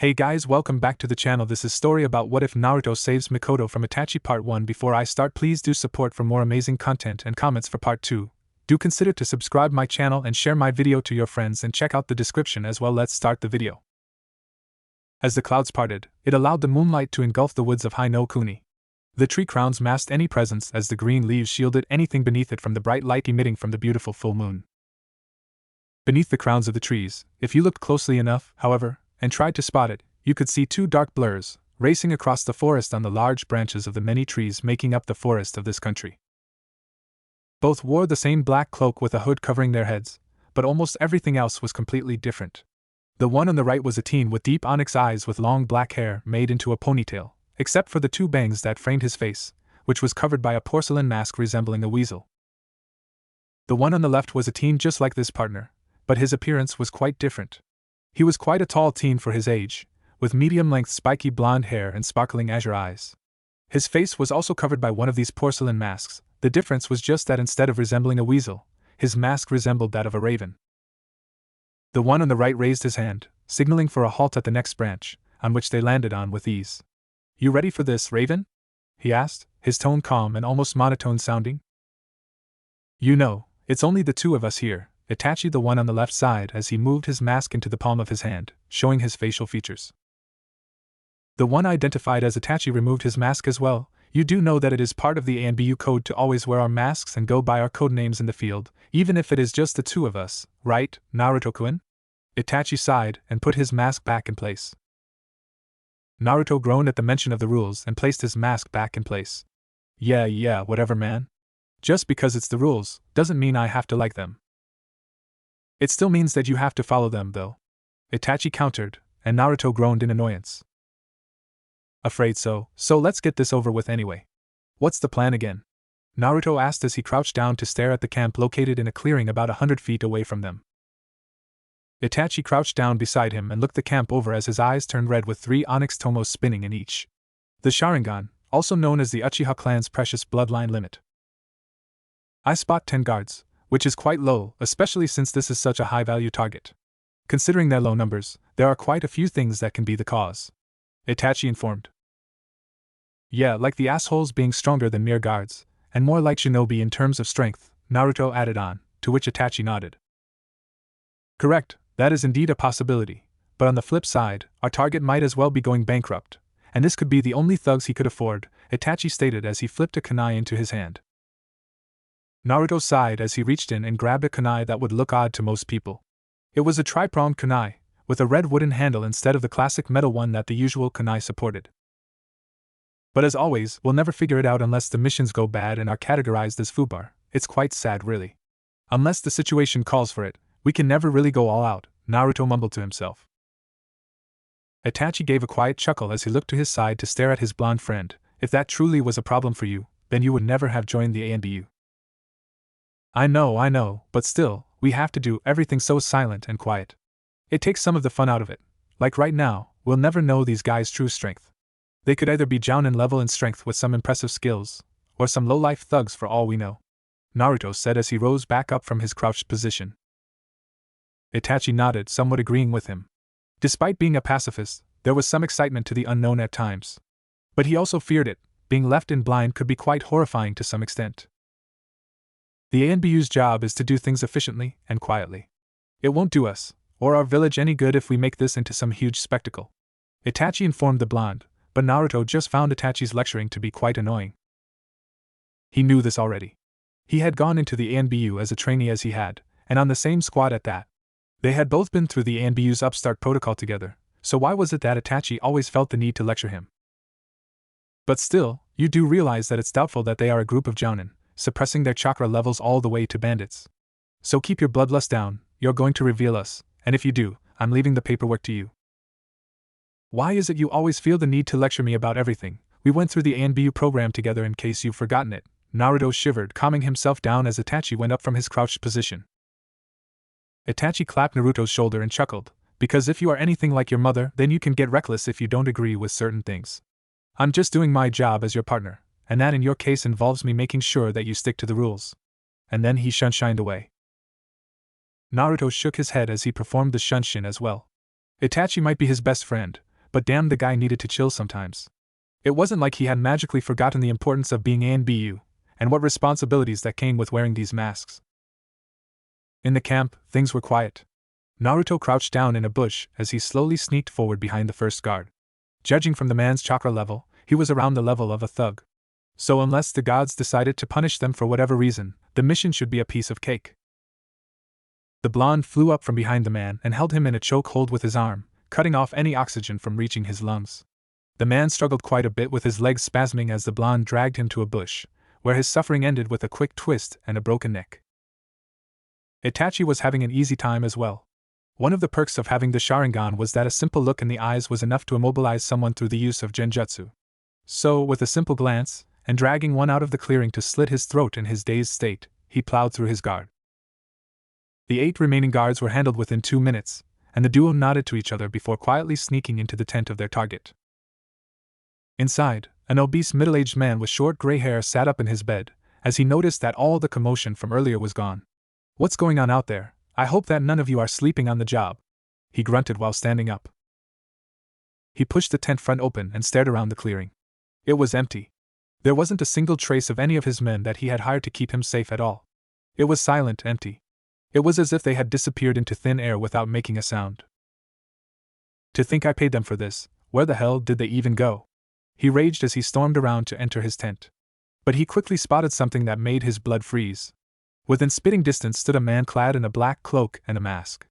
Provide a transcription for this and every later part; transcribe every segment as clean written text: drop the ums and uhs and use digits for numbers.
Hey guys, welcome back to the channel. This is story about what if Naruto saves Mikoto from Itachi part 1. Before I start, please do support for more amazing content and comments for part 2. Do consider to subscribe my channel and share my video to your friends and check out the description as well. Let's start the video. As the clouds parted, it allowed the moonlight to engulf the woods of Hai no Kuni. The tree crowns masked any presence as the green leaves shielded anything beneath it from the bright light emitting from the beautiful full moon. Beneath the crowns of the trees, if you looked closely enough, however, and tried to spot it, you could see two dark blurs racing across the forest on the large branches of the many trees making up the forest of this country. Both wore the same black cloak with a hood covering their heads, but almost everything else was completely different. The one on the right was a teen with deep onyx eyes with long black hair made into a ponytail, except for the two bangs that framed his face, which was covered by a porcelain mask resembling a weasel. The one on the left was a teen just like this partner, but his appearance was quite different. He was quite a tall teen for his age, with medium-length spiky blonde hair and sparkling azure eyes. His face was also covered by one of these porcelain masks. The difference was just that instead of resembling a weasel, his mask resembled that of a raven. The one on the right raised his hand, signaling for a halt at the next branch, on which they landed on with ease. "You ready for this, Raven?" he asked, his tone calm and almost monotone sounding. "You know, it's only the two of us here," Itachi the one on the left side as he moved his mask into the palm of his hand, showing his facial features. The one identified as Itachi removed his mask as well. "You do know that it is part of the ANBU code to always wear our masks and go by our code names in the field, even if it is just the two of us, right, Naruto-kun?" Itachi sighed and put his mask back in place. Naruto groaned at the mention of the rules and placed his mask back in place. Yeah, whatever, man. Just because it's the rules, doesn't mean I have to like them. It still means that you have to follow them, though," Itachi countered, and Naruto groaned in annoyance. "Afraid so let's get this over with anyway. What's the plan again?" Naruto asked as he crouched down to stare at the camp located in a clearing about 100 feet away from them. Itachi crouched down beside him and looked the camp over as his eyes turned red with 3 onyx tomos spinning in each. The Sharingan, also known as the Uchiha clan's precious bloodline limit. "I spot 10 guards, which is quite low, especially since this is such a high-value target. Considering their low numbers, there are quite a few things that can be the cause," Itachi informed. "Yeah, like the assholes being stronger than mere guards, and more like shinobi in terms of strength," Naruto added on, to which Itachi nodded. "Correct, that is indeed a possibility, but on the flip side, our target might as well be going bankrupt, and this could be the only thugs he could afford," Itachi stated as he flipped a kunai into his hand. Naruto sighed as he reached in and grabbed a kunai that would look odd to most people. It was a tri-pronged kunai, with a red wooden handle instead of the classic metal one that the usual kunai supported. "But as always, we'll never figure it out unless the missions go bad and are categorized as fubar. It's quite sad, really. Unless the situation calls for it, we can never really go all out," Naruto mumbled to himself. Itachi gave a quiet chuckle as he looked to his side to stare at his blonde friend. "If that truly was a problem for you, then you would never have joined the ANBU. I know, but still, we have to do everything so silent and quiet. It takes some of the fun out of it. Like right now, we'll never know these guys' true strength. They could either be Jounin level in strength with some impressive skills, or some low-life thugs for all we know," Naruto said as he rose back up from his crouched position. Itachi nodded, somewhat agreeing with him. Despite being a pacifist, there was some excitement to the unknown at times. But he also feared it. Being left in blind could be quite horrifying to some extent. The ANBU's job is to do things efficiently and quietly. It won't do us, or our village, any good if we make this into some huge spectacle," Itachi informed the blonde, but Naruto just found Itachi's lecturing to be quite annoying. He knew this already. He had gone into the ANBU as a trainee as he had, and on the same squad at that. They had both been through the ANBU's upstart protocol together, so why was it that Itachi always felt the need to lecture him? "But still, you do realize that it's doubtful that they are a group of Jounin, suppressing their chakra levels all the way to bandits. So keep your bloodlust down, you're going to reveal us, and if you do, I'm leaving the paperwork to you." "Why is it you always feel the need to lecture me about everything? We went through the ANBU program together in case you've forgotten it," Naruto shivered, calming himself down as Itachi went up from his crouched position. Itachi clapped Naruto's shoulder and chuckled, "Because if you are anything like your mother, then you can get reckless if you don't agree with certain things. I'm just doing my job as your partner, and that in your case involves me making sure that you stick to the rules." And then he shined away. Naruto shook his head as he performed the shunshin as well. Itachi might be his best friend, but damn, the guy needed to chill sometimes. It wasn't like he had magically forgotten the importance of being ANBU, and what responsibilities that came with wearing these masks. In the camp, things were quiet. Naruto crouched down in a bush as he slowly sneaked forward behind the first guard. Judging from the man's chakra level, he was around the level of a thug. So unless the gods decided to punish them for whatever reason, the mission should be a piece of cake. The blonde flew up from behind the man and held him in a chokehold with his arm, cutting off any oxygen from reaching his lungs. The man struggled quite a bit with his legs spasming as the blonde dragged him to a bush, where his suffering ended with a quick twist and a broken neck. Itachi was having an easy time as well. One of the perks of having the Sharingan was that a simple look in the eyes was enough to immobilize someone through the use of genjutsu. So, with a simple glance, and dragging one out of the clearing to slit his throat in his dazed state, he plowed through his guard. The 8 remaining guards were handled within 2 minutes, and the duo nodded to each other before quietly sneaking into the tent of their target. Inside, an obese middle-aged man with short gray hair sat up in his bed, as he noticed that all the commotion from earlier was gone. "What's going on out there? I hope that none of you are sleeping on the job," he grunted while standing up. He pushed the tent front open and stared around the clearing. It was empty. There wasn't a single trace of any of his men that he had hired to keep him safe at all. It was silent, empty. It was as if they had disappeared into thin air without making a sound. "To think I paid them for this, where the hell did they even go?" He raged as he stormed around to enter his tent. But he quickly spotted something that made his blood freeze. Within spitting distance stood a man clad in a black cloak and a mask.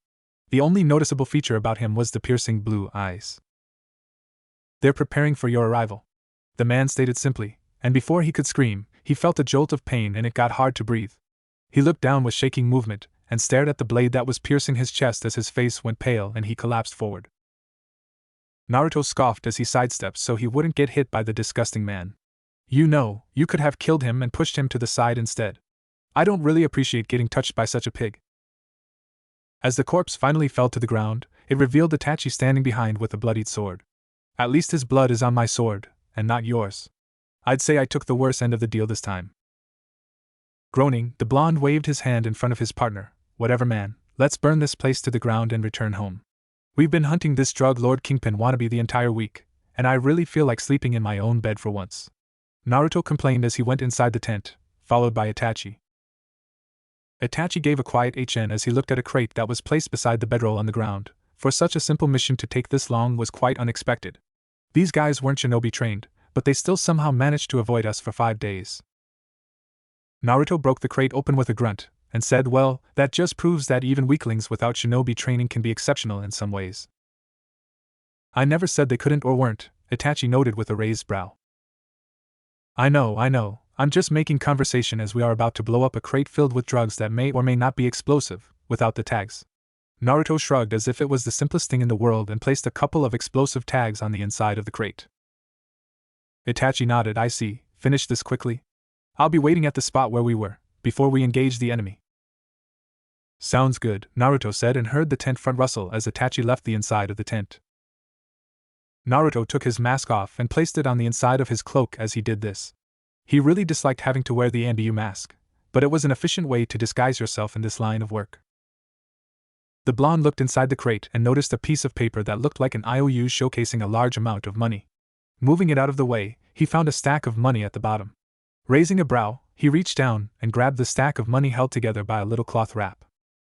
The only noticeable feature about him was the piercing blue eyes. "They're preparing for your arrival," the man stated simply, and before he could scream, he felt a jolt of pain and it got hard to breathe. He looked down with shaking movement and stared at the blade that was piercing his chest as his face went pale and he collapsed forward. Naruto scoffed as he sidestepped so he wouldn't get hit by the disgusting man. You could have killed him and pushed him to the side instead. I don't really appreciate getting touched by such a pig." As the corpse finally fell to the ground, it revealed Itachi standing behind with a bloodied sword. "At least his blood is on my sword, and not yours. I'd say I took the worse end of the deal this time." Groaning, the blonde waved his hand in front of his partner. "Whatever, man, let's burn this place to the ground and return home. We've been hunting this drug lord kingpin wannabe the entire week, and I really feel like sleeping in my own bed for once." Naruto complained as he went inside the tent, followed by Itachi. Itachi gave a quiet HN as he looked at a crate that was placed beside the bedroll on the ground. For such a simple mission to take this long was quite unexpected. These guys weren't shinobi trained, but they still somehow managed to avoid us for 5 days. Naruto broke the crate open with a grunt, and said, "Well, that just proves that even weaklings without shinobi training can be exceptional in some ways." "I never said they couldn't or weren't," Itachi noted with a raised brow. I know, I'm just making conversation as we are about to blow up a crate filled with drugs that may or may not be explosive, without the tags." Naruto shrugged as if it was the simplest thing in the world and placed a couple of explosive tags on the inside of the crate. Itachi nodded. "I see, finish this quickly. I'll be waiting at the spot where we were, before we engage the enemy." "Sounds good," Naruto said and heard the tent front rustle as Itachi left the inside of the tent. Naruto took his mask off and placed it on the inside of his cloak as he did this. He really disliked having to wear the ANBU mask, but it was an efficient way to disguise yourself in this line of work. The blonde looked inside the crate and noticed a piece of paper that looked like an IOU showcasing a large amount of money. Moving it out of the way, he found a stack of money at the bottom. Raising a brow, he reached down and grabbed the stack of money held together by a little cloth wrap.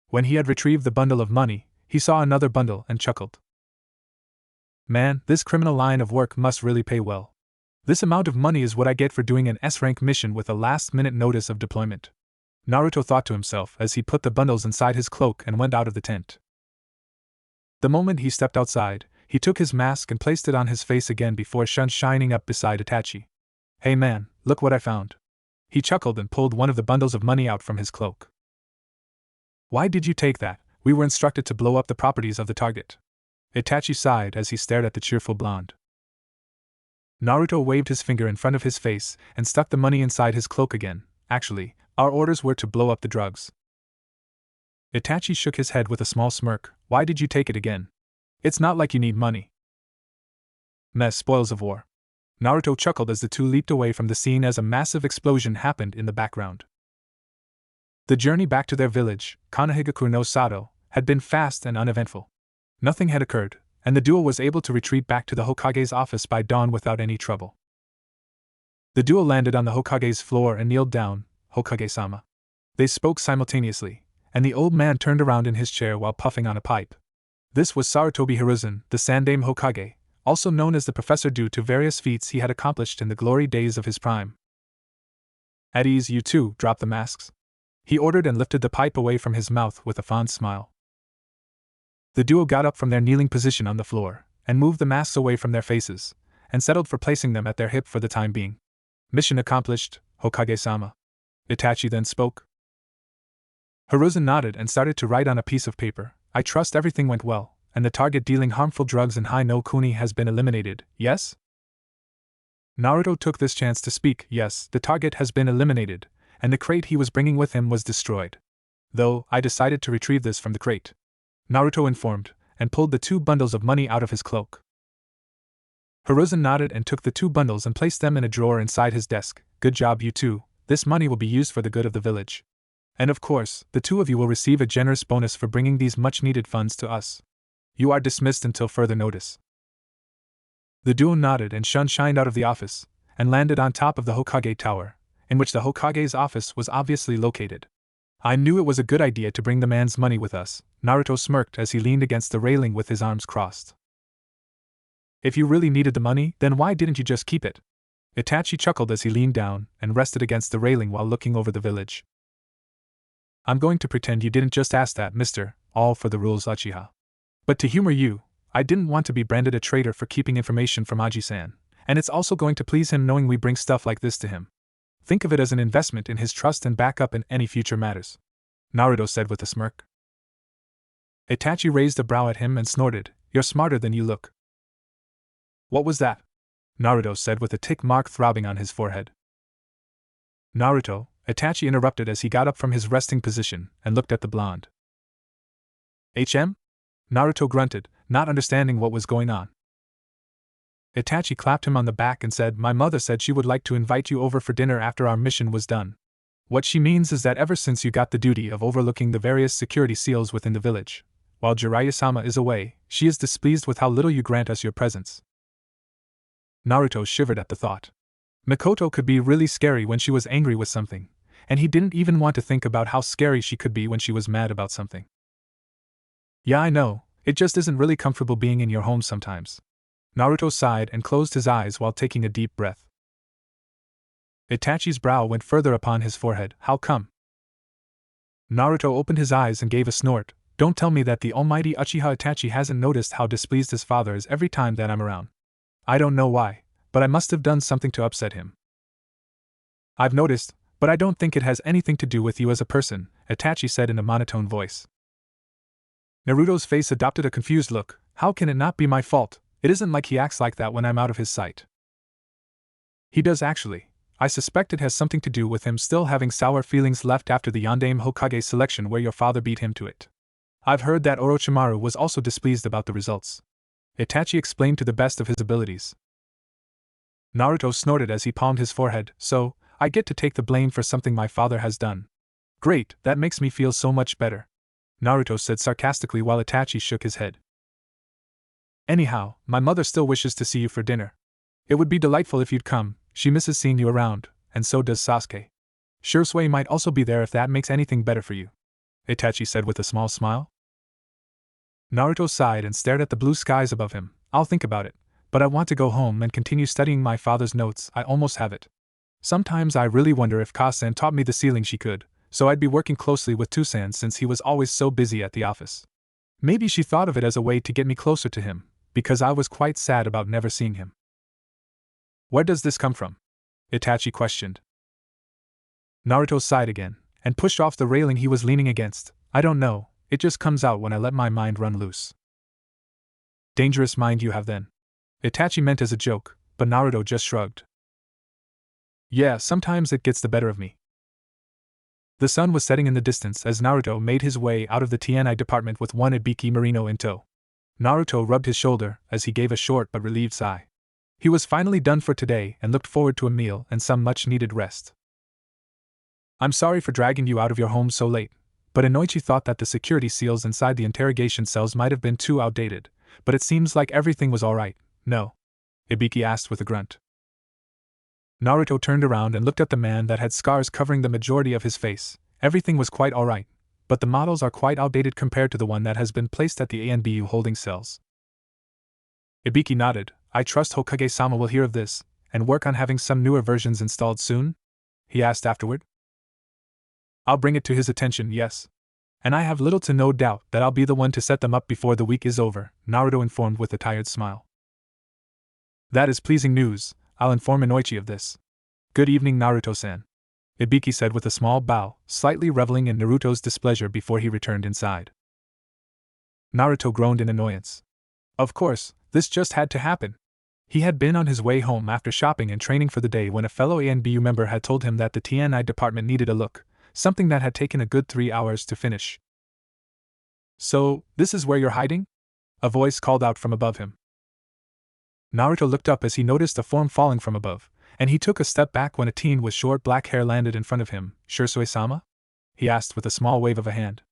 When he had retrieved the bundle of money, he saw another bundle and chuckled. "Man, this criminal line of work must really pay well. This amount of money is what I get for doing an S-rank mission with a last-minute notice of deployment," Naruto thought to himself as he put the bundles inside his cloak and went out of the tent. The moment he stepped outside, he took his mask and placed it on his face again before shining up beside Itachi. "Hey man, look what I found." He chuckled and pulled one of the bundles of money out from his cloak. "Why did you take that? We were instructed to blow up the properties of the target." Itachi sighed as he stared at the cheerful blonde. Naruto waved his finger in front of his face and stuck the money inside his cloak again. "Actually, our orders were to blow up the drugs." Itachi shook his head with a small smirk. "Why did you take it again? It's not like you need money." "Mess spoils of war." Naruto chuckled as the two leaped away from the scene as a massive explosion happened in the background. The journey back to their village, Konohagakure no Sato, had been fast and uneventful. Nothing had occurred, and the duo was able to retreat back to the Hokage's office by dawn without any trouble. The duo landed on the Hokage's floor and kneeled down. "Hokage-sama." They spoke simultaneously, and the old man turned around in his chair while puffing on a pipe. This was Sarutobi Hiruzen, the Sandaime Hokage, also known as the Professor due to various feats he had accomplished in the glory days of his prime. "At ease, you two, drop the masks," he ordered and lifted the pipe away from his mouth with a fond smile. The duo got up from their kneeling position on the floor, and moved the masks away from their faces, and settled for placing them at their hip for the time being. "Mission accomplished, Hokage-sama." Itachi then spoke. Hiruzen nodded and started to write on a piece of paper. "I trust everything went well, and the target dealing harmful drugs in Hai no Kuni has been eliminated, yes?" Naruto took this chance to speak. "Yes, the target has been eliminated, and the crate he was bringing with him was destroyed. Though, I decided to retrieve this from the crate," Naruto informed, and pulled the 2 bundles of money out of his cloak. Hiruzen nodded and took the 2 bundles and placed them in a drawer inside his desk. "Good job, you two. This money will be used for the good of the village. And of course, the 2 of you will receive a generous bonus for bringing these much-needed funds to us. You are dismissed until further notice." The duo nodded and shined out of the office, and landed on top of the Hokage Tower, in which the Hokage's office was obviously located. "I knew it was a good idea to bring the man's money with us," Naruto smirked as he leaned against the railing with his arms crossed. "If you really needed the money, then why didn't you just keep it?" Itachi chuckled as he leaned down and rested against the railing while looking over the village. "I'm going to pretend you didn't just ask that, Mr. All for the Rules Uchiha. But to humor you, I didn't want to be branded a traitor for keeping information from Aji-san, and it's also going to please him knowing we bring stuff like this to him. Think of it as an investment in his trust and backup in any future matters," Naruto said with a smirk. Itachi raised a brow at him and snorted, "You're smarter than you look." "What was that?" Naruto said with a tick mark throbbing on his forehead. "Naruto," Itachi interrupted as he got up from his resting position and looked at the blonde. "HM?" Naruto grunted, not understanding what was going on. Itachi clapped him on the back and said, "My mother said she would like to invite you over for dinner after our mission was done. What she means is that ever since you got the duty of overlooking the various security seals within the village, while Jiraiya-sama is away, she is displeased with how little you grant us your presence." Naruto shivered at the thought. Mikoto could be really scary when she was angry with something, and he didn't even want to think about how scary she could be when she was mad about something. "Yeah, I know, it just isn't really comfortable being in your home sometimes." Naruto sighed and closed his eyes while taking a deep breath. Itachi's brow went further upon his forehead. "How come?" Naruto opened his eyes and gave a snort. "Don't tell me that the almighty Uchiha Itachi hasn't noticed how displeased his father is every time that I'm around. I don't know why, but I must have done something to upset him." "I've noticed, but I don't think it has anything to do with you as a person," Itachi said in a monotone voice. Naruto's face adopted a confused look. "How can it not be my fault? It isn't like he acts like that when I'm out of his sight." "He does actually. I suspect it has something to do with him still having sour feelings left after the Yondaime Hokage selection where your father beat him to it. I've heard that Orochimaru was also displeased about the results," Itachi explained to the best of his abilities. Naruto snorted as he palmed his forehead. "So, I get to take the blame for something my father has done. Great, that makes me feel so much better," Naruto said sarcastically while Itachi shook his head. "Anyhow, my mother still wishes to see you for dinner. It would be delightful if you'd come, she misses seeing you around, and so does Sasuke. Shisui might also be there if that makes anything better for you," Itachi said with a small smile. Naruto sighed and stared at the blue skies above him. "I'll think about it, but I want to go home and continue studying my father's notes. I almost have it. Sometimes I really wonder if Ka-san taught me the sealing she could, so I'd be working closely with Tusan since he was always so busy at the office. Maybe she thought of it as a way to get me closer to him, because I was quite sad about never seeing him." "Where does this come from?" Itachi questioned. Naruto sighed again, and pushed off the railing he was leaning against. "I don't know, it just comes out when I let my mind run loose." "Dangerous mind you have then," Itachi meant as a joke, but Naruto just shrugged. "Yeah, sometimes it gets the better of me." The sun was setting in the distance as Naruto made his way out of the Tianai department with one Ibiki Marino in tow. Naruto rubbed his shoulder as he gave a short but relieved sigh. He was finally done for today and looked forward to a meal and some much-needed rest. "I'm sorry for dragging you out of your home so late, but Inoichi thought that the security seals inside the interrogation cells might have been too outdated, but it seems like everything was alright, no? Ibiki asked with a grunt. Naruto turned around and looked at the man that had scars covering the majority of his face. Everything was quite alright, but the models are quite outdated compared to the one that has been placed at the ANBU holding cells. Ibiki nodded. I trust Hokage-sama will hear of this, and work on having some newer versions installed soon? He asked afterward. I'll bring it to his attention, yes. And I have little to no doubt that I'll be the one to set them up before the week is over, Naruto informed with a tired smile. That is pleasing news. I'll inform Inoichi of this. Good evening, Naruto-san, Ibiki said with a small bow, slightly reveling in Naruto's displeasure before he returned inside. Naruto groaned in annoyance. Of course, this just had to happen. He had been on his way home after shopping and training for the day when a fellow ANBU member had told him that the TNI department needed a look, something that had taken a good 3 hours to finish. So, this is where you're hiding? A voice called out from above him. Naruto looked up as he noticed a form falling from above, and he took a step back when a teen with short black hair landed in front of him. Shisui-sama? He asked with a small wave of a hand.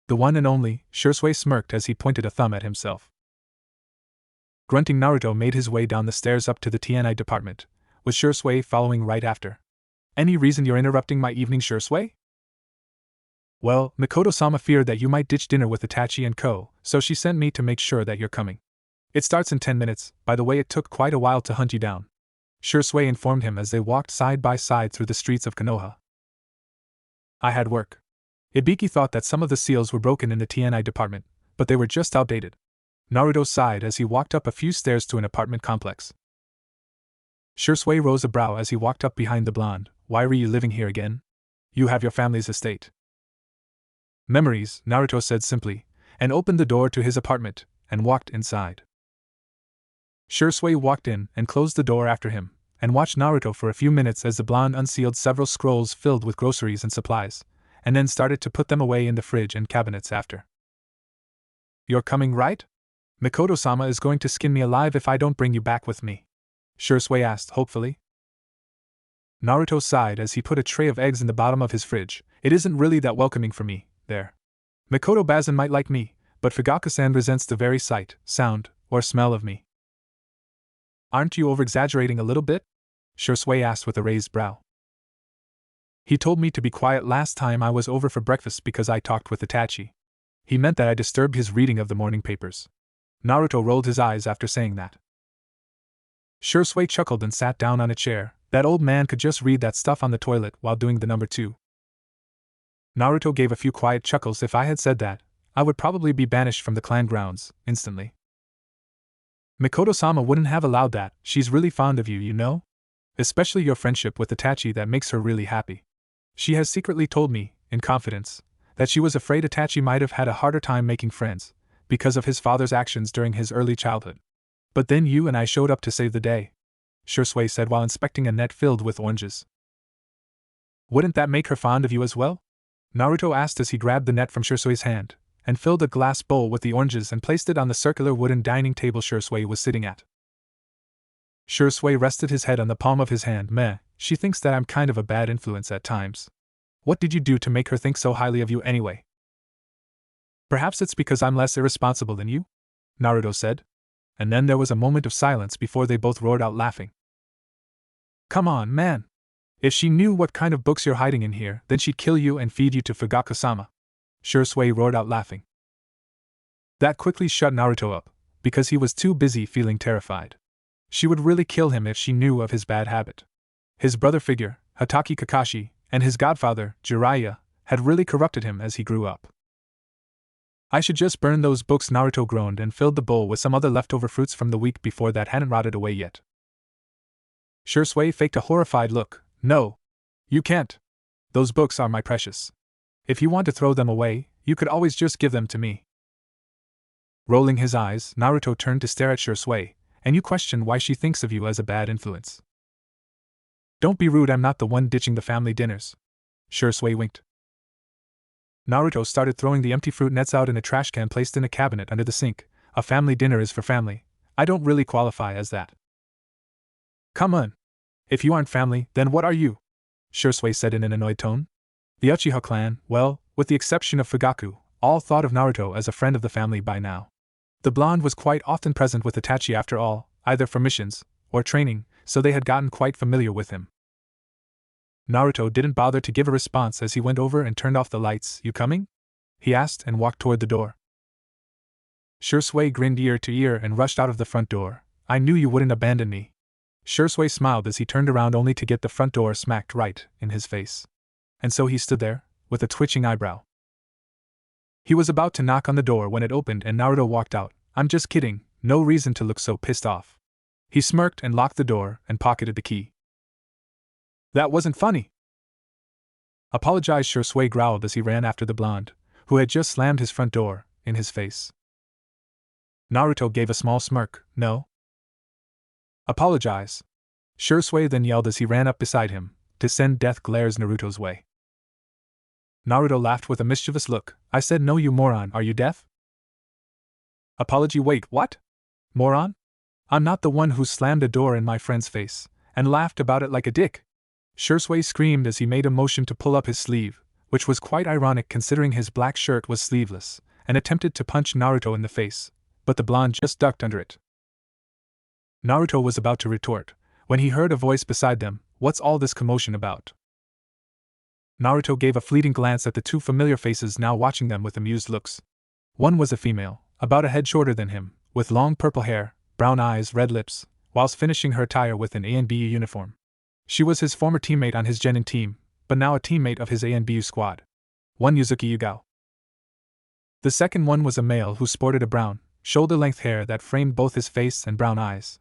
The one and only. Shisui smirked as he pointed a thumb at himself. Grunting, Naruto made his way down the stairs up to the TNI department, with Shisui following right after. Any reason you're interrupting my evening, Shisui? Well, Mikoto-sama feared that you might ditch dinner with Itachi and Co., so she sent me to make sure that you're coming. It starts in 10 minutes, by the way it took quite a while to hunt you down, Shisui informed him as they walked side by side through the streets of Konoha. I had work. Ibiki thought that some of the seals were broken in the TNI department, but they were just outdated. Naruto sighed as he walked up a few stairs to an apartment complex. Shisui rose a brow as he walked up behind the blonde. Why were you living here again? You have your family's estate. Memories, Naruto said simply, and opened the door to his apartment, and walked inside. Shisui walked in and closed the door after him, and watched Naruto for a few minutes as the blonde unsealed several scrolls filled with groceries and supplies, and then started to put them away in the fridge and cabinets after. You're coming, right? Mikoto-sama is going to skin me alive if I don't bring you back with me, Shisui asked hopefully. Naruto sighed as he put a tray of eggs in the bottom of his fridge. It isn't really that welcoming for me, there. Mikoto-bazan might like me, but Fugaku-san resents the very sight, sound, or smell of me. Aren't you over-exaggerating a little bit? Shisui asked with a raised brow. He told me to be quiet last time I was over for breakfast because I talked with Itachi. He meant that I disturbed his reading of the morning papers. Naruto rolled his eyes after saying that. Shisui chuckled and sat down on a chair. That old man could just read that stuff on the toilet while doing the number 2. Naruto gave a few quiet chuckles. If I had said that, I would probably be banished from the clan grounds, instantly. Mikoto-sama wouldn't have allowed that. She's really fond of you, you know? Especially your friendship with Itachi that makes her really happy. She has secretly told me, in confidence, that she was afraid Itachi might have had a harder time making friends, because of his father's actions during his early childhood. But then you and I showed up to save the day, Shisui said while inspecting a net filled with oranges. Wouldn't that make her fond of you as well? Naruto asked as he grabbed the net from Shisui's hand, and filled a glass bowl with the oranges and placed it on the circular wooden dining table Shisui was sitting at. Shisui rested his head on the palm of his hand. Meh, she thinks that I'm kind of a bad influence at times. What did you do to make her think so highly of you anyway? Perhaps it's because I'm less irresponsible than you? Naruto said. And then there was a moment of silence before they both roared out laughing. Come on, man! If she knew what kind of books you're hiding in here, then she'd kill you and feed you to Fugaku-sama, Shisui roared out laughing. That quickly shut Naruto up, because he was too busy feeling terrified. She would really kill him if she knew of his bad habit. His brother figure, Hatake Kakashi, and his godfather, Jiraiya, had really corrupted him as he grew up. I should just burn those books, Naruto groaned and filled the bowl with some other leftover fruits from the week before that hadn't rotted away yet. Shisui faked a horrified look. No. You can't. Those books are my precious. If you want to throw them away, you could always just give them to me. Rolling his eyes, Naruto turned to stare at Shisui, and you question why she thinks of you as a bad influence. Don't be rude, I'm not the one ditching the family dinners. Shisui winked. Naruto started throwing the empty fruit nets out in a trash can placed in a cabinet under the sink. A family dinner is for family. I don't really qualify as that. Come on. If you aren't family, then what are you? Shisui said in an annoyed tone. The Uchiha clan, well, with the exception of Fugaku, all thought of Naruto as a friend of the family by now. The blonde was quite often present with Itachi after all, either for missions or training, so they had gotten quite familiar with him. Naruto didn't bother to give a response as he went over and turned off the lights. "You coming?" he asked and walked toward the door. Shisui grinned ear to ear and rushed out of the front door. "I knew you wouldn't abandon me." Shisui smiled as he turned around only to get the front door smacked right in his face. And so he stood there, with a twitching eyebrow. He was about to knock on the door when it opened and Naruto walked out. "I'm just kidding, no reason to look so pissed off." He smirked and locked the door and pocketed the key. "That wasn't funny," apologized Shisui growled as he ran after the blonde, who had just slammed his front door in his face. Naruto gave a small smirk. "No? Apologize." Shisui then yelled as he ran up beside him, to send death glares Naruto's way. Naruto laughed with a mischievous look. "I said no, you moron, are you deaf?" "Apology, wait, what? Moron? I'm not the one who slammed a door in my friend's face, and laughed about it like a dick." Shisui screamed as he made a motion to pull up his sleeve, which was quite ironic considering his black shirt was sleeveless, and attempted to punch Naruto in the face, but the blonde just ducked under it. Naruto was about to retort, when he heard a voice beside them. "What's all this commotion about?" Naruto gave a fleeting glance at the two familiar faces now watching them with amused looks. One was a female, about a head shorter than him, with long purple hair, brown eyes, red lips, whilst finishing her attire with an ANBU uniform. She was his former teammate on his Genin team, but now a teammate of his ANBU squad. One Uzuki Yugao. The second one was a male who sported a brown, shoulder-length hair that framed both his face and brown eyes.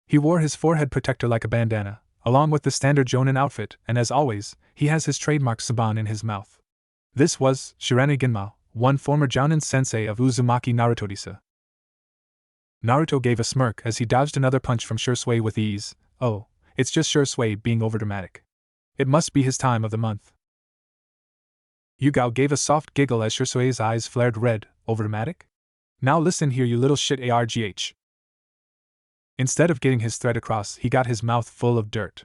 He wore his forehead protector like a bandana, along with the standard Jonin outfit, and as always, he has his trademark saban in his mouth. This was Shirane Ginma, one former Jounin sensei of Uzumaki Narutodisa. Naruto gave a smirk as he dodged another punch from Shisui with ease. "Oh, it's just Shisui being overdramatic. It must be his time of the month." Yugao gave a soft giggle as Shisui's eyes flared red. "Overdramatic? Now listen here, you little shit argh." Instead of getting his threat across, he got his mouth full of dirt.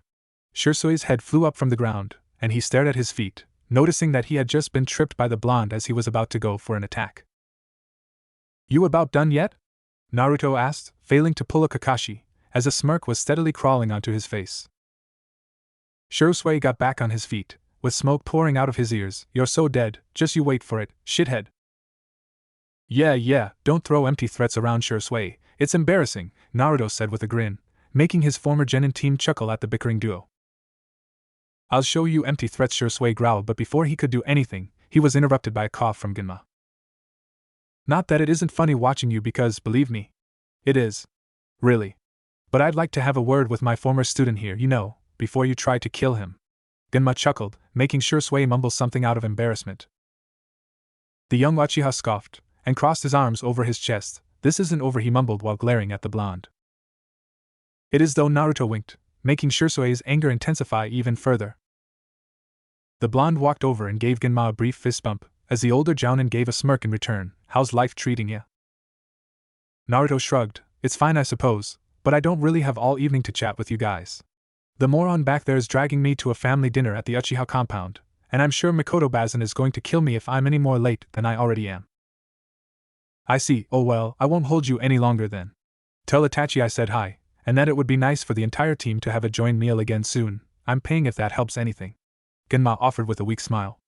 Shisui's head flew up from the ground, and he stared at his feet, noticing that he had just been tripped by the blonde as he was about to go for an attack. "You about done yet?" Naruto asked, failing to pull a Kakashi, as a smirk was steadily crawling onto his face. Shisui got back on his feet, with smoke pouring out of his ears. "You're so dead, just you wait for it, shithead." Yeah, don't throw empty threats around, Shisui. It's embarrassing," Naruto said with a grin, making his former Genin team chuckle at the bickering duo. "I'll show you empty threats," Shisui growled, but before he could do anything, he was interrupted by a cough from Ginma. "Not that it isn't funny watching you because, believe me, it is. Really. But I'd like to have a word with my former student here, before you try to kill him." Ginma chuckled, making Shisui mumble something out of embarrassment. The young Uchiha scoffed, and crossed his arms over his chest. "This isn't over," he mumbled while glaring at the blonde. "It is though," Naruto winked, making Shisui's anger intensify even further. The blonde walked over and gave Ginma a brief fist bump, as the older Jounin gave a smirk in return. "How's life treating ya?" Naruto shrugged. "It's fine, I suppose, but I don't really have all evening to chat with you guys. The moron back there is dragging me to a family dinner at the Uchiha compound, and I'm sure Mikoto Bazin is going to kill me if I'm any more late than I already am." "I see. Oh well, I won't hold you any longer then. Tell Itachi I said hi, and that it would be nice for the entire team to have a joint meal again soon. I'm paying if that helps anything," Ginma offered with a weak smile.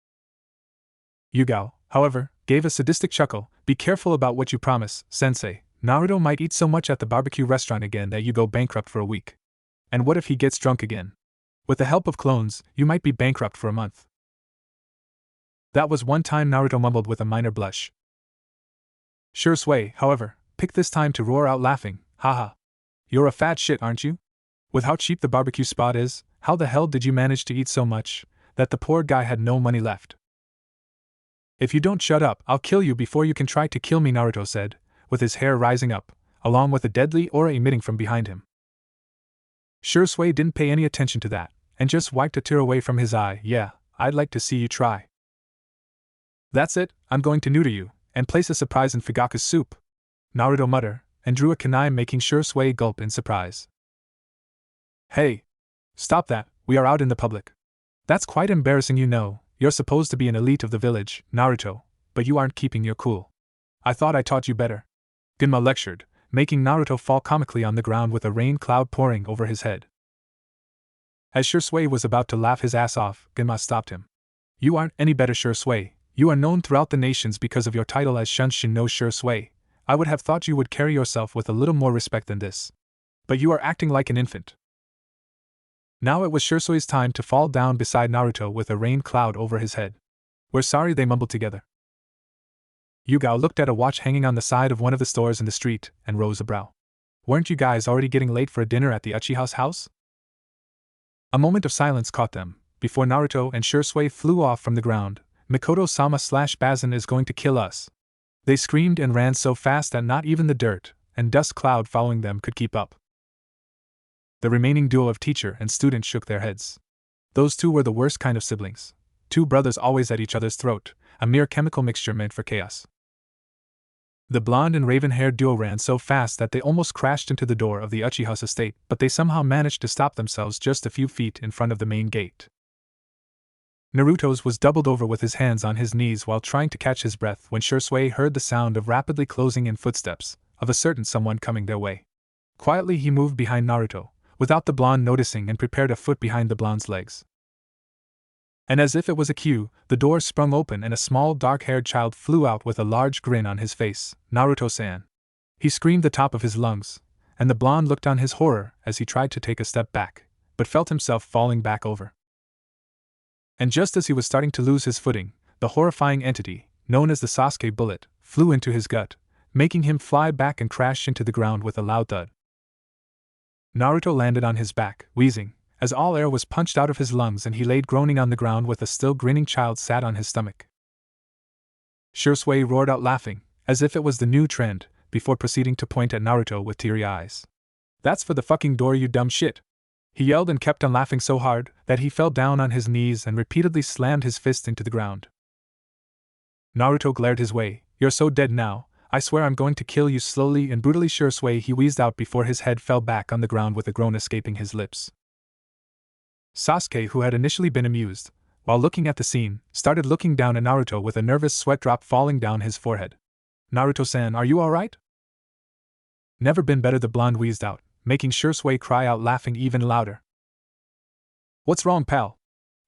Yugao, however, gave a sadistic chuckle. "Be careful about what you promise, sensei. Naruto might eat so much at the barbecue restaurant again that you go bankrupt for a week. And what if he gets drunk again? With the help of clones, you might be bankrupt for a month." That was one time, Naruto mumbled with a minor blush. Shisui, however, picked this time to roar out laughing. "Haha. You're a fat shit, aren't you? With how cheap the barbecue spot is, how the hell did you manage to eat so much that the poor guy had no money left?" "If you don't shut up, I'll kill you before you can try to kill me," Naruto said, with his hair rising up, along with a deadly aura emitting from behind him. Shisui didn't pay any attention to that, and just wiped a tear away from his eye. "Yeah, I'd like to see you try. That's it, I'm going to neuter you, and place a surprise in Fugaku's soup," Naruto muttered, and drew a kunai, making Shisui gulp in surprise. "Hey! Stop that, we are out in the public. That's quite embarrassing, you're supposed to be an elite of the village, Naruto, but you aren't keeping your cool. I thought I taught you better." Ginma lectured, making Naruto fall comically on the ground with a rain cloud pouring over his head. As Shisui was about to laugh his ass off, Ginma stopped him. You aren't any better, Shisui. You are known throughout the nations because of your title as Shunshin no Shisui. I would have thought you would carry yourself with a little more respect than this. But you are acting like an infant. Now it was Shisui's time to fall down beside Naruto with a rain cloud over his head. We're sorry, they mumbled together. Yugao looked at a watch hanging on the side of one of the stores in the street and rose a brow. Weren't you guys already getting late for a dinner at the Uchiha's house? A moment of silence caught them, before Naruto and Shisui flew off from the ground. Mikoto-sama / Bazin is going to kill us. They screamed and ran so fast that not even the dirt and dust cloud following them could keep up. The remaining duo of teacher and student shook their heads. Those two were the worst kind of siblings. Two brothers always at each other's throat, a mere chemical mixture meant for chaos. The blonde and raven-haired duo ran so fast that they almost crashed into the door of the Uchiha's estate, but they somehow managed to stop themselves just a few feet in front of the main gate. Naruto's was doubled over with his hands on his knees while trying to catch his breath when Shisui heard the sound of rapidly closing in footsteps, of a certain someone coming their way. Quietly he moved behind Naruto, without the blonde noticing, and prepared a foot behind the blonde's legs. And as if it was a cue, the door sprung open and a small dark-haired child flew out with a large grin on his face. Naruto-san. He screamed the top of his lungs, and the blonde looked on his horror as he tried to take a step back, but felt himself falling back over. And just as he was starting to lose his footing, the horrifying entity, known as the Sasuke bullet, flew into his gut, making him fly back and crash into the ground with a loud thud. Naruto landed on his back, wheezing, as all air was punched out of his lungs, and he laid groaning on the ground with a still grinning child sat on his stomach. Shisui roared out laughing, as if it was the new trend, before proceeding to point at Naruto with teary eyes. That's for the fucking door, you dumb shit! He yelled and kept on laughing so hard that he fell down on his knees and repeatedly slammed his fist into the ground. Naruto glared his way. You're so dead now, I swear I'm going to kill you slowly and brutally, Shisui, he wheezed out before his head fell back on the ground with a groan escaping his lips. Sasuke, who had initially been amused, while looking at the scene, started looking down at Naruto with a nervous sweat drop falling down his forehead. Naruto-san, are you alright? Never been better, the blonde wheezed out, making Shisui cry out laughing even louder. What's wrong, pal?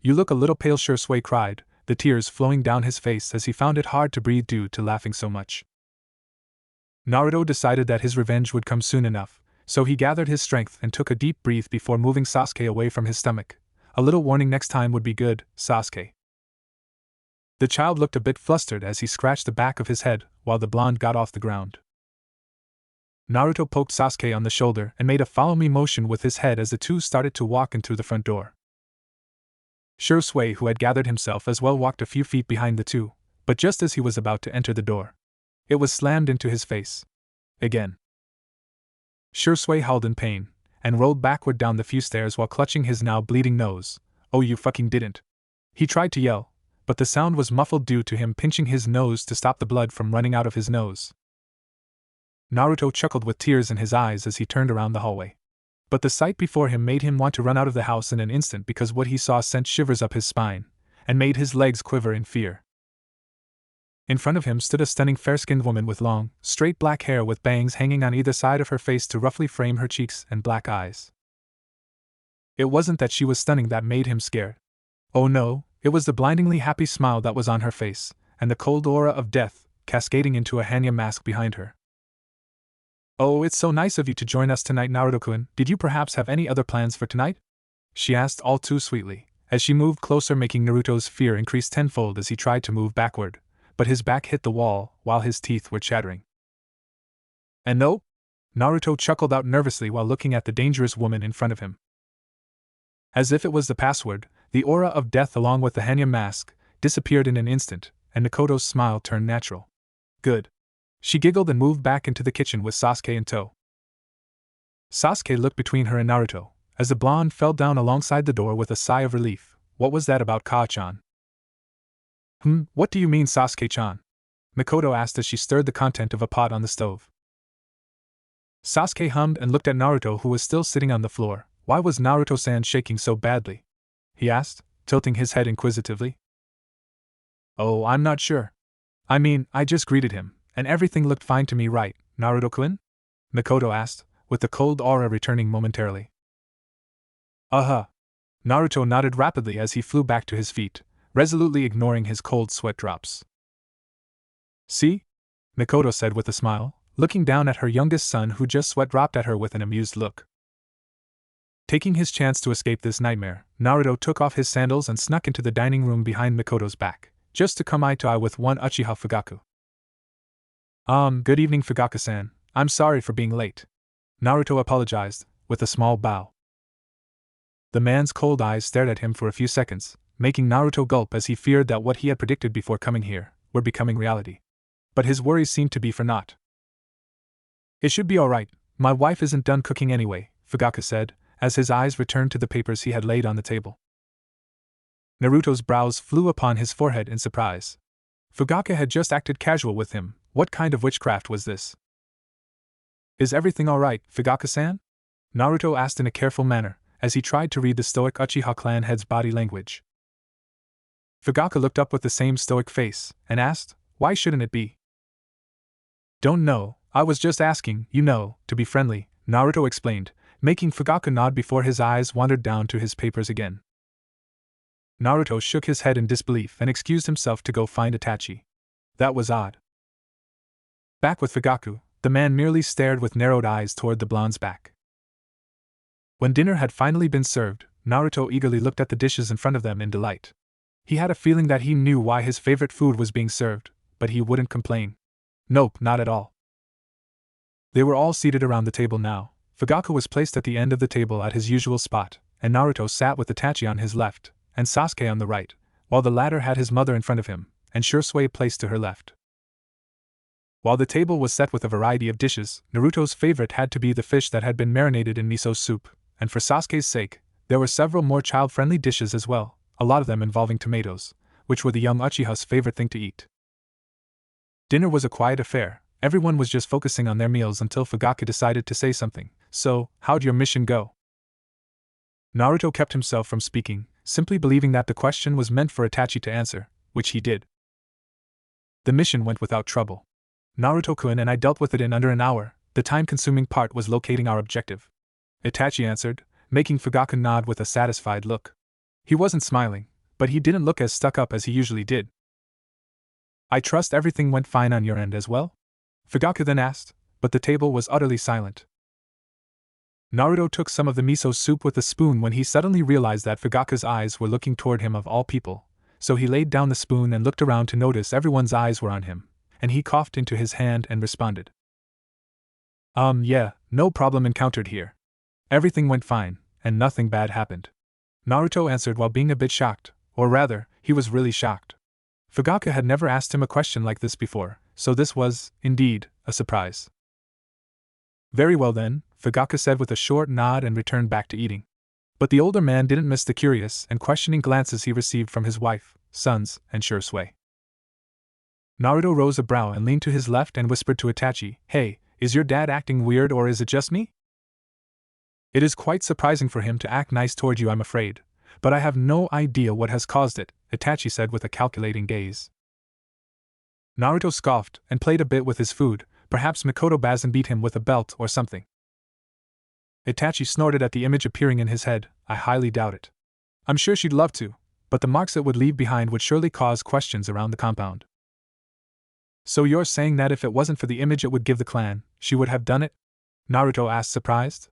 You look a little pale, Shisui cried, the tears flowing down his face as he found it hard to breathe due to laughing so much. Naruto decided that his revenge would come soon enough, so he gathered his strength and took a deep breath before moving Sasuke away from his stomach. A little warning next time would be good, Sasuke. The child looked a bit flustered as he scratched the back of his head while the blonde got off the ground. Naruto poked Sasuke on the shoulder and made a follow-me motion with his head as the two started to walk in through the front door. Shisui, who had gathered himself as well, walked a few feet behind the two, but just as he was about to enter the door, it was slammed into his face. Again. Shisui howled in pain, and rolled backward down the few stairs while clutching his now bleeding nose. Oh, you fucking didn't. He tried to yell, but the sound was muffled due to him pinching his nose to stop the blood from running out of his nose. Naruto chuckled with tears in his eyes as he turned around the hallway. But the sight before him made him want to run out of the house in an instant, because what he saw sent shivers up his spine, and made his legs quiver in fear. In front of him stood a stunning fair-skinned woman with long, straight black hair with bangs hanging on either side of her face to roughly frame her cheeks and black eyes. It wasn't that she was stunning that made him scared. Oh no, it was the blindingly happy smile that was on her face, and the cold aura of death cascading into a Hanya mask behind her. Oh, it's so nice of you to join us tonight, Naruto-kun. Did you perhaps have any other plans for tonight? She asked all too sweetly, as she moved closer, making Naruto's fear increase tenfold as he tried to move backward, but his back hit the wall while his teeth were chattering. And nope? Naruto chuckled out nervously while looking at the dangerous woman in front of him. As if it was the password, the aura of death along with the Hanya mask disappeared in an instant, and Mikoto's smile turned natural. Good. She giggled and moved back into the kitchen with Sasuke in tow. Sasuke looked between her and Naruto, as the blonde fell down alongside the door with a sigh of relief. What was that about Ka-chan? What do you mean, Sasuke-chan? Mikoto asked as she stirred the content of a pot on the stove. Sasuke hummed and looked at Naruto, who was still sitting on the floor. Why was Naruto-san shaking so badly? He asked, tilting his head inquisitively. Oh, I'm not sure. I mean, I just greeted him, and everything looked fine to me, right? Naruto-kun? Mikoto asked, with the cold aura returning momentarily. Naruto nodded rapidly as he flew back to his feet, resolutely ignoring his cold sweat drops. See? Mikoto said with a smile, looking down at her youngest son who just sweat dropped at her with an amused look. Taking his chance to escape this nightmare, Naruto took off his sandals and snuck into the dining room behind Mikoto's back, just to come eye to eye with one Uchiha Fugaku. Good evening, Fugaku-san. I'm sorry for being late. Naruto apologized, with a small bow. The man's cold eyes stared at him for a few seconds, making Naruto gulp as he feared that what he had predicted before coming here were becoming reality. But his worries seemed to be for naught. It should be alright, my wife isn't done cooking anyway, Fugaku said, as his eyes returned to the papers he had laid on the table. Naruto's brows flew upon his forehead in surprise. Fugaku had just acted casual with him. What kind of witchcraft was this? Is everything alright, Fugaku-san? Naruto asked in a careful manner, as he tried to read the stoic Uchiha clan head's body language. Fugaku looked up with the same stoic face, and asked, why shouldn't it be? Don't know, I was just asking, to be friendly, Naruto explained, making Fugaku nod before his eyes wandered down to his papers again. Naruto shook his head in disbelief and excused himself to go find Itachi. That was odd. Back with Fugaku, the man merely stared with narrowed eyes toward the blonde's back. When dinner had finally been served, Naruto eagerly looked at the dishes in front of them in delight. He had a feeling that he knew why his favorite food was being served, but he wouldn't complain. Nope, not at all. They were all seated around the table now. Fugaku was placed at the end of the table at his usual spot, and Naruto sat with Itachi on his left, and Sasuke on the right, while the latter had his mother in front of him, and Shisui placed to her left. While the table was set with a variety of dishes, Naruto's favorite had to be the fish that had been marinated in miso soup, and for Sasuke's sake, there were several more child-friendly dishes as well, a lot of them involving tomatoes, which were the young Uchiha's favorite thing to eat. Dinner was a quiet affair, everyone was just focusing on their meals until Fugaku decided to say something. So, how'd your mission go? Naruto kept himself from speaking, simply believing that the question was meant for Itachi to answer, which he did. The mission went without trouble. Naruto-kun and I dealt with it in under an hour. The time-consuming part was locating our objective. Itachi answered, making Fugaku nod with a satisfied look. He wasn't smiling, but he didn't look as stuck up as he usually did. I trust everything went fine on your end as well? Fugaku then asked, but the table was utterly silent. Naruto took some of the miso soup with a spoon when he suddenly realized that Fugaku's eyes were looking toward him of all people, so he laid down the spoon and looked around to notice everyone's eyes were on him, and he coughed into his hand and responded. Yeah, no problem encountered here. Everything went fine, and nothing bad happened. Naruto answered while being a bit shocked, or rather, he was really shocked. Fugaku had never asked him a question like this before, so this was, indeed, a surprise. Very well then, Fugaku said with a short nod and returned back to eating. But the older man didn't miss the curious and questioning glances he received from his wife, sons, and Shisui. Naruto rose a brow and leaned to his left and whispered to Itachi, Hey, is your dad acting weird or is it just me? It is quite surprising for him to act nice toward you, I'm afraid, but I have no idea what has caused it, Itachi said with a calculating gaze. Naruto scoffed and played a bit with his food. Perhaps Mikoto Bazin beat him with a belt or something. Itachi snorted at the image appearing in his head. I highly doubt it. I'm sure she'd love to, but the marks it would leave behind would surely cause questions around the compound. So you're saying that if it wasn't for the image it would give the clan, she would have done it? Naruto asked, surprised.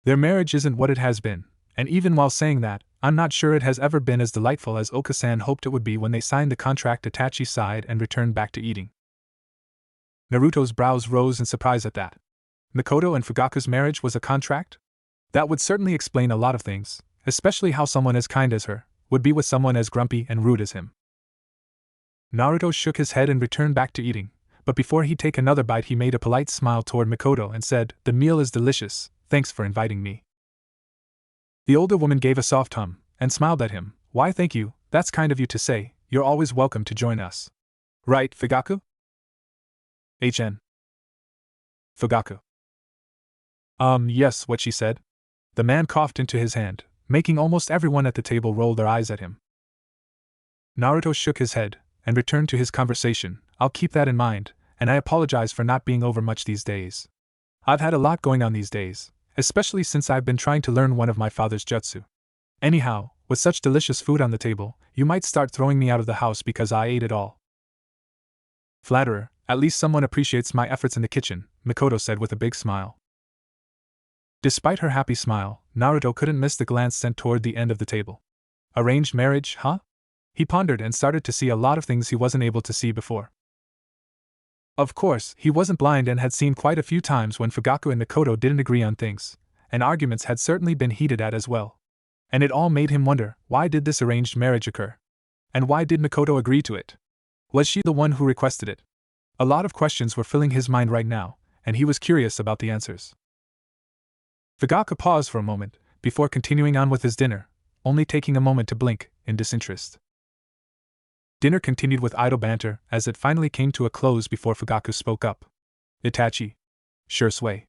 Their marriage isn't what it has been, and even while saying that, I'm not sure it has ever been as delightful as Oka-san hoped it would be when they signed the contract. Itachi sighed and returned back to eating. Naruto's brows rose in surprise at that. Mikoto and Fugaku's marriage was a contract? That would certainly explain a lot of things, especially how someone as kind as her would be with someone as grumpy and rude as him. Naruto shook his head and returned back to eating, but before he take another bite he made a polite smile toward Mikoto and said, The meal is delicious, thanks for inviting me. The older woman gave a soft hum, and smiled at him. Why thank you, that's kind of you to say, you're always welcome to join us. Right, Fugaku? HN. Fugaku. Yes, what she said. The man coughed into his hand, making almost everyone at the table roll their eyes at him. Naruto shook his head, and returned to his conversation. I'll keep that in mind, and I apologize for not being over much these days. I've had a lot going on these days, especially since I've been trying to learn one of my father's jutsu. Anyhow, with such delicious food on the table, you might start throwing me out of the house because I ate it all. Flatterer, at least someone appreciates my efforts in the kitchen, Mikoto said with a big smile. Despite her happy smile, Naruto couldn't miss the glance sent toward the end of the table. Arranged marriage, huh? He pondered and started to see a lot of things he wasn't able to see before. Of course, he wasn't blind and had seen quite a few times when Fugaku and Mikoto didn't agree on things, and arguments had certainly been heated at as well. And it all made him wonder, why did this arranged marriage occur? And why did Mikoto agree to it? Was she the one who requested it? A lot of questions were filling his mind right now, and he was curious about the answers. Fugaku paused for a moment, before continuing on with his dinner, only taking a moment to blink, in disinterest. Dinner continued with idle banter, as it finally came to a close before Fugaku spoke up. Itachi. Shisui.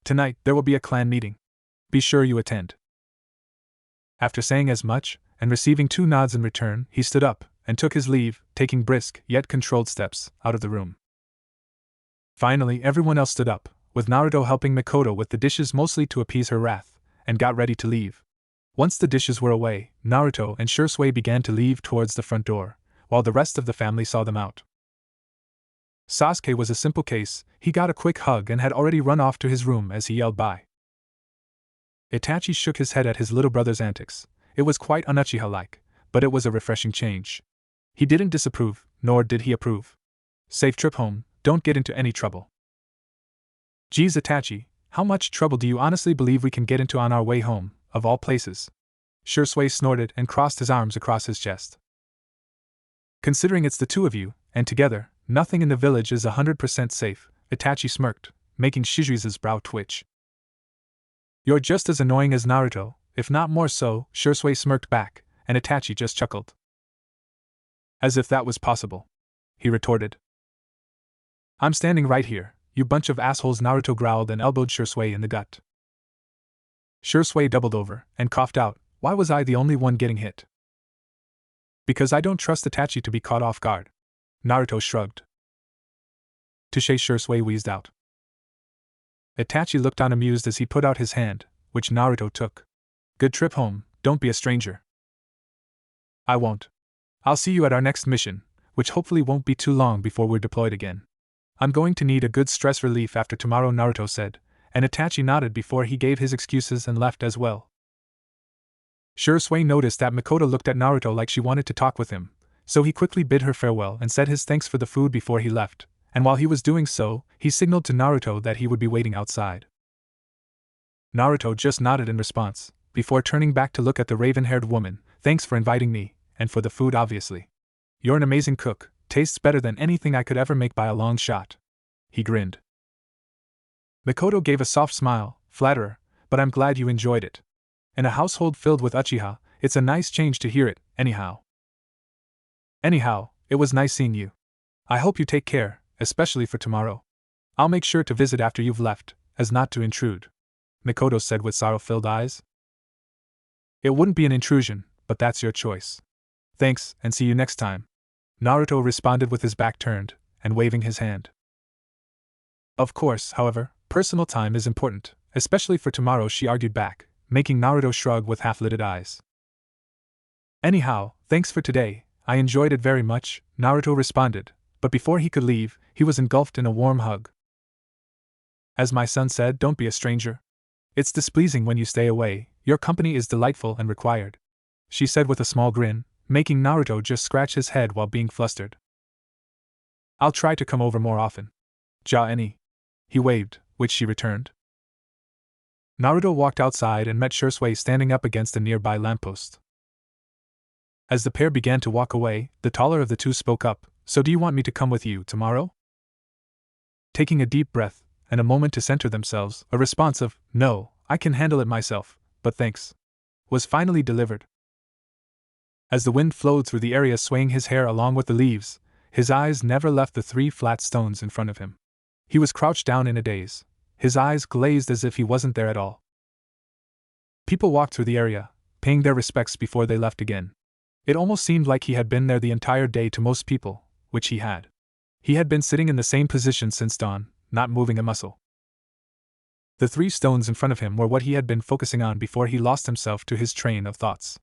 Tonight, there will be a clan meeting. Be sure you attend. After saying as much, and receiving 2 nods in return, he stood up, and took his leave, taking brisk, yet controlled steps, out of the room. Finally, everyone else stood up, with Naruto helping Mikoto with the dishes mostly to appease her wrath, and got ready to leave. Once the dishes were away, Naruto and Shisui began to leave towards the front door, while the rest of the family saw them out. Sasuke was a simple case. He got a quick hug and had already run off to his room as he yelled bye. Itachi shook his head at his little brother's antics. It was quite un-Uchiha-like, but it was a refreshing change. He didn't disapprove, nor did he approve. Safe trip home, don't get into any trouble. Geez Itachi, how much trouble do you honestly believe we can get into on our way home, of all places? Shisui snorted and crossed his arms across his chest. Considering it's the 2 of you, and together, nothing in the village is 100% safe, Itachi smirked, making Shisui's brow twitch. You're just as annoying as Naruto, if not more so, Shisui smirked back, and Itachi just chuckled. As if that was possible. He retorted. I'm standing right here, you bunch of assholes, Naruto growled and elbowed Shisui in the gut. Shisui doubled over, and coughed out, why was I the only one getting hit? Because I don't trust Itachi to be caught off guard. Naruto shrugged. Touche, Shisui wheezed out. Itachi looked on amused as he put out his hand, which Naruto took. Good trip home, don't be a stranger. I won't. I'll see you at our next mission, which hopefully won't be too long before we're deployed again. I'm going to need a good stress relief after tomorrow, Naruto said, and Itachi nodded before he gave his excuses and left as well. Shisui noticed that Mikoto looked at Naruto like she wanted to talk with him, so he quickly bid her farewell and said his thanks for the food before he left, and while he was doing so, he signaled to Naruto that he would be waiting outside. Naruto just nodded in response, before turning back to look at the raven-haired woman. Thanks for inviting me, and for the food obviously. You're an amazing cook, tastes better than anything I could ever make by a long shot. He grinned. Mikoto gave a soft smile, flatterer, but I'm glad you enjoyed it. In a household filled with Uchiha, it's a nice change to hear it, anyhow. Anyhow, it was nice seeing you. I hope you take care, especially for tomorrow. I'll make sure to visit after you've left, as not to intrude. Mikoto said with sorrow-filled eyes. It wouldn't be an intrusion, but that's your choice. Thanks, and see you next time. Naruto responded with his back turned, and waving his hand. Of course, however, personal time is important, especially for tomorrow, she argued back, making Naruto shrug with half-lidded eyes. Anyhow, thanks for today, I enjoyed it very much, Naruto responded, but before he could leave, he was engulfed in a warm hug. As my son said, don't be a stranger. It's displeasing when you stay away, your company is delightful and required, she said with a small grin, making Naruto just scratch his head while being flustered. I'll try to come over more often. Ja any. He waved, which she returned. Naruto walked outside and met Shisui standing up against a nearby lamppost. As the pair began to walk away, the taller of the two spoke up, so do you want me to come with you tomorrow? Taking a deep breath, and a moment to center themselves, a response of, no, I can handle it myself, but thanks, was finally delivered. As the wind flowed through the area swaying his hair along with the leaves, his eyes never left the 3 flat stones in front of him. He was crouched down in a daze, his eyes glazed as if he wasn't there at all. People walked through the area, paying their respects before they left again. It almost seemed like he had been there the entire day to most people, which he had. He had been sitting in the same position since dawn, not moving a muscle. The 3 stones in front of him were what he had been focusing on before he lost himself to his train of thoughts.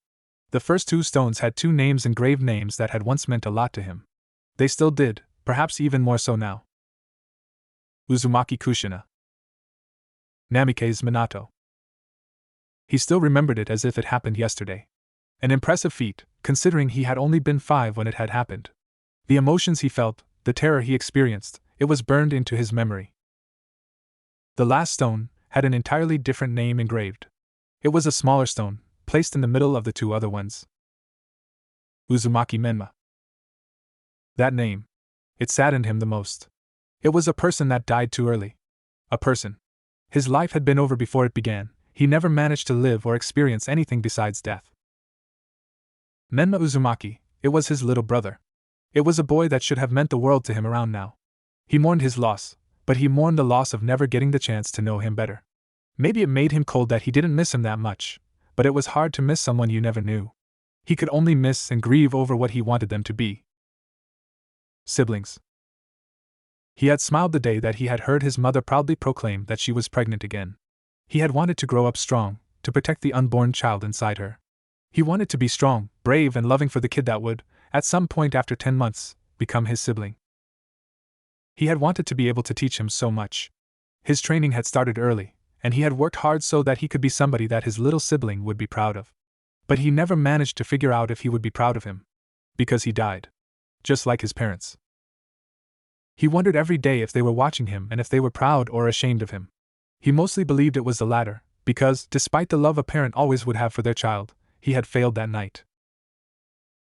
The first 2 stones had 2 names, engraved names that had once meant a lot to him. They still did, perhaps even more so now. Uzumaki Kushina. Namikaze Minato. He still remembered it as if it happened yesterday. An impressive feat, considering he had only been 5 when it had happened. The emotions he felt, the terror he experienced, it was burned into his memory. The last stone had an entirely different name engraved. It was a smaller stone, placed in the middle of the 2 other ones. Uzumaki Menma. That name. It saddened him the most. It was a person that died too early. A person. His life had been over before it began. He never managed to live or experience anything besides death. Menma Uzumaki, it was his little brother. It was a boy that should have meant the world to him around now. He mourned his loss, but he mourned the loss of never getting the chance to know him better. Maybe it made him cold that he didn't miss him that much, but it was hard to miss someone you never knew. He could only miss and grieve over what he wanted them to be. Siblings. He had smiled the day that he had heard his mother proudly proclaim that she was pregnant again. He had wanted to grow up strong, to protect the unborn child inside her. He wanted to be strong, brave, and loving for the kid that would, at some point after 10 months, become his sibling. He had wanted to be able to teach him so much. His training had started early, and he had worked hard so that he could be somebody that his little sibling would be proud of. But he never managed to figure out if he would be proud of him. Because he died. Just like his parents. He wondered every day if they were watching him and if they were proud or ashamed of him. He mostly believed it was the latter, because, despite the love a parent always would have for their child, he had failed that night.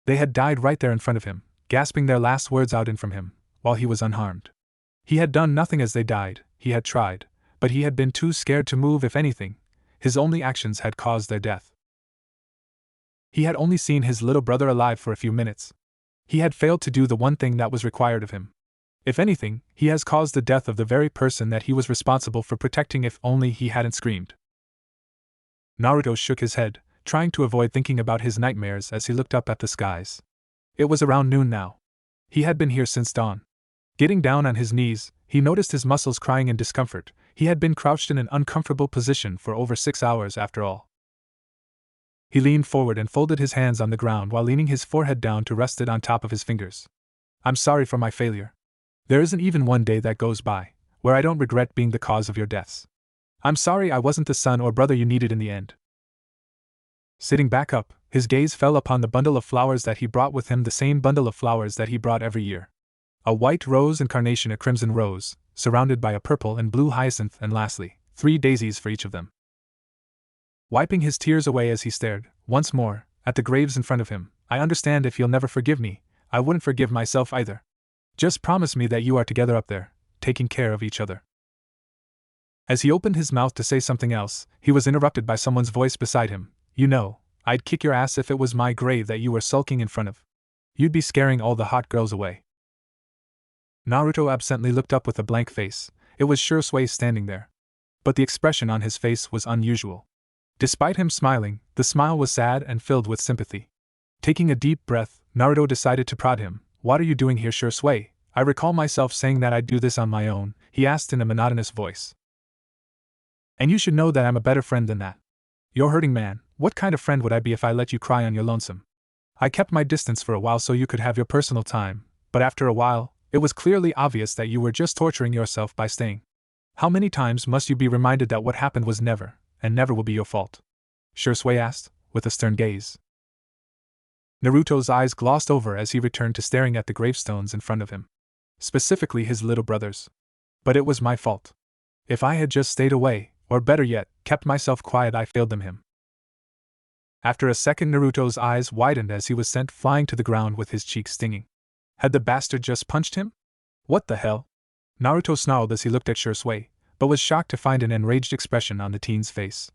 They had died right there in front of him, gasping their last words out in from him, while he was unharmed. He had done nothing as they died, he had tried, but he had been too scared to move. If anything, his only actions had caused their death. He had only seen his little brother alive for a few minutes. He had failed to do the one thing that was required of him. If anything, he has caused the death of the very person that he was responsible for protecting. If only he hadn't screamed. Naruto shook his head, trying to avoid thinking about his nightmares as he looked up at the skies. It was around noon now. He had been here since dawn. Getting down on his knees, he noticed his muscles crying in discomfort. He had been crouched in an uncomfortable position for over 6 hours after all. He leaned forward and folded his hands on the ground while leaning his forehead down to rest it on top of his fingers. I'm sorry for my failure. There isn't even one day that goes by where I don't regret being the cause of your deaths. I'm sorry I wasn't the son or brother you needed in the end. Sitting back up, his gaze fell upon the bundle of flowers that he brought with him, the same bundle of flowers that he brought every year. A white rose and carnation, a crimson rose, surrounded by a purple and blue hyacinth, and lastly, 3 daisies for each of them. Wiping his tears away as he stared, once more, at the graves in front of him, I understand if you'll never forgive me, I wouldn't forgive myself either. Just promise me that you are together up there, taking care of each other. As he opened his mouth to say something else, he was interrupted by someone's voice beside him. You know, I'd kick your ass if it was my grave that you were sulking in front of. You'd be scaring all the hot girls away. Naruto absently looked up with a blank face. It was Shisui standing there. But the expression on his face was unusual. Despite him smiling, the smile was sad and filled with sympathy. Taking a deep breath, Naruto decided to prod him. What are you doing here, Shisui? I recall myself saying that I'd do this on my own, he asked in a monotonous voice. And you should know that I'm a better friend than that. You're hurting, man. What kind of friend would I be if I let you cry on your lonesome? I kept my distance for a while so you could have your personal time, but after a while, it was clearly obvious that you were just torturing yourself by staying. How many times must you be reminded that what happened was never, and never will be your fault? Shisui asked, with a stern gaze. Naruto's eyes glossed over as he returned to staring at the gravestones in front of him. Specifically his little brother's. But it was my fault. If I had just stayed away, or better yet, kept myself quiet, I failed him. After a second, Naruto's eyes widened as he was sent flying to the ground with his cheeks stinging. Had the bastard just punched him? What the hell? Naruto snarled as he looked at Shisui, but was shocked to find an enraged expression on the teen's face.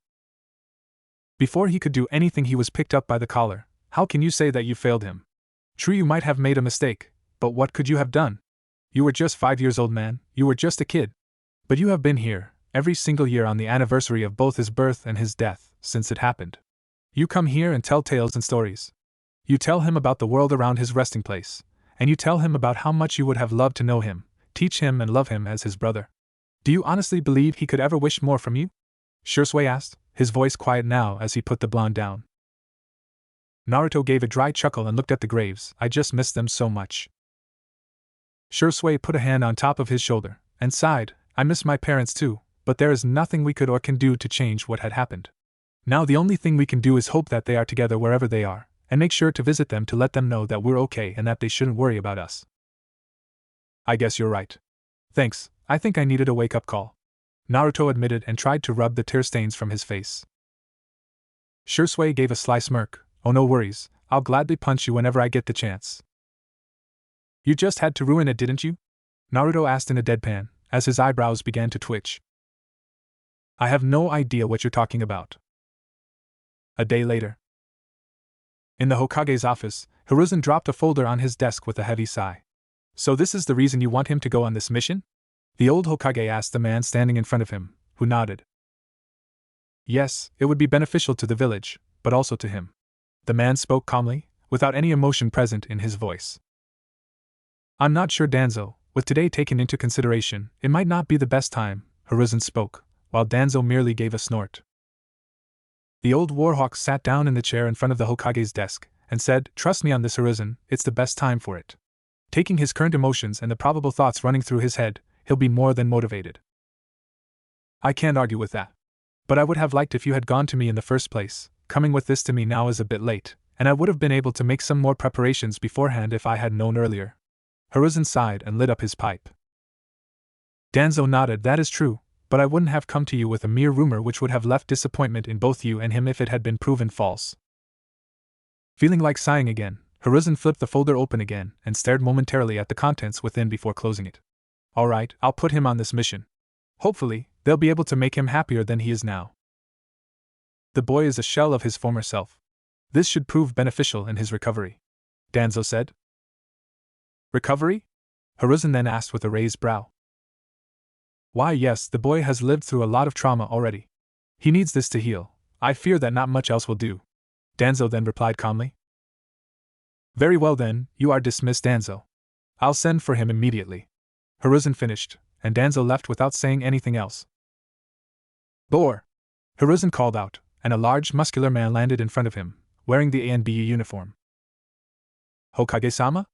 Before he could do anything, he was picked up by the collar. How can you say that you failed him? True, you might have made a mistake, but what could you have done? You were just 5 years old, man, you were just a kid. But you have been here, every single year on the anniversary of both his birth and his death, since it happened. You come here and tell tales and stories. You tell him about the world around his resting place, and you tell him about how much you would have loved to know him, teach him and love him as his brother. Do you honestly believe he could ever wish more from you? Shisui asked, his voice quiet now as he put the blonde down. Naruto gave a dry chuckle and looked at the graves. I just miss them so much. Shisui put a hand on top of his shoulder and sighed. I miss my parents too, but there is nothing we could or can do to change what had happened. Now the only thing we can do is hope that they are together wherever they are, and make sure to visit them to let them know that we're okay and that they shouldn't worry about us. I guess you're right. Thanks, I think I needed a wake-up call. Naruto admitted and tried to rub the tear stains from his face. Shisui gave a sly smirk. Oh, no worries, I'll gladly punch you whenever I get the chance. You just had to ruin it, didn't you? Naruto asked in a deadpan, as his eyebrows began to twitch. I have no idea what you're talking about. A day later. In the Hokage's office, Hiruzen dropped a folder on his desk with a heavy sigh. So this is the reason you want him to go on this mission? The old Hokage asked the man standing in front of him, who nodded. Yes, it would be beneficial to the village, but also to him. The man spoke calmly, without any emotion present in his voice. I'm not sure, Danzo, with today taken into consideration, it might not be the best time, Hiruzen spoke, while Danzo merely gave a snort. The old warhawk sat down in the chair in front of the Hokage's desk, and said, Trust me on this, Hiruzen, it's the best time for it. Taking his current emotions and the probable thoughts running through his head, he'll be more than motivated. I can't argue with that. But I would have liked if you had gone to me in the first place. Coming with this to me now is a bit late, and I would have been able to make some more preparations beforehand if I had known earlier. Hiruzen sighed and lit up his pipe. Danzo nodded. That is true, but I wouldn't have come to you with a mere rumor which would have left disappointment in both you and him if it had been proven false. Feeling like sighing again, Hiruzen flipped the folder open again and stared momentarily at the contents within before closing it. Alright, I'll put him on this mission. Hopefully, they'll be able to make him happier than he is now. The boy is a shell of his former self. This should prove beneficial in his recovery, Danzo said. Recovery? Hiruzen then asked with a raised brow. Why yes, the boy has lived through a lot of trauma already. He needs this to heal. I fear that not much else will do. Danzo then replied calmly. Very well then, you are dismissed, Danzo. I'll send for him immediately. Hiruzen finished, and Danzo left without saying anything else. Boar! Hiruzen called out, and a large muscular man landed in front of him, wearing the ANBU uniform. Hokage-sama?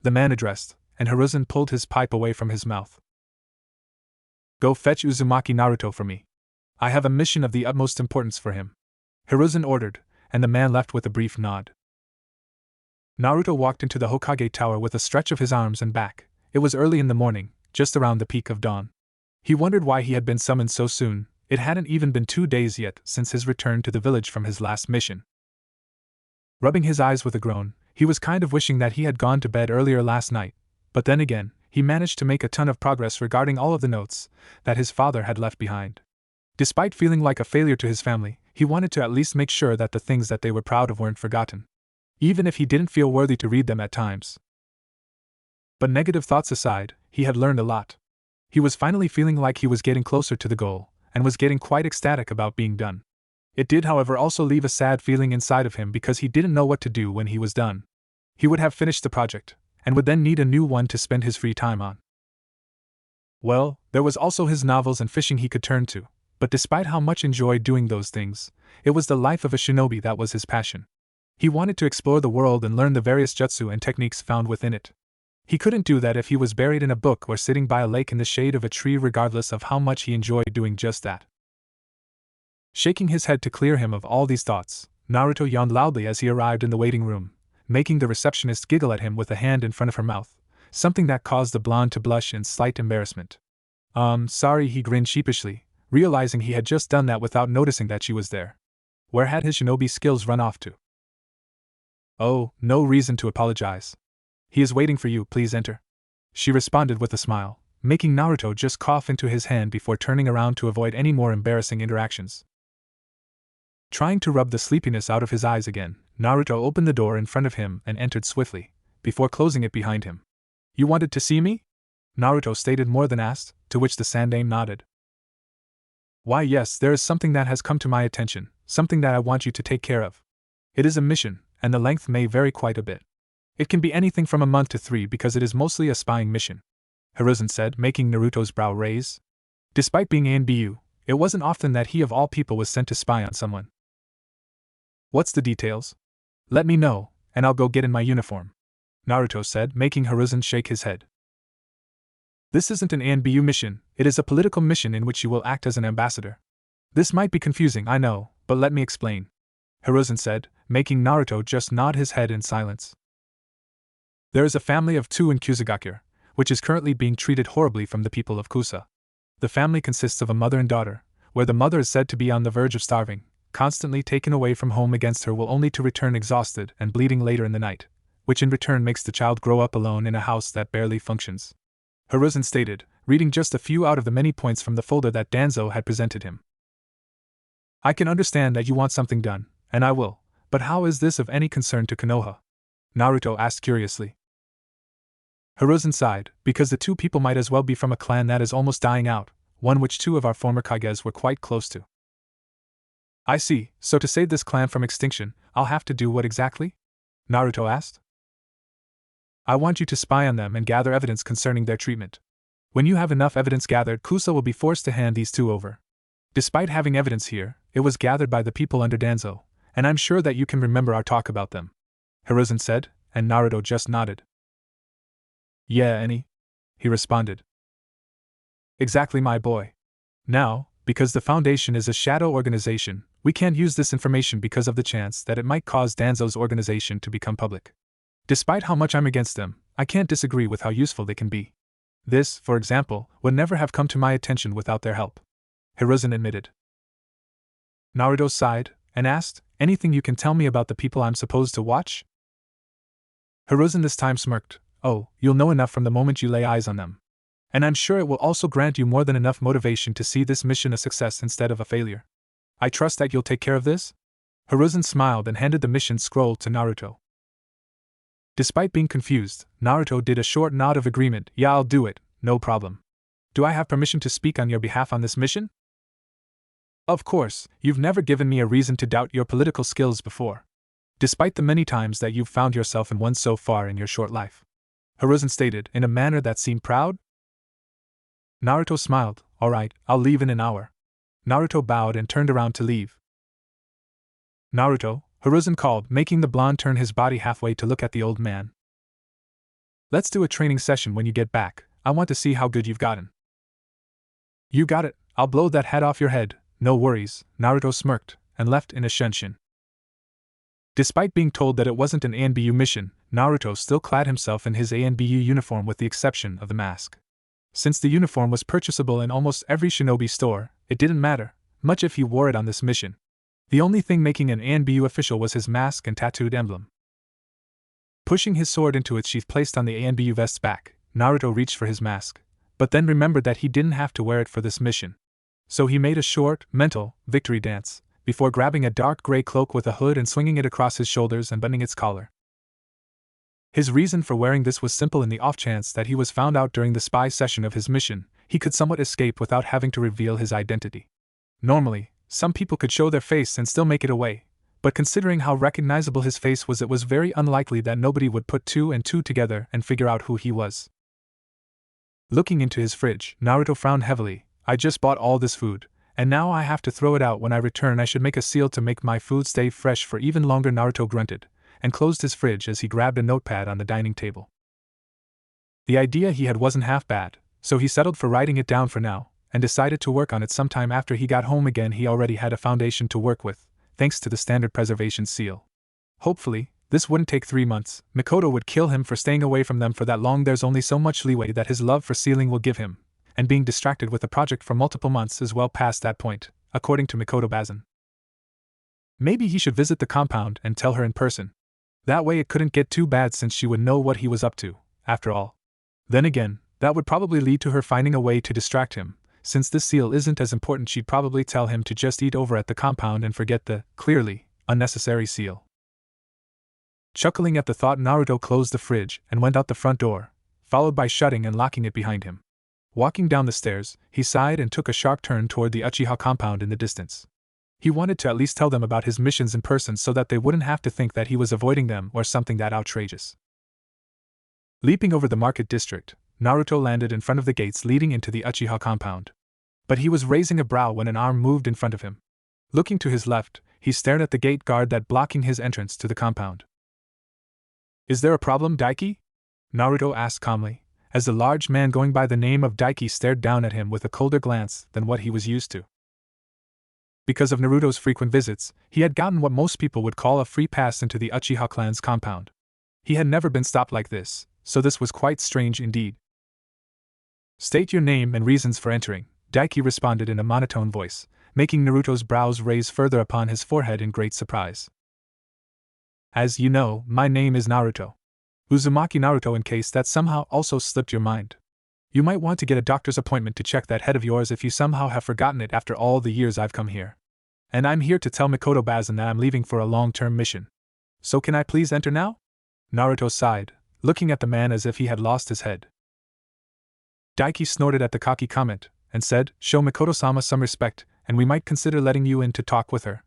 The man addressed, and Hiruzen pulled his pipe away from his mouth. Go fetch Uzumaki Naruto for me. I have a mission of the utmost importance for him. Hiruzen ordered, and the man left with a brief nod. Naruto walked into the Hokage tower with a stretch of his arms and back. It was early in the morning, just around the peak of dawn. He wondered why he had been summoned so soon. It hadn't even been 2 days yet since his return to the village from his last mission. Rubbing his eyes with a groan, he was kind of wishing that he had gone to bed earlier last night, but then again, he managed to make a ton of progress regarding all of the notes that his father had left behind. Despite feeling like a failure to his family, he wanted to at least make sure that the things that they were proud of weren't forgotten, even if he didn't feel worthy to read them at times. But negative thoughts aside, he had learned a lot. He was finally feeling like he was getting closer to the goal, and was getting quite ecstatic about being done. It did, however, also leave a sad feeling inside of him because he didn't know what to do when he was done. He would have finished the project, and would then need a new one to spend his free time on. Well, there was also his novels and fishing he could turn to, but despite how much he enjoyed doing those things, it was the life of a shinobi that was his passion. He wanted to explore the world and learn the various jutsu and techniques found within it. He couldn't do that if he was buried in a book or sitting by a lake in the shade of a tree, regardless of how much he enjoyed doing just that. Shaking his head to clear him of all these thoughts, Naruto yawned loudly as he arrived in the waiting room, making the receptionist giggle at him with a hand in front of her mouth, something that caused the blonde to blush in slight embarrassment. Sorry, he grinned sheepishly, realizing he had just done that without noticing that she was there. Where had his shinobi skills run off to? Oh, no reason to apologize. He is waiting for you, please enter. She responded with a smile, making Naruto just cough into his hand before turning around to avoid any more embarrassing interactions. Trying to rub the sleepiness out of his eyes again, Naruto opened the door in front of him and entered swiftly, before closing it behind him. You wanted to see me? Naruto stated more than asked, to which the Sandaime nodded. Why yes, there is something that has come to my attention, something that I want you to take care of. It is a mission, and the length may vary quite a bit. It can be anything from a month to 3 because it is mostly a spying mission, Hiruzen said, making Naruto's brow raise. Despite being ANBU, it wasn't often that he of all people was sent to spy on someone. What's the details? Let me know, and I'll go get in my uniform, Naruto said, making Hiruzen shake his head. This isn't an ANBU mission, it is a political mission in which you will act as an ambassador. This might be confusing, I know, but let me explain, Hiruzen said, making Naruto just nod his head in silence. There is a family of 2 in Kusagakure, which is currently being treated horribly from the people of Kusa. The family consists of a mother and daughter, where the mother is said to be on the verge of starving, constantly taken away from home against her will only to return exhausted and bleeding later in the night, which in return makes the child grow up alone in a house that barely functions. Hiruzen stated, reading just a few out of the many points from the folder that Danzo had presented him. I can understand that you want something done, and I will, but how is this of any concern to Konoha? Naruto asked curiously. Hiruzen sighed, because the 2 people might as well be from a clan that is almost dying out, one which 2 of our former Kages were quite close to. I see, so to save this clan from extinction, I'll have to do what exactly? Naruto asked. I want you to spy on them and gather evidence concerning their treatment. When you have enough evidence gathered, Kusa will be forced to hand these 2 over. Despite having evidence here, it was gathered by the people under Danzo, and I'm sure that you can remember our talk about them, Hiruzen said, and Naruto just nodded. Yeah, Annie, he responded. Exactly, my boy. Now, because the Foundation is a shadow organization, we can't use this information because of the chance that it might cause Danzo's organization to become public. Despite how much I'm against them, I can't disagree with how useful they can be. This, for example, would never have come to my attention without their help, Hiruzen admitted. Naruto sighed and asked, anything you can tell me about the people I'm supposed to watch? Hiruzen this time smirked. Oh, you'll know enough from the moment you lay eyes on them. And I'm sure it will also grant you more than enough motivation to see this mission a success instead of a failure. I trust that you'll take care of this? Hiruzen smiled and handed the mission scroll to Naruto. Despite being confused, Naruto did a short nod of agreement. Yeah, I'll do it, no problem. Do I have permission to speak on your behalf on this mission? Of course, you've never given me a reason to doubt your political skills before. Despite the many times that you've found yourself in one so far in your short life, Hiruzen stated, in a manner that seemed proud. Naruto smiled. All right, I'll leave in an hour. Naruto bowed and turned around to leave. Naruto, Hiruzen called, making the blonde turn his body halfway to look at the old man. Let's do a training session when you get back. I want to see how good you've gotten. You got it, I'll blow that hat off your head, no worries, Naruto smirked, and left in a Shenshin. Despite being told that it wasn't an ANBU mission, Naruto still clad himself in his ANBU uniform with the exception of the mask. Since the uniform was purchasable in almost every shinobi store, it didn't matter much if he wore it on this mission. The only thing making an ANBU official was his mask and tattooed emblem. Pushing his sword into its sheath placed on the ANBU vest's back, Naruto reached for his mask, but then remembered that he didn't have to wear it for this mission. So he made a short, mental, victory dance, before grabbing a dark gray cloak with a hood and swinging it across his shoulders and buttoning its collar. His reason for wearing this was simple. In the off chance that he was found out during the spy session of his mission, he could somewhat escape without having to reveal his identity. Normally, some people could show their face and still make it away, but considering how recognizable his face was, it was very unlikely that nobody would put 2 and 2 together and figure out who he was. Looking into his fridge, Naruto frowned heavily. I just bought all this food, and now I have to throw it out when I return. I should make a seal to make my food stay fresh for even longer. Naruto grunted, and closed his fridge as he grabbed a notepad on the dining table. The idea he had wasn't half bad, so he settled for writing it down for now, and decided to work on it sometime after he got home again. He already had a foundation to work with, thanks to the standard preservation seal. Hopefully, this wouldn't take 3 months. Mikoto would kill him for staying away from them for that long. There's only so much leeway that his love for sealing will give him, and being distracted with the project for multiple months is well past that point, according to Mikoto Bazin. Maybe he should visit the compound and tell her in person. That way it couldn't get too bad since she would know what he was up to, after all. Then again, that would probably lead to her finding a way to distract him. Since this seal isn't as important, she'd probably tell him to just eat over at the compound and forget the, clearly, unnecessary seal. Chuckling at the thought, Naruto closed the fridge and went out the front door, followed by shutting and locking it behind him. Walking down the stairs, he sighed and took a sharp turn toward the Uchiha compound in the distance. He wanted to at least tell them about his missions in person so that they wouldn't have to think that he was avoiding them or something that outrageous. Leaping over the market district, Naruto landed in front of the gates leading into the Uchiha compound. But he was raising a brow when an arm moved in front of him. Looking to his left, he stared at the gate guard that blocking his entrance to the compound. "Is there a problem, Daiki?" Naruto asked calmly, as the large man going by the name of Daiki stared down at him with a colder glance than what he was used to. Because of Naruto's frequent visits, he had gotten what most people would call a free pass into the Uchiha clan's compound. He had never been stopped like this, so this was quite strange indeed. "State your name and reasons for entering," Daiki responded in a monotone voice, making Naruto's brows raise further upon his forehead in great surprise. "As you know, my name is Naruto. Uzumaki Naruto, in case that somehow also slipped your mind. You might want to get a doctor's appointment to check that head of yours if you somehow have forgotten it after all the years I've come here. And I'm here to tell Mikoto Bazin that I'm leaving for a long-term mission. So can I please enter now?" Naruto sighed, looking at the man as if he had lost his head. Daiki snorted at the cocky comment, and said, "Show Mikoto-sama some respect, and we might consider letting you in to talk with her."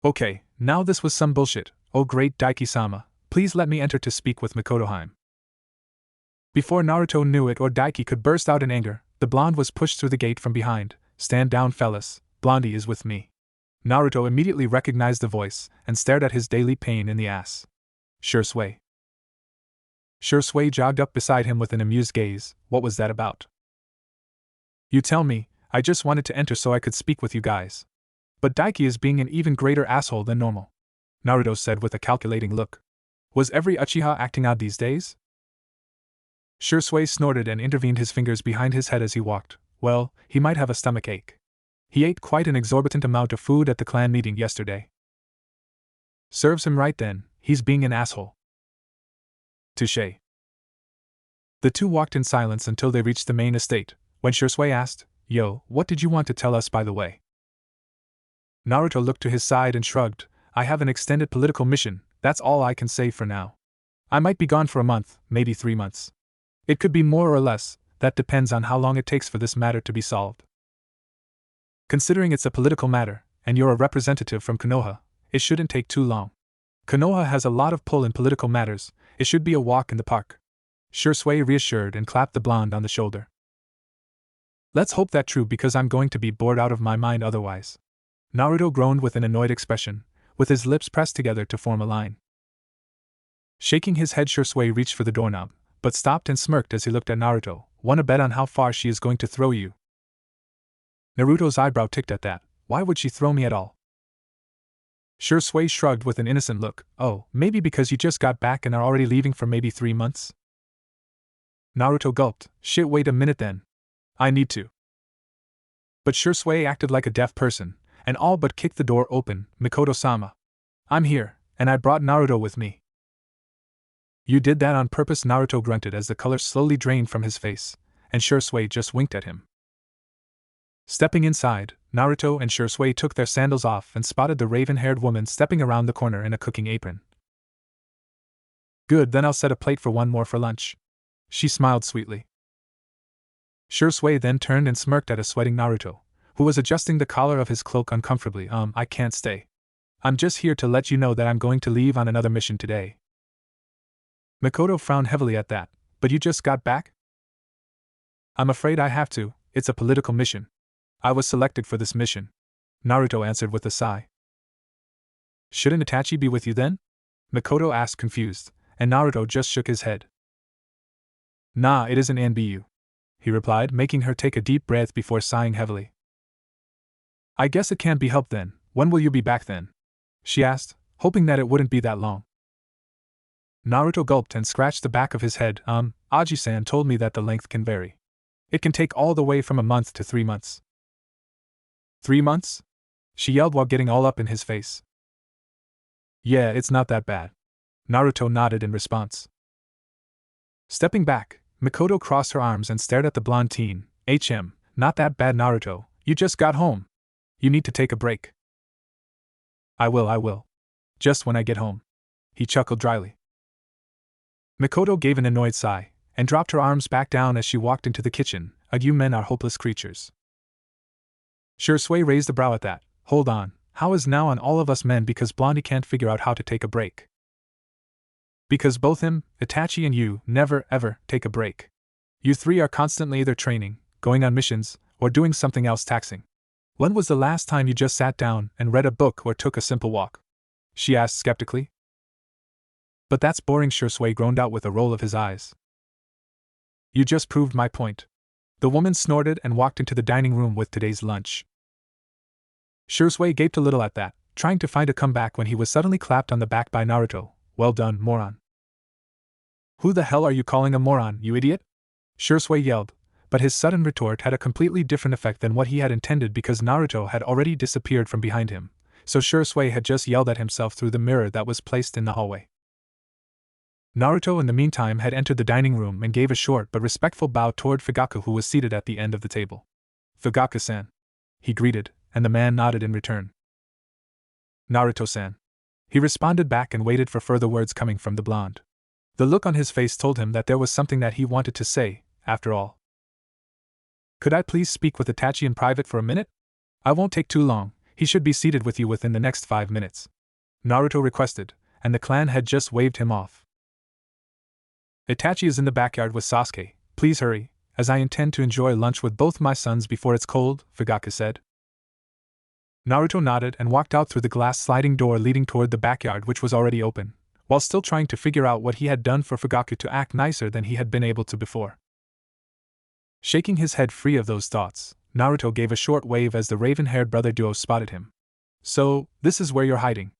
"Okay, now this was some bullshit. Oh great Daiki-sama, please let me enter to speak with Mikoto-hime." Before Naruto knew it or Daiki could burst out in anger, the blonde was pushed through the gate from behind. "Stand down, fellas, Blondie is with me." Naruto immediately recognized the voice, and stared at his daily pain in the ass. Shisui. Shisui jogged up beside him with an amused gaze. "What was that about?" "You tell me, I just wanted to enter so I could speak with you guys. But Daiki is being an even greater asshole than normal," Naruto said with a calculating look. Was every Uchiha acting odd these days? Shisui snorted and intervened his fingers behind his head as he walked. Well, he might have a stomach ache. He ate quite an exorbitant amount of food at the clan meeting yesterday. Serves him right then, he's being an asshole. Touché. The two walked in silence until they reached the main estate, when Shisui asked, "Yo, what did you want to tell us by the way?" Naruto looked to his side and shrugged. "I have an extended political mission, that's all I can say for now. I might be gone for a month, maybe 3 months. It could be more or less, that depends on how long it takes for this matter to be solved. Considering it's a political matter, and you're a representative from Konoha, it shouldn't take too long. Konoha has a lot of pull in political matters, it should be a walk in the park." Shisui reassured and clapped the blonde on the shoulder. "Let's hope that's true because I'm going to be bored out of my mind otherwise." Naruto groaned with an annoyed expression, with his lips pressed together to form a line. Shaking his head, Shisui reached for the doorknob, but stopped and smirked as he looked at Naruto. "Wanna bet on how far she is going to throw you?" Naruto's eyebrow ticked at that. Why would she throw me at all? Shisui shrugged with an innocent look. "Oh, maybe because you just got back and are already leaving for maybe 3 months? Naruto gulped. "Shit, wait a minute then. I need to." But Shisui acted like a deaf person, and all but kicked the door open. "Mikoto-sama. I'm here, and I brought Naruto with me." "You did that on purpose?" Naruto grunted as the color slowly drained from his face, and Shisui just winked at him. Stepping inside, Naruto and Shisui took their sandals off and spotted the raven-haired woman stepping around the corner in a cooking apron. "Good, then I'll set a plate for one more for lunch." She smiled sweetly. Shisui then turned and smirked at a sweating Naruto, who was adjusting the collar of his cloak uncomfortably. I can't stay. I'm just here to let you know that I'm going to leave on another mission today." Mikoto frowned heavily at that. "But you just got back?" "I'm afraid I have to, it's a political mission. I was selected for this mission," Naruto answered with a sigh. "Shouldn't Itachi be with you then?" Mikoto asked confused, and Naruto just shook his head. "Nah, it isn't NBU," he replied, making her take a deep breath before sighing heavily. "I guess it can't be helped then. When will you be back then?" she asked, hoping that it wouldn't be that long. Naruto gulped and scratched the back of his head. Aji-san told me that the length can vary. It can take all the way from a month to 3 months. 3 months? She yelled while getting all up in his face. "Yeah, it's not that bad." Naruto nodded in response. Stepping back, Mikoto crossed her arms and stared at the blonde teen. Not that bad, Naruto, you just got home. You need to take a break." I will. Just when I get home." He chuckled dryly. Mikoto gave an annoyed sigh, and dropped her arms back down as she walked into the kitchen. "You men are hopeless creatures." Shisui raised a brow at that. "Hold on, how is now on all of us men because Blondie can't figure out how to take a break?" Because both him, Itachi, and you never ever take a break. You three are constantly either training, going on missions, or doing something else taxing. When was the last time you just sat down and read a book or took a simple walk? She asked skeptically. But that's boring, Shisui groaned out with a roll of his eyes. You just proved my point. The woman snorted and walked into the dining room with today's lunch. Shisui gaped a little at that, trying to find a comeback when he was suddenly clapped on the back by Naruto. Well done, moron. Who the hell are you calling a moron, you idiot? Shisui yelled, but his sudden retort had a completely different effect than what he had intended because Naruto had already disappeared from behind him, so Shisui had just yelled at himself through the mirror that was placed in the hallway. Naruto in the meantime had entered the dining room and gave a short but respectful bow toward Fugaku, who was seated at the end of the table. Fugaku-san, he greeted, and the man nodded in return. Naruto-san, he responded back and waited for further words coming from the blonde. The look on his face told him that there was something that he wanted to say, after all. Could I please speak with Itachi in private for a minute? I won't take too long, he should be seated with you within the next 5 minutes. Naruto requested, and the clan had just waved him off. Itachi is in the backyard with Sasuke, please hurry, as I intend to enjoy lunch with both my sons before it's cold, Fugaku said. Naruto nodded and walked out through the glass sliding door leading toward the backyard, which was already open, while still trying to figure out what he had done for Fugaku to act nicer than he had been able to before. Shaking his head free of those thoughts, Naruto gave a short wave as the raven-haired brother duo spotted him. So, this is where you're hiding?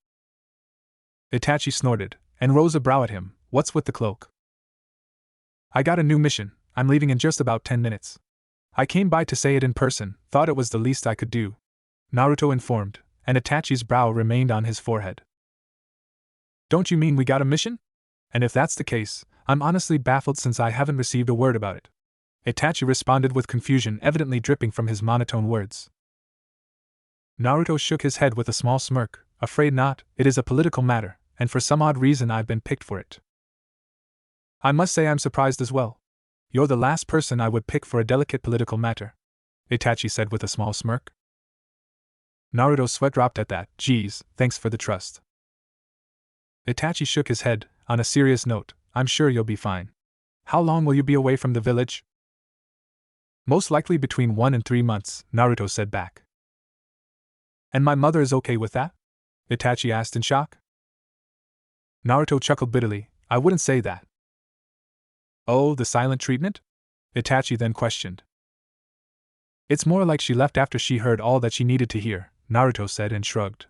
Itachi snorted, and rose a brow at him. What's with the cloak? I got a new mission, I'm leaving in just about 10 minutes. I came by to say it in person, thought it was the least I could do. Naruto informed, and Itachi's brow remained on his forehead. Don't you mean we got a mission? And if that's the case, I'm honestly baffled since I haven't received a word about it. Itachi responded with confusion evidently dripping from his monotone words. Naruto shook his head with a small smirk, afraid not, it is a political matter, and for some odd reason I've been picked for it. I must say I'm surprised as well. You're the last person I would pick for a delicate political matter, Itachi said with a small smirk. Naruto's sweat dropped at that. Geez, thanks for the trust. Itachi shook his head. On a serious note, I'm sure you'll be fine. How long will you be away from the village? Most likely between 1 and 3 months, Naruto said back. And my mother is okay with that? Itachi asked in shock. Naruto chuckled bitterly. I wouldn't say that. Oh, the silent treatment? Itachi then questioned. It's more like she left after she heard all that she needed to hear, Naruto said and shrugged.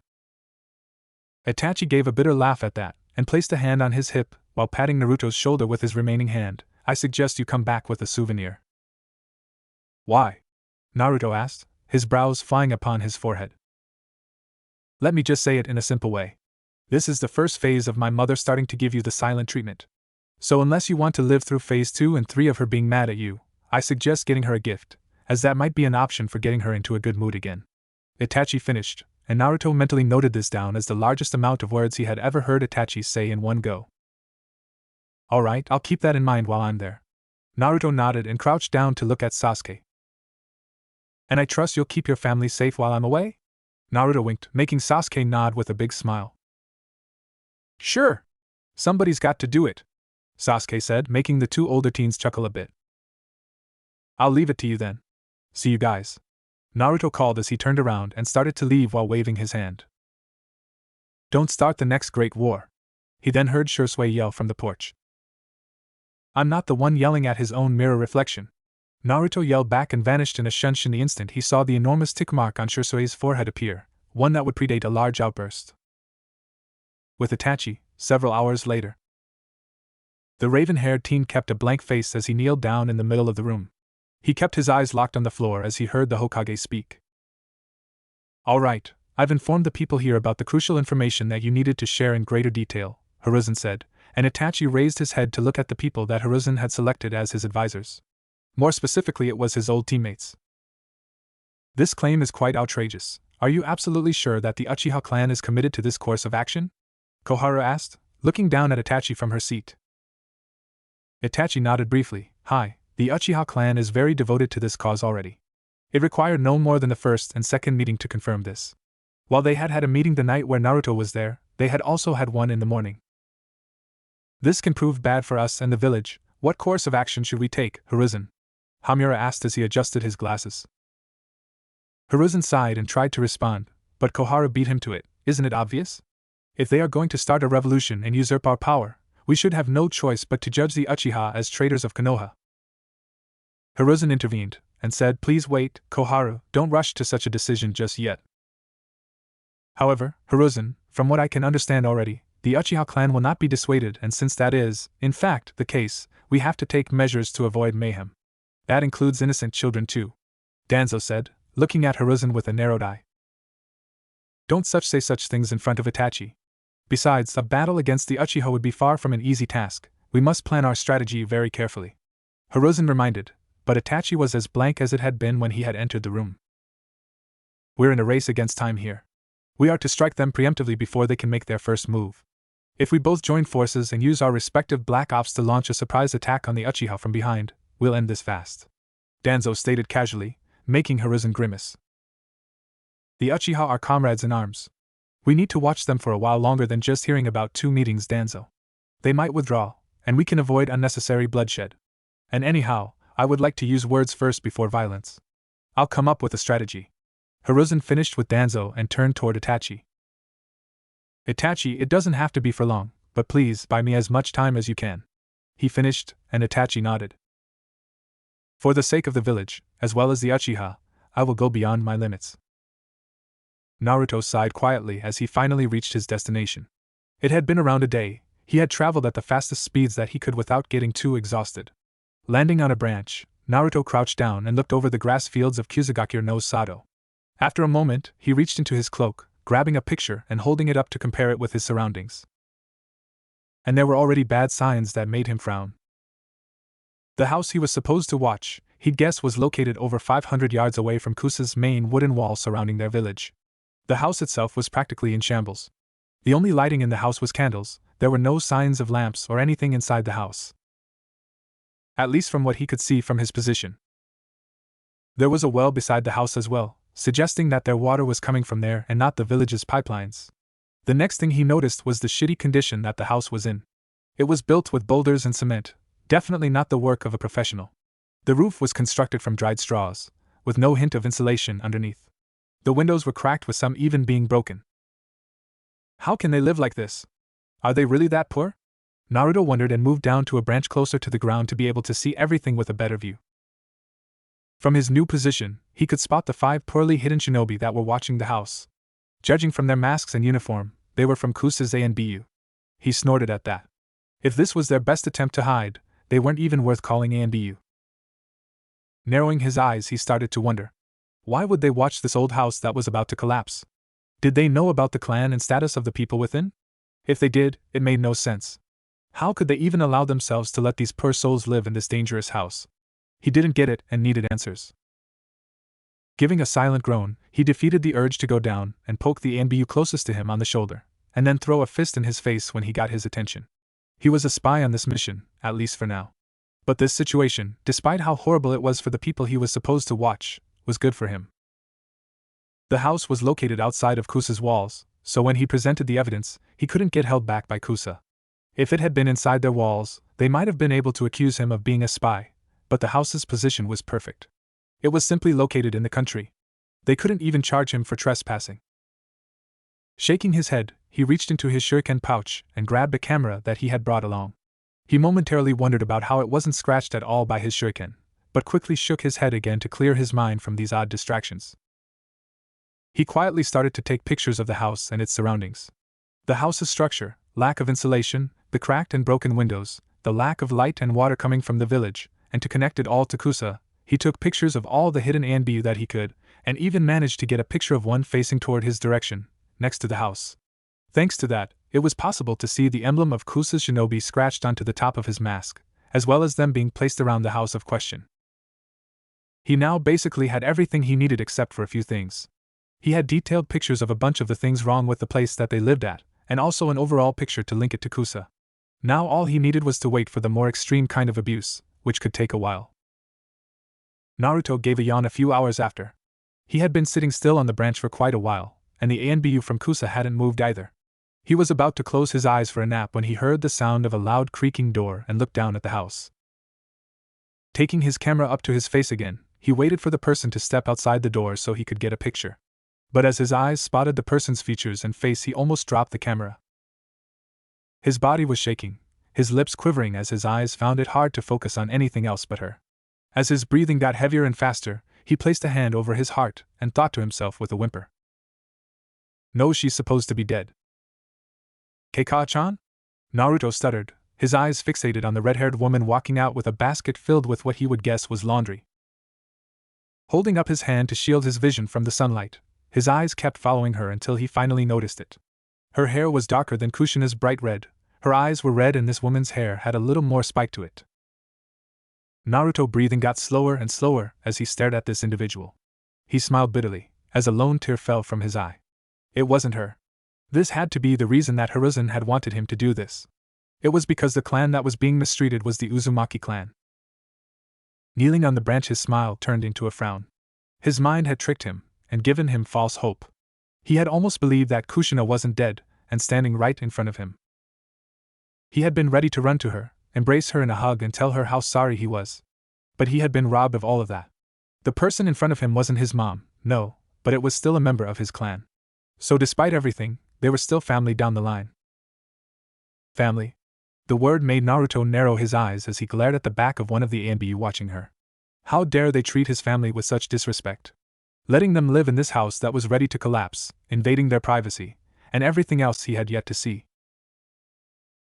Itachi gave a bitter laugh at that, and placed a hand on his hip, while patting Naruto's shoulder with his remaining hand. I suggest you come back with a souvenir. Why? Naruto asked, his brows flying upon his forehead. Let me just say it in a simple way. This is the first phase of my mother starting to give you the silent treatment. So unless you want to live through phase 2 and 3 of her being mad at you, I suggest getting her a gift, as that might be an option for getting her into a good mood again. Itachi finished, and Naruto mentally noted this down as the largest amount of words he had ever heard Itachi say in one go. Alright, I'll keep that in mind while I'm there. Naruto nodded and crouched down to look at Sasuke. And I trust you'll keep your family safe while I'm away? Naruto winked, making Sasuke nod with a big smile. Sure. Somebody's got to do it, Sasuke said, making the two older teens chuckle a bit. I'll leave it to you then. See you guys, Naruto called as he turned around and started to leave while waving his hand. Don't start the next great war. He then heard Shisui yell from the porch. I'm not the one yelling at his own mirror reflection. Naruto yelled back and vanished in a shunsh in the instant he saw the enormous tick mark on Shisui's forehead appear, one that would predate a large outburst. With Itachi, several hours later. The raven-haired teen kept a blank face as he kneeled down in the middle of the room. He kept his eyes locked on the floor as he heard the Hokage speak. All right, I've informed the people here about the crucial information that you needed to share in greater detail, Hiruzen said, and Itachi raised his head to look at the people that Hiruzen had selected as his advisors. More specifically, it was his old teammates. This claim is quite outrageous. Are you absolutely sure that the Uchiha clan is committed to this course of action? Koharu asked, looking down at Itachi from her seat. Itachi nodded briefly. Hi, the Uchiha clan is very devoted to this cause already. It required no more than the first and second meeting to confirm this. While they had had a meeting the night where Naruto was there, they had also had one in the morning. This can prove bad for us and the village. What course of action should we take, Hiruzen? Hamura asked as he adjusted his glasses. Hiruzen sighed and tried to respond, but Koharu beat him to it. Isn't it obvious? If they are going to start a revolution and usurp our power, we should have no choice but to judge the Uchiha as traitors of Konoha. Hiruzen intervened, and said, Please wait, Koharu, don't rush to such a decision just yet. However, Hiruzen, from what I can understand already, the Uchiha clan will not be dissuaded, and since that is, in fact, the case, we have to take measures to avoid mayhem. That includes innocent children too, Danzo said, looking at Hiruzen with a narrowed eye. Don't say such things in front of Itachi. Besides, a battle against the Uchiha would be far from an easy task. We must plan our strategy very carefully. Hiruzen reminded, but Itachi was as blank as it had been when he had entered the room. We're in a race against time here. We are to strike them preemptively before they can make their first move. If we both join forces and use our respective black ops to launch a surprise attack on the Uchiha from behind, we'll end this fast. Danzo stated casually, making Hiruzen grimace. The Uchiha are comrades in arms. We need to watch them for a while longer than just hearing about 2 meetings, Danzo. They might withdraw, and we can avoid unnecessary bloodshed. And anyhow, I would like to use words first before violence. I'll come up with a strategy. Hiruzen finished with Danzo and turned toward Itachi. Itachi, it doesn't have to be for long, but please buy me as much time as you can. He finished, and Itachi nodded. For the sake of the village, as well as the Uchiha, I will go beyond my limits. Naruto sighed quietly as he finally reached his destination. It had been around a day. He had traveled at the fastest speeds that he could without getting too exhausted. Landing on a branch, Naruto crouched down and looked over the grass fields of Kusagakure no Sado. After a moment, he reached into his cloak, grabbing a picture and holding it up to compare it with his surroundings. And there were already bad signs that made him frown. The house he was supposed to watch, he'd guess, was located over 500 yards away from Kusa's main wooden wall surrounding their village. The house itself was practically in shambles. The only lighting in the house was candles. There were no signs of lamps or anything inside the house. At least from what he could see from his position. There was a well beside the house as well, suggesting that their water was coming from there and not the village's pipelines. The next thing he noticed was the shitty condition that the house was in. It was built with boulders and cement, definitely not the work of a professional. The roof was constructed from dried straws, with no hint of insulation underneath. The windows were cracked, with some even being broken. How can they live like this? Are they really that poor? Naruto wondered and moved down to a branch closer to the ground to be able to see everything with a better view. From his new position, he could spot the 5 poorly hidden shinobi that were watching the house. Judging from their masks and uniform, they were from Kusa's ANBU. He snorted at that. If this was their best attempt to hide, they weren't even worth calling ANBU. Narrowing his eyes, he started to wonder. Why would they watch this old house that was about to collapse? Did they know about the clan and status of the people within? If they did, it made no sense. How could they even allow themselves to let these poor souls live in this dangerous house? He didn't get it and needed answers. Giving a silent groan, he defeated the urge to go down and poke the ANBU closest to him on the shoulder, and then throw a fist in his face when he got his attention. He was a spy on this mission, at least for now. But this situation, despite how horrible it was for the people he was supposed to watch, was good for him. The house was located outside of Kusa's walls, so when he presented the evidence, he couldn't get held back by Kusa. If it had been inside their walls, they might have been able to accuse him of being a spy, but the house's position was perfect. It was simply located in the country. They couldn't even charge him for trespassing. Shaking his head, he reached into his shuriken pouch and grabbed a camera that he had brought along. He momentarily wondered about how it wasn't scratched at all by his shuriken, but quickly shook his head again to clear his mind from these odd distractions. He quietly started to take pictures of the house and its surroundings. The house's structure, lack of insulation, the cracked and broken windows, the lack of light and water coming from the village, and to connect it all to Kusa, he took pictures of all the hidden ANBU that he could, and even managed to get a picture of one facing toward his direction, next to the house. Thanks to that, it was possible to see the emblem of Kusa's shinobi scratched onto the top of his mask, as well as them being placed around the house of question. He now basically had everything he needed except for a few things. He had detailed pictures of a bunch of the things wrong with the place that they lived at, and also an overall picture to link it to Kusa. Now all he needed was to wait for the more extreme kind of abuse, which could take a while. Naruto gave a yawn a few hours after. He had been sitting still on the branch for quite a while, and the ANBU from Kusa hadn't moved either. He was about to close his eyes for a nap when he heard the sound of a loud creaking door and looked down at the house. Taking his camera up to his face again, he waited for the person to step outside the door so he could get a picture. But as his eyes spotted the person's features and face, he almost dropped the camera. His body was shaking, his lips quivering as his eyes found it hard to focus on anything else but her. As his breathing got heavier and faster, he placed a hand over his heart and thought to himself with a whimper. No, she's supposed to be dead. Keika-chan? Naruto stuttered, his eyes fixated on the red-haired woman walking out with a basket filled with what he would guess was laundry. Holding up his hand to shield his vision from the sunlight, his eyes kept following her until he finally noticed it. Her hair was darker than Kushina's bright red, her eyes were red, and this woman's hair had a little more spike to it. Naruto's breathing got slower and slower as he stared at this individual. He smiled bitterly, as a lone tear fell from his eye. It wasn't her. This had to be the reason that Hiruzen had wanted him to do this. It was because the clan that was being mistreated was the Uzumaki clan. Kneeling on the branch, his smile turned into a frown. His mind had tricked him, and given him false hope. He had almost believed that Kushina wasn't dead, and standing right in front of him. He had been ready to run to her, embrace her in a hug and tell her how sorry he was. But he had been robbed of all of that. The person in front of him wasn't his mom, no, but it was still a member of his clan. So despite everything, they were still family down the line. Family. The word made Naruto narrow his eyes as he glared at the back of one of the ANBU watching her. How dare they treat his family with such disrespect? Letting them live in this house that was ready to collapse, invading their privacy, and everything else he had yet to see.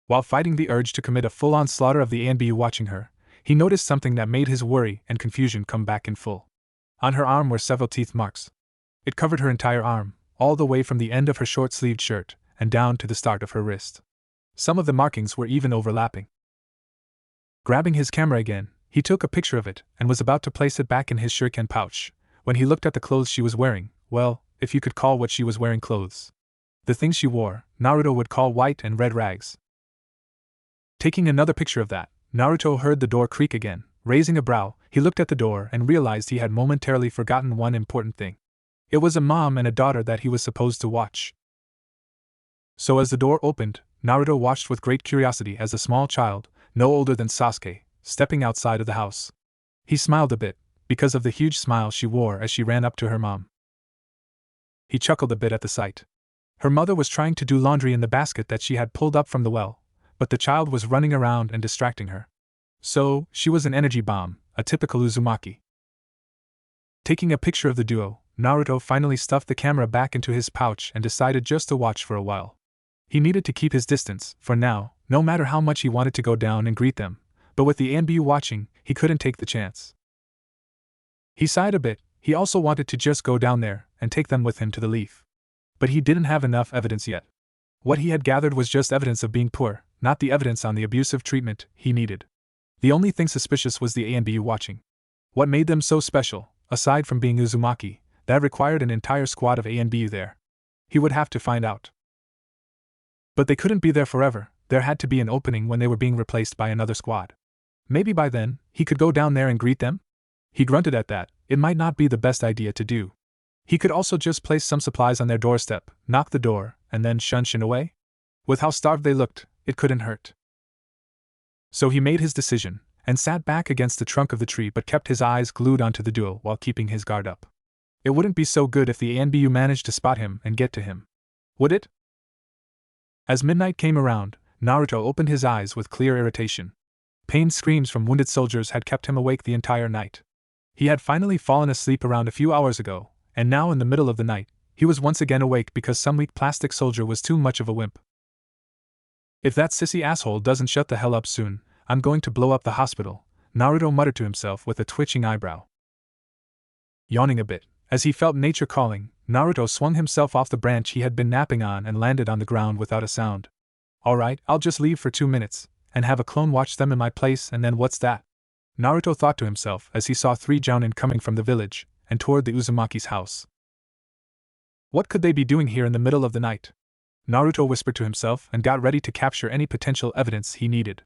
While fighting the urge to commit a full-on slaughter of the ANBU watching her, he noticed something that made his worry and confusion come back in full. On her arm were several teeth marks. It covered her entire arm, all the way from the end of her short-sleeved shirt and down to the start of her wrist. Some of the markings were even overlapping. Grabbing his camera again, he took a picture of it and was about to place it back in his shuriken pouch, when he looked at the clothes she was wearing. Well, if you could call what she was wearing clothes. The things she wore, Naruto would call white and red rags. Taking another picture of that, Naruto heard the door creak again. Raising a brow, he looked at the door and realized he had momentarily forgotten one important thing. It was a mom and a daughter that he was supposed to watch. So as the door opened, Naruto watched with great curiosity as a small child, no older than Sasuke, stepping outside of the house. He smiled a bit, because of the huge smile she wore as she ran up to her mom. He chuckled a bit at the sight. Her mother was trying to do laundry in the basket that she had pulled up from the well, but the child was running around and distracting her. So, she was an energy bomb, a typical Uzumaki. Taking a picture of the duo, Naruto finally stuffed the camera back into his pouch and decided just to watch for a while. He needed to keep his distance, for now, no matter how much he wanted to go down and greet them, but with the ANBU watching, he couldn't take the chance. He sighed a bit. He also wanted to just go down there and take them with him to the leaf. But he didn't have enough evidence yet. What he had gathered was just evidence of being poor, not the evidence on the abusive treatment he needed. The only thing suspicious was the ANBU watching. What made them so special, aside from being Uzumaki, that required an entire squad of ANBU there? He would have to find out. But they couldn't be there forever. There had to be an opening when they were being replaced by another squad. Maybe by then, he could go down there and greet them? He grunted at that. It might not be the best idea to do. He could also just place some supplies on their doorstep, knock the door, and then shun away? With how starved they looked, it couldn't hurt. So he made his decision, and sat back against the trunk of the tree but kept his eyes glued onto the duo while keeping his guard up. It wouldn't be so good if the ANBU managed to spot him and get to him. Would it? As midnight came around, Naruto opened his eyes with clear irritation. Pained screams from wounded soldiers had kept him awake the entire night. He had finally fallen asleep around a few hours ago, and now in the middle of the night, he was once again awake because some weak plastic soldier was too much of a wimp. If that sissy asshole doesn't shut the hell up soon, I'm going to blow up the hospital, Naruto muttered to himself with a twitching eyebrow. Yawning a bit, as he felt nature calling, Naruto swung himself off the branch he had been napping on and landed on the ground without a sound. Alright, I'll just leave for 2 minutes, and have a clone watch them in my place, and then what's that? Naruto thought to himself as he saw 3 jounin coming from the village, and toward the Uzumaki's house. What could they be doing here in the middle of the night? Naruto whispered to himself and got ready to capture any potential evidence he needed.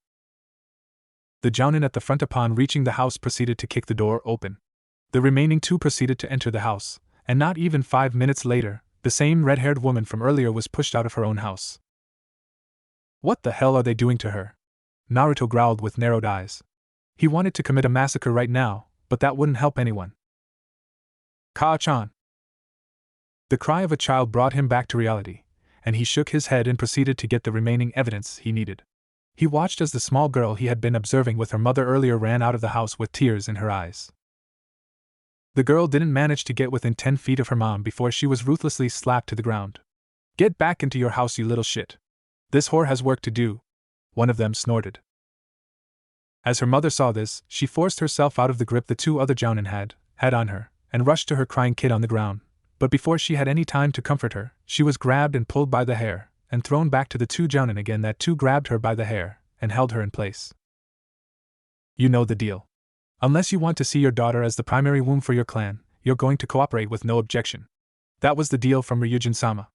The jounin at the front upon reaching the house proceeded to kick the door open. The remaining 2 proceeded to enter the house, and not even 5 minutes later, the same red-haired woman from earlier was pushed out of her own house. What the hell are they doing to her? Naruto growled with narrowed eyes. He wanted to commit a massacre right now, but that wouldn't help anyone. Ka-chan! The cry of a child brought him back to reality, and he shook his head and proceeded to get the remaining evidence he needed. He watched as the small girl he had been observing with her mother earlier ran out of the house with tears in her eyes. The girl didn't manage to get within 10 feet of her mom before she was ruthlessly slapped to the ground. "Get back into your house, you little shit. This whore has work to do," one of them snorted. As her mother saw this, she forced herself out of the grip the two other jounin had on her, and rushed to her crying kid on the ground. But before she had any time to comfort her, she was grabbed and pulled by the hair, and thrown back to the two jounin again. That two grabbed her by the hair, and held her in place. "You know the deal. Unless you want to see your daughter as the primary womb for your clan, you're going to cooperate with no objection." That was the deal from Ryujin-sama.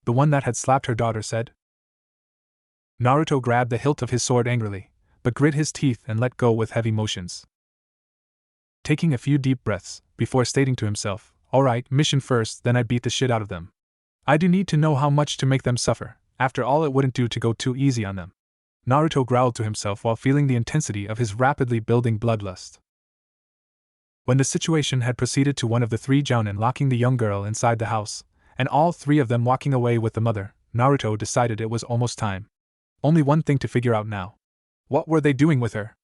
The one that had slapped her daughter said. Naruto grabbed the hilt of his sword angrily, but grit his teeth and let go with heavy motions. Taking a few deep breaths, before stating to himself, "Alright, mission first, then I beat the shit out of them. I do need to know how much to make them suffer, after all it wouldn't do to go too easy on them." Naruto growled to himself while feeling the intensity of his rapidly building bloodlust. When the situation had proceeded to one of the three jounin locking the young girl inside the house, and all three of them walking away with the mother, Naruto decided it was almost time. Only one thing to figure out now. What were they doing with her?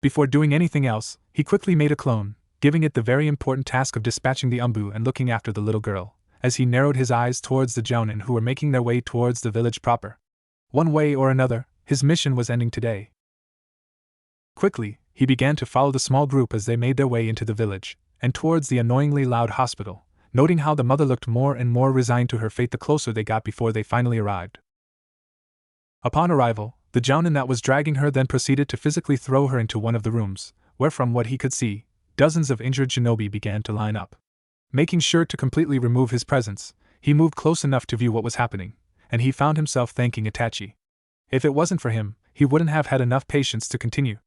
Before doing anything else, he quickly made a clone, giving it the very important task of dispatching the umbu and looking after the little girl, as he narrowed his eyes towards the jounin who were making their way towards the village proper. One way or another, his mission was ending today. Quickly, he began to follow the small group as they made their way into the village, and towards the annoyingly loud hospital, noting how the mother looked more and more resigned to her fate the closer they got before they finally arrived. Upon arrival, the jounin that was dragging her then proceeded to physically throw her into one of the rooms, where from what he could see, dozens of injured shinobi began to line up. Making sure to completely remove his presence, he moved close enough to view what was happening, and he found himself thanking Itachi. If it wasn't for him, he wouldn't have had enough patience to continue.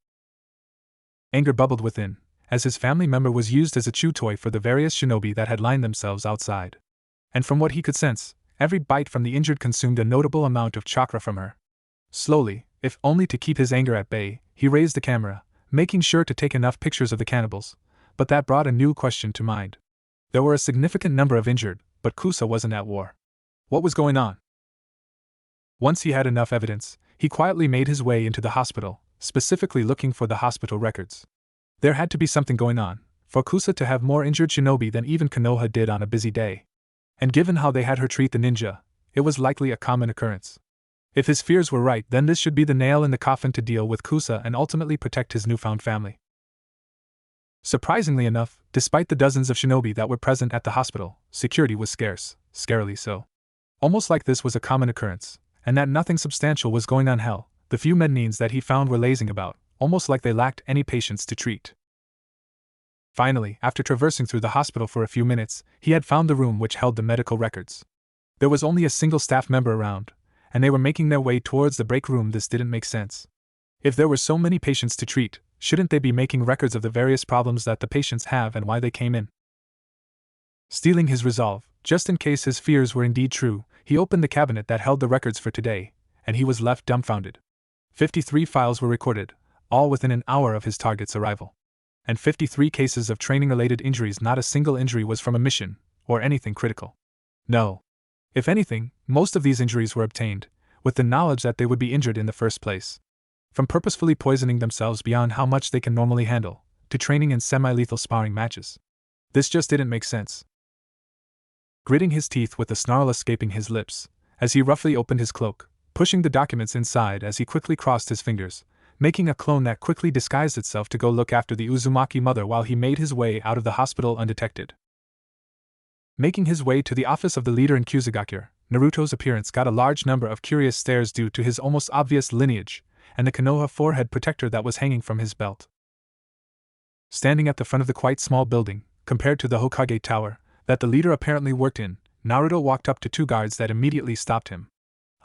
Anger bubbled within, as his family member was used as a chew toy for the various shinobi that had lined themselves outside. And from what he could sense, every bite from the injured consumed a notable amount of chakra from her. Slowly, if only to keep his anger at bay, he raised the camera, making sure to take enough pictures of the cannibals, but that brought a new question to mind. There were a significant number of injured, but Kusa wasn't at war. What was going on? Once he had enough evidence, he quietly made his way into the hospital, specifically looking for the hospital records. There had to be something going on, for Kusa to have more injured shinobi than even Konoha did on a busy day. And given how they had her treat the ninja, it was likely a common occurrence. If his fears were right, then this should be the nail in the coffin to deal with Kusa and ultimately protect his newfound family. Surprisingly enough, despite the dozens of shinobi that were present at the hospital, security was scarce, scarily so. Almost like this was a common occurrence, and that nothing substantial was going on. Hell, the few mednines that he found were lazing about, almost like they lacked any patience to treat. Finally, after traversing through the hospital for a few minutes, he had found the room which held the medical records. There was only a single staff member around, and they were making their way towards the break room. This didn't make sense. If there were so many patients to treat, shouldn't they be making records of the various problems that the patients have and why they came in? Steeling his resolve, just in case his fears were indeed true, he opened the cabinet that held the records for today, and he was left dumbfounded. 53 files were recorded, all within an hour of his target's arrival. And 53 cases of training-related injuries. Not a single injury was from a mission, or anything critical. No. If anything, most of these injuries were obtained, with the knowledge that they would be injured in the first place. From purposefully poisoning themselves beyond how much they can normally handle, to training in semi-lethal sparring matches. This just didn't make sense. Gritting his teeth with a snarl escaping his lips, as he roughly opened his cloak, pushing the documents inside as he quickly crossed his fingers, making a clone that quickly disguised itself to go look after the Uzumaki mother while he made his way out of the hospital undetected. Making his way to the office of the leader in Kusagakure, Naruto's appearance got a large number of curious stares due to his almost obvious lineage, and the Konoha forehead protector that was hanging from his belt. Standing at the front of the quite small building, compared to the Hokage tower, that the leader apparently worked in, Naruto walked up to two guards that immediately stopped him.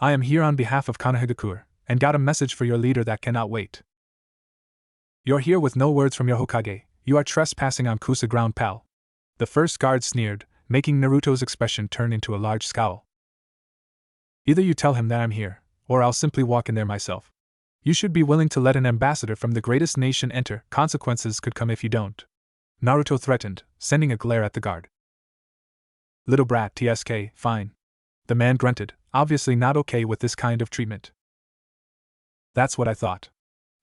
"I am here on behalf of Konohagakure, and got a message for your leader that cannot wait. You're here with no words from your Hokage, you are trespassing on Kusa ground, pal." The first guard sneered, making Naruto's expression turn into a large scowl. "Either you tell him that I'm here, or I'll simply walk in there myself. You should be willing to let an ambassador from the greatest nation enter. Consequences could come if you don't. Naruto threatened, sending a glare at the guard. Little brat, TSK, fine. The man grunted, obviously not okay with this kind of treatment. That's what I thought.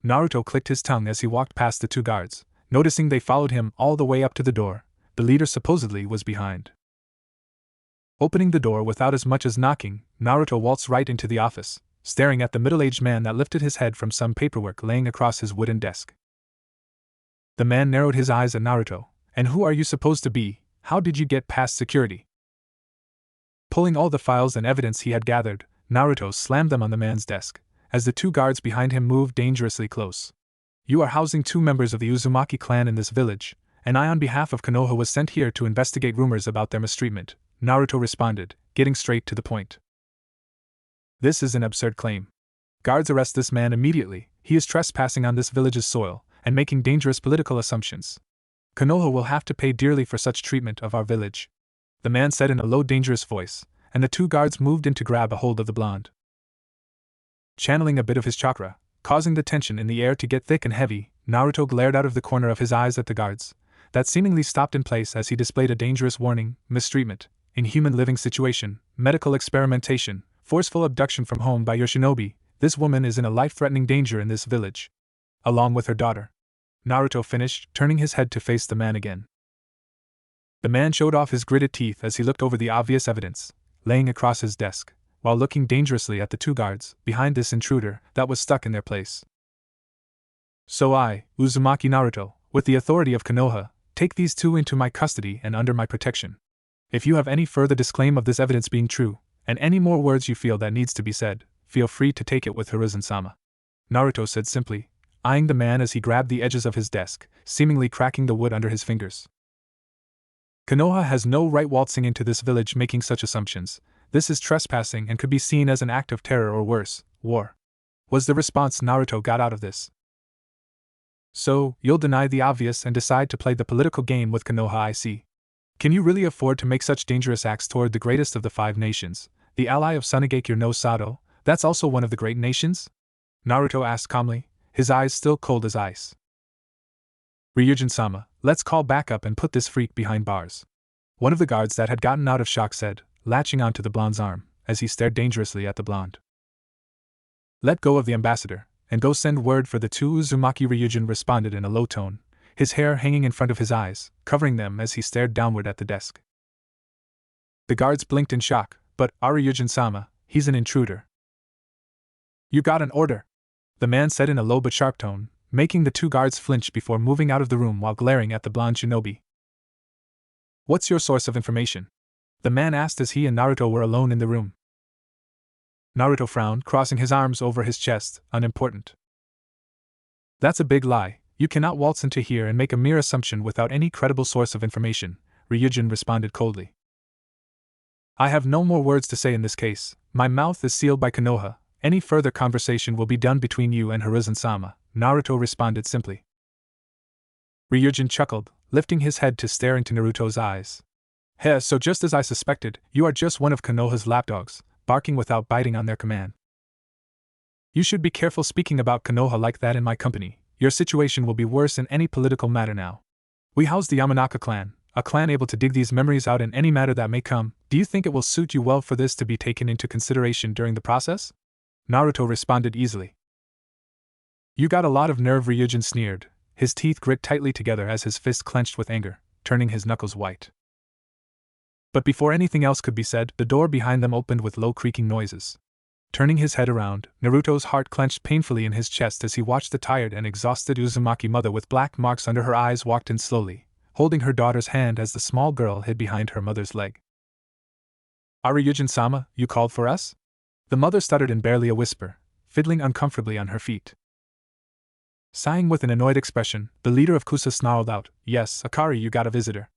Naruto clicked his tongue as he walked past the two guards, noticing they followed him all the way up to the door. The leader supposedly was behind. Opening the door without as much as knocking, Naruto waltzed right into the office, staring at the middle-aged man that lifted his head from some paperwork laying across his wooden desk. The man narrowed his eyes at Naruto. And who are you supposed to be? How did you get past security? Pulling all the files and evidence he had gathered, Naruto slammed them on the man's desk, as the two guards behind him moved dangerously close. You are housing two members of the Uzumaki clan in this village, and I on behalf of Konoha was sent here to investigate rumors about their mistreatment, Naruto responded, getting straight to the point. This is an absurd claim. Guards, arrest this man immediately. He is trespassing on this village's soil and making dangerous political assumptions. Konoha will have to pay dearly for such treatment of our village, the man said in a low, dangerous voice, and the two guards moved in to grab a hold of the blonde. Channeling a bit of his chakra, causing the tension in the air to get thick and heavy, Naruto glared out of the corner of his eyes at the guards, that seemingly stopped in place as he displayed a dangerous warning: mistreatment, inhuman living situation, medical experimentation, forceful abduction from home by your shinobi. This woman is in a life-threatening danger in this village, along with her daughter. Naruto finished, turning his head to face the man again. The man showed off his gritted teeth as he looked over the obvious evidence, laying across his desk, while looking dangerously at the two guards behind this intruder that was stuck in their place. So I, Uzumaki Naruto, with the authority of Konoha, take these two into my custody and under my protection. If you have any further disclaim of this evidence being true, and any more words you feel that needs to be said, feel free to take it with Hiruzen-sama. Naruto said simply, eyeing the man as he grabbed the edges of his desk, seemingly cracking the wood under his fingers. Konoha has no right waltzing into this village making such assumptions. This is trespassing and could be seen as an act of terror or worse, war, was the response Naruto got out of this. So, you'll deny the obvious and decide to play the political game with Konoha, I see. Can you really afford to make such dangerous acts toward the greatest of the 5 nations, the ally of Tsunegakure no Sato, that's also one of the great nations? Naruto asked calmly, his eyes still cold as ice. Ryujin-sama, let's call backup and put this freak behind bars. One of the guards that had gotten out of shock said, latching onto the blonde's arm, as he stared dangerously at the blonde. Let go of the ambassador, and go send word for the two. Uzumaki. Ryujin responded in a low tone, his hair hanging in front of his eyes, covering them as he stared downward at the desk. The guards blinked in shock, but Ryujin-sama, he's an intruder. You got an order, the man said in a low but sharp tone, making the two guards flinch before moving out of the room while glaring at the blonde shinobi. What's your source of information? The man asked as he and Naruto were alone in the room. Naruto frowned, crossing his arms over his chest, unimportant. That's a big lie. You cannot waltz into here and make a mere assumption without any credible source of information, Ryujin responded coldly. I have no more words to say in this case. My mouth is sealed by Konoha. Any further conversation will be done between you and Hiruzen-sama, Naruto responded simply. Ryujin chuckled, lifting his head to stare into Naruto's eyes. Heh, so just as I suspected, you are just one of Konoha's lapdogs, barking without biting on their command. You should be careful speaking about Konoha like that in my company. Your situation will be worse in any political matter now. We house the Yamanaka clan, a clan able to dig these memories out in any matter that may come. Do you think it will suit you well for this to be taken into consideration during the process? Naruto responded easily. You got a lot of nerve, Ryujin sneered, his teeth grit tightly together as his fist clenched with anger, turning his knuckles white. But before anything else could be said, the door behind them opened with low creaking noises. Turning his head around, Naruto's heart clenched painfully in his chest as he watched the tired and exhausted Uzumaki mother with black marks under her eyes walked in slowly, holding her daughter's hand as the small girl hid behind her mother's leg. Ryujin-sama, you called for us? The mother stuttered in barely a whisper, fiddling uncomfortably on her feet. Sighing with an annoyed expression, the leader of Kusa snarled out, Yes, Akari, you got a visitor.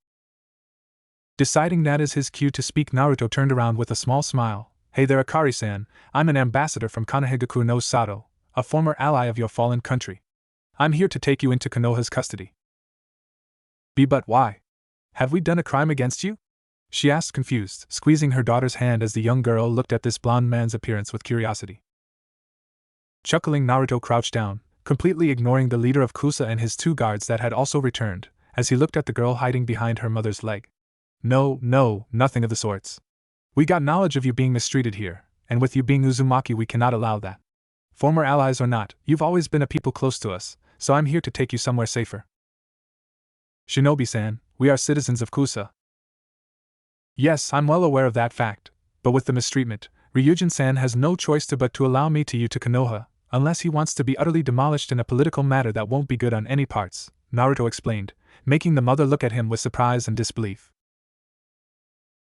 Deciding that is his cue to speak, Naruto turned around with a small smile. Hey there, Akari-san, I'm an ambassador from Konohagakure no Sato, a former ally of your fallen country. I'm here to take you into Konoha's custody. But why? Have we done a crime against you? She asked confused, squeezing her daughter's hand as the young girl looked at this blonde man's appearance with curiosity. Chuckling, Naruto crouched down, completely ignoring the leader of Kusa and his 2 guards that had also returned, as he looked at the girl hiding behind her mother's leg. No, nothing of the sorts. We got knowledge of you being mistreated here, and with you being Uzumaki we cannot allow that. Former allies or not, you've always been a people close to us, so I'm here to take you somewhere safer. Shinobi-san, we are citizens of Kusa. Yes, I'm well aware of that fact, but with the mistreatment, Ryujin-san has no choice but to allow me to you to Konoha, unless he wants to be utterly demolished in a political matter that won't be good on any parts, Naruto explained, making the mother look at him with surprise and disbelief.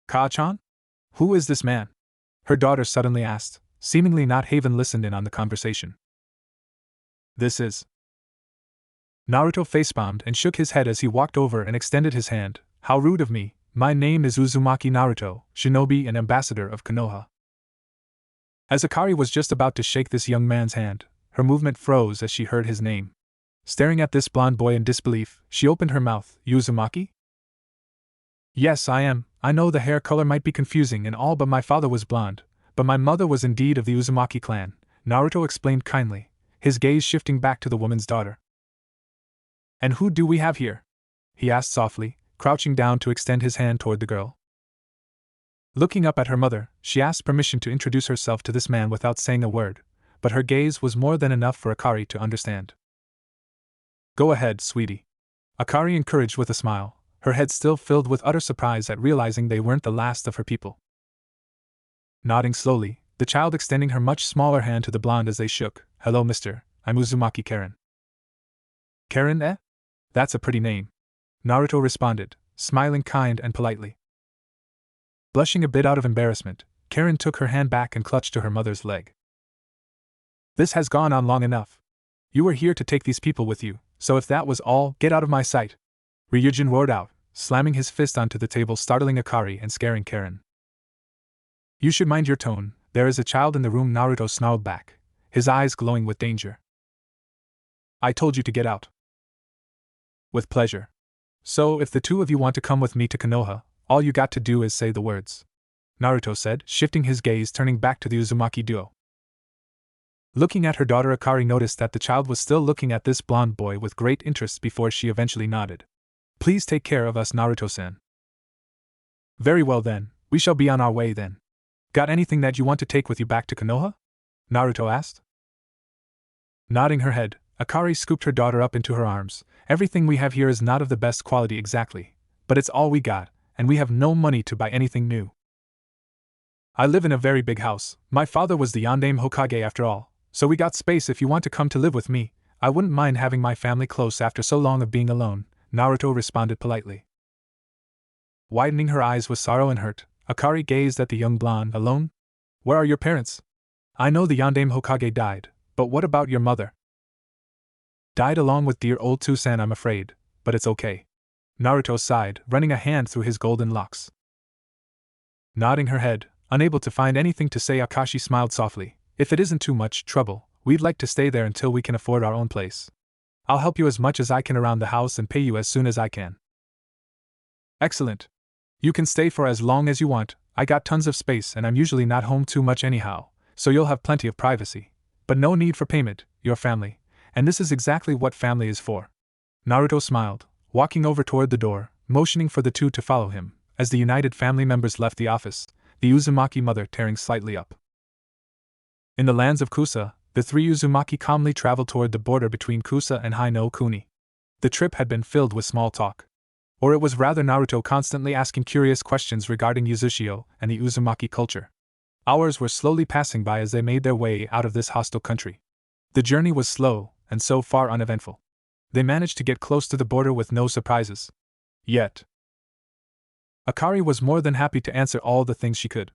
Ka-chan? Who is this man? Her daughter suddenly asked, seemingly not having listened in on the conversation. This is... Naruto facepalmed and shook his head as he walked over and extended his hand. How rude of me. My name is Uzumaki Naruto, shinobi and ambassador of Konoha. As Akari was just about to shake this young man's hand, her movement froze as she heard his name. Staring at this blonde boy in disbelief, she opened her mouth. Uzumaki? Yes, I am. I know the hair color might be confusing and all, but my father was blonde, but my mother was indeed of the Uzumaki clan, Naruto explained kindly, his gaze shifting back to the woman's daughter. And who do we have here? He asked softly, crouching down to extend his hand toward the girl. Looking up at her mother, she asked permission to introduce herself to this man without saying a word, but her gaze was more than enough for Akari to understand. Go ahead, sweetie. Akari encouraged with a smile, her head still filled with utter surprise at realizing they weren't the last of her people. Nodding slowly, the child extending her much smaller hand to the blonde as they shook. Hello, mister, I'm Uzumaki Karen. Karen, eh? That's a pretty name. Naruto responded, smiling kind and politely. Blushing a bit out of embarrassment, Karen took her hand back and clutched to her mother's leg. This has gone on long enough. You were here to take these people with you, so if that was all, get out of my sight. Ryujin roared out, slamming his fist onto the table, startling Akari and scaring Karen. You should mind your tone, there is a child in the room, Naruto snarled back, his eyes glowing with danger. I told you to get out. With pleasure. So, if the 2 of you want to come with me to Konoha, all you got to do is say the words, Naruto said, shifting his gaze, turning back to the Uzumaki duo. Looking at her daughter, Akari noticed that the child was still looking at this blonde boy with great interest before she eventually nodded. Please take care of us, Naruto-san. Very well then, we shall be on our way then. Got anything that you want to take with you back to Konoha? Naruto asked. Nodding her head, Akari scooped her daughter up into her arms. Everything we have here is not of the best quality exactly, but it's all we got, and we have no money to buy anything new. I live in a very big house. My father was the Yondaime Hokage after all, so we got space. If you want to come to live with me, I wouldn't mind having my family close after so long of being alone, Naruto responded politely. Widening her eyes with sorrow and hurt, Akari gazed at the young blonde. Alone? Where are your parents? I know the Yondaime Hokage died, but what about your mother? Died along with dear old Tsusan, I'm afraid, but it's okay. Naruto sighed, running a hand through his golden locks. Nodding her head, unable to find anything to say, Akashi smiled softly. If it isn't too much trouble, we'd like to stay there until we can afford our own place. I'll help you as much as I can around the house and pay you as soon as I can. Excellent. You can stay for as long as you want. I got tons of space and I'm usually not home too much anyhow, so you'll have plenty of privacy. But no need for payment, your family. And this is exactly what family is for. Naruto smiled, walking over toward the door, motioning for the 2 to follow him. As the united family members left the office, the Uzumaki mother tearing slightly up. In the lands of Kusa, the 3 Uzumaki calmly traveled toward the border between Kusa and Hai no Kuni. The trip had been filled with small talk. Or it was rather Naruto constantly asking curious questions regarding Uzushio and the Uzumaki culture. Hours were slowly passing by as they made their way out of this hostile country. The journey was slow, and so far uneventful. They managed to get close to the border with no surprises. Yet, Akari was more than happy to answer all the things she could.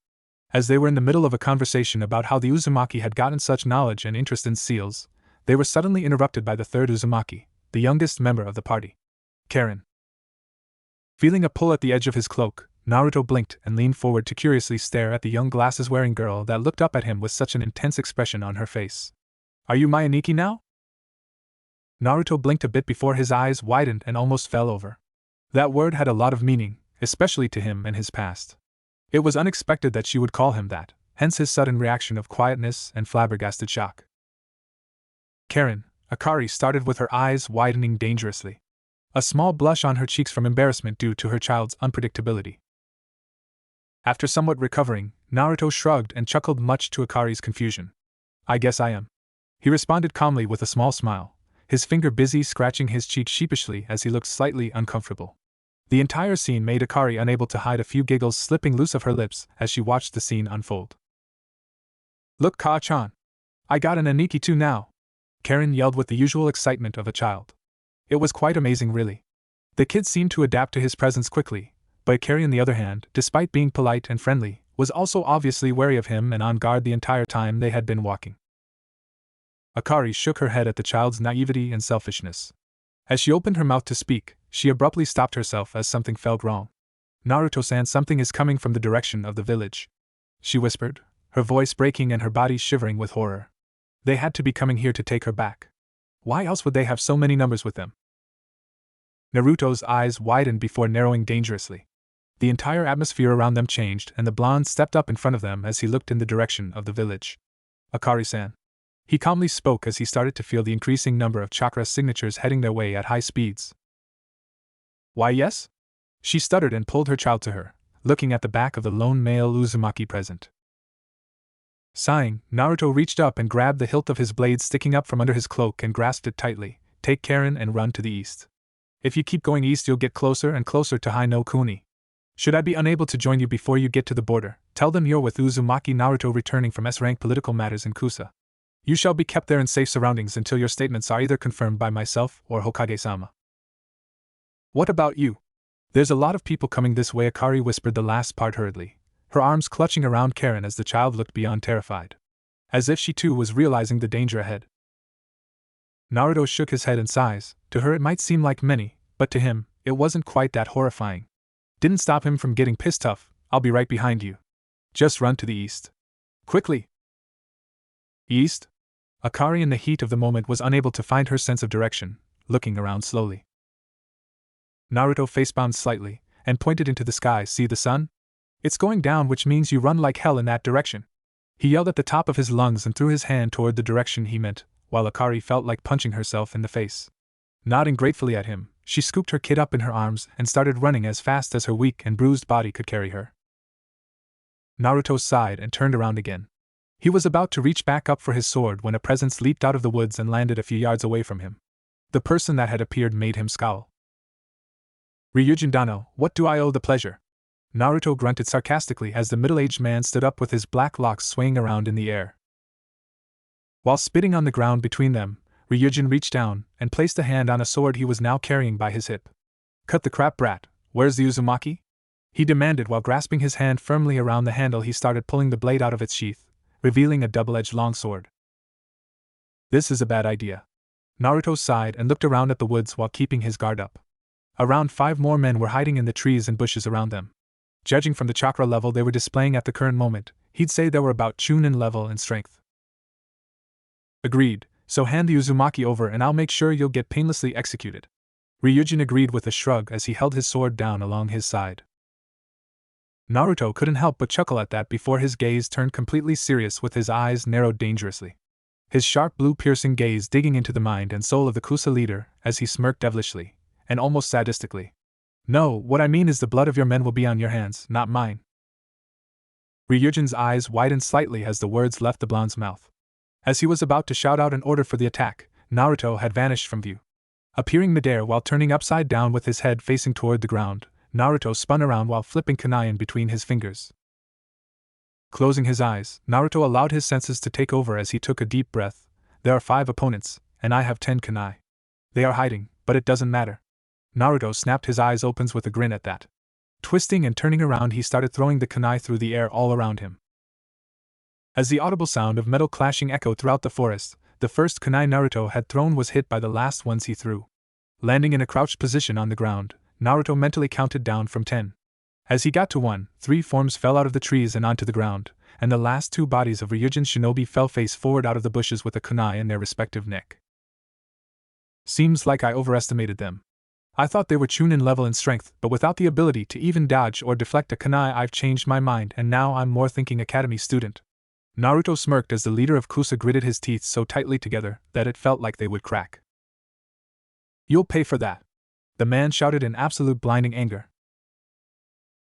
As they were in the middle of a conversation about how the Uzumaki had gotten such knowledge and interest in seals, they were suddenly interrupted by the 3rd Uzumaki, the youngest member of the party. Karen. Feeling a pull at the edge of his cloak, Naruto blinked and leaned forward to curiously stare at the young glasses-wearing girl that looked up at him with such an intense expression on her face. Are you my Aniki now? Naruto blinked a bit before his eyes widened and almost fell over. That word had a lot of meaning, especially to him and his past. It was unexpected that she would call him that, hence his sudden reaction of quietness and flabbergasted shock. Karen, Akari started with her eyes widening dangerously. A small blush on her cheeks from embarrassment due to her child's unpredictability. After somewhat recovering, Naruto shrugged and chuckled much to Akari's confusion. I guess I am. He responded calmly with a small smile, his finger busy scratching his cheek sheepishly as he looked slightly uncomfortable. The entire scene made Akari unable to hide a few giggles slipping loose of her lips as she watched the scene unfold. Look, Ka-chan! I got an Aniki too now! Karen yelled with the usual excitement of a child. It was quite amazing, really. The kid seemed to adapt to his presence quickly, but Kari, on the other hand, despite being polite and friendly, was also obviously wary of him and on guard the entire time they had been walking. Akari shook her head at the child's naivety and selfishness. As she opened her mouth to speak, she abruptly stopped herself as something felt wrong. Naruto-san, something is coming from the direction of the village, she whispered, her voice breaking and her body shivering with horror. They had to be coming here to take her back. Why else would they have so many numbers with them? Naruto's eyes widened before narrowing dangerously. The entire atmosphere around them changed and the blonde stepped up in front of them as he looked in the direction of the village. Akari-san. He calmly spoke as he started to feel the increasing number of chakra signatures heading their way at high speeds. Why, yes? She stuttered and pulled her child to her, looking at the back of the lone male Uzumaki present. Sighing, Naruto reached up and grabbed the hilt of his blade sticking up from under his cloak and grasped it tightly. Take Karen and run to the east. If you keep going east, you'll get closer and closer to Hai no Kuni. Should I be unable to join you before you get to the border, tell them you're with Uzumaki Naruto returning from S-rank political matters in Kusa. You shall be kept there in safe surroundings until your statements are either confirmed by myself or Hokage-sama. What about you? There's a lot of people coming this way, Akari whispered the last part hurriedly, her arms clutching around Karen as the child looked beyond terrified. As if she too was realizing the danger ahead. Naruto shook his head and sighs. To her it might seem like many, but to him, it wasn't quite that horrifying. Didn't stop him from getting pissed off. I'll be right behind you. Just run to the east. Quickly! East? Akari in the heat of the moment was unable to find her sense of direction, looking around slowly. Naruto facepalmed slightly, and pointed into the sky. See the sun? It's going down, which means you run like hell in that direction. He yelled at the top of his lungs and threw his hand toward the direction he meant, while Akari felt like punching herself in the face. Nodding gratefully at him, she scooped her kid up in her arms and started running as fast as her weak and bruised body could carry her. Naruto sighed and turned around again. He was about to reach back up for his sword when a presence leaped out of the woods and landed a few yards away from him. The person that had appeared made him scowl. Ryujin Dano, what do I owe the pleasure? Naruto grunted sarcastically as the middle-aged man stood up with his black locks swaying around in the air. While spitting on the ground between them, Ryujin reached down and placed a hand on a sword he was now carrying by his hip. Cut the crap, brat, where's the Uzumaki? He demanded while grasping his hand firmly around the handle. He started pulling the blade out of its sheath, revealing a double-edged longsword. This is a bad idea. Naruto sighed and looked around at the woods while keeping his guard up. Around 5 more men were hiding in the trees and bushes around them. Judging from the chakra level they were displaying at the current moment, he'd say they were about Chunin level in strength. Agreed, so hand the Uzumaki over and I'll make sure you'll get painlessly executed. Ryujin agreed with a shrug as he held his sword down along his side. Naruto couldn't help but chuckle at that before his gaze turned completely serious with his eyes narrowed dangerously. His sharp blue piercing gaze digging into the mind and soul of the Kusa leader as he smirked devilishly, and almost sadistically. No, what I mean is the blood of your men will be on your hands, not mine. Ryujin's eyes widened slightly as the words left the blonde's mouth. As he was about to shout out an order for the attack, Naruto had vanished from view. Appearing midair while turning upside down with his head facing toward the ground, Naruto spun around while flipping kunai in between his fingers. Closing his eyes, Naruto allowed his senses to take over as he took a deep breath. There are 5 opponents, and I have 10 kunai. They are hiding, but it doesn't matter. Naruto snapped his eyes open with a grin at that. Twisting and turning around, he started throwing the kunai through the air all around him. As the audible sound of metal clashing echoed throughout the forest, the first kunai Naruto had thrown was hit by the last ones he threw. Landing in a crouched position on the ground, Naruto mentally counted down from 10. As he got to 1, 3 forms fell out of the trees and onto the ground, and the last 2 bodies of Ryujin's shinobi fell face forward out of the bushes with a kunai in their respective neck. Seems like I overestimated them. I thought they were Chunin level in strength, but without the ability to even dodge or deflect a kunai, I've changed my mind and now I'm more thinking academy student. Naruto smirked as the leader of Kusa gritted his teeth so tightly together that it felt like they would crack. "You'll pay for that," the man shouted in absolute blinding anger.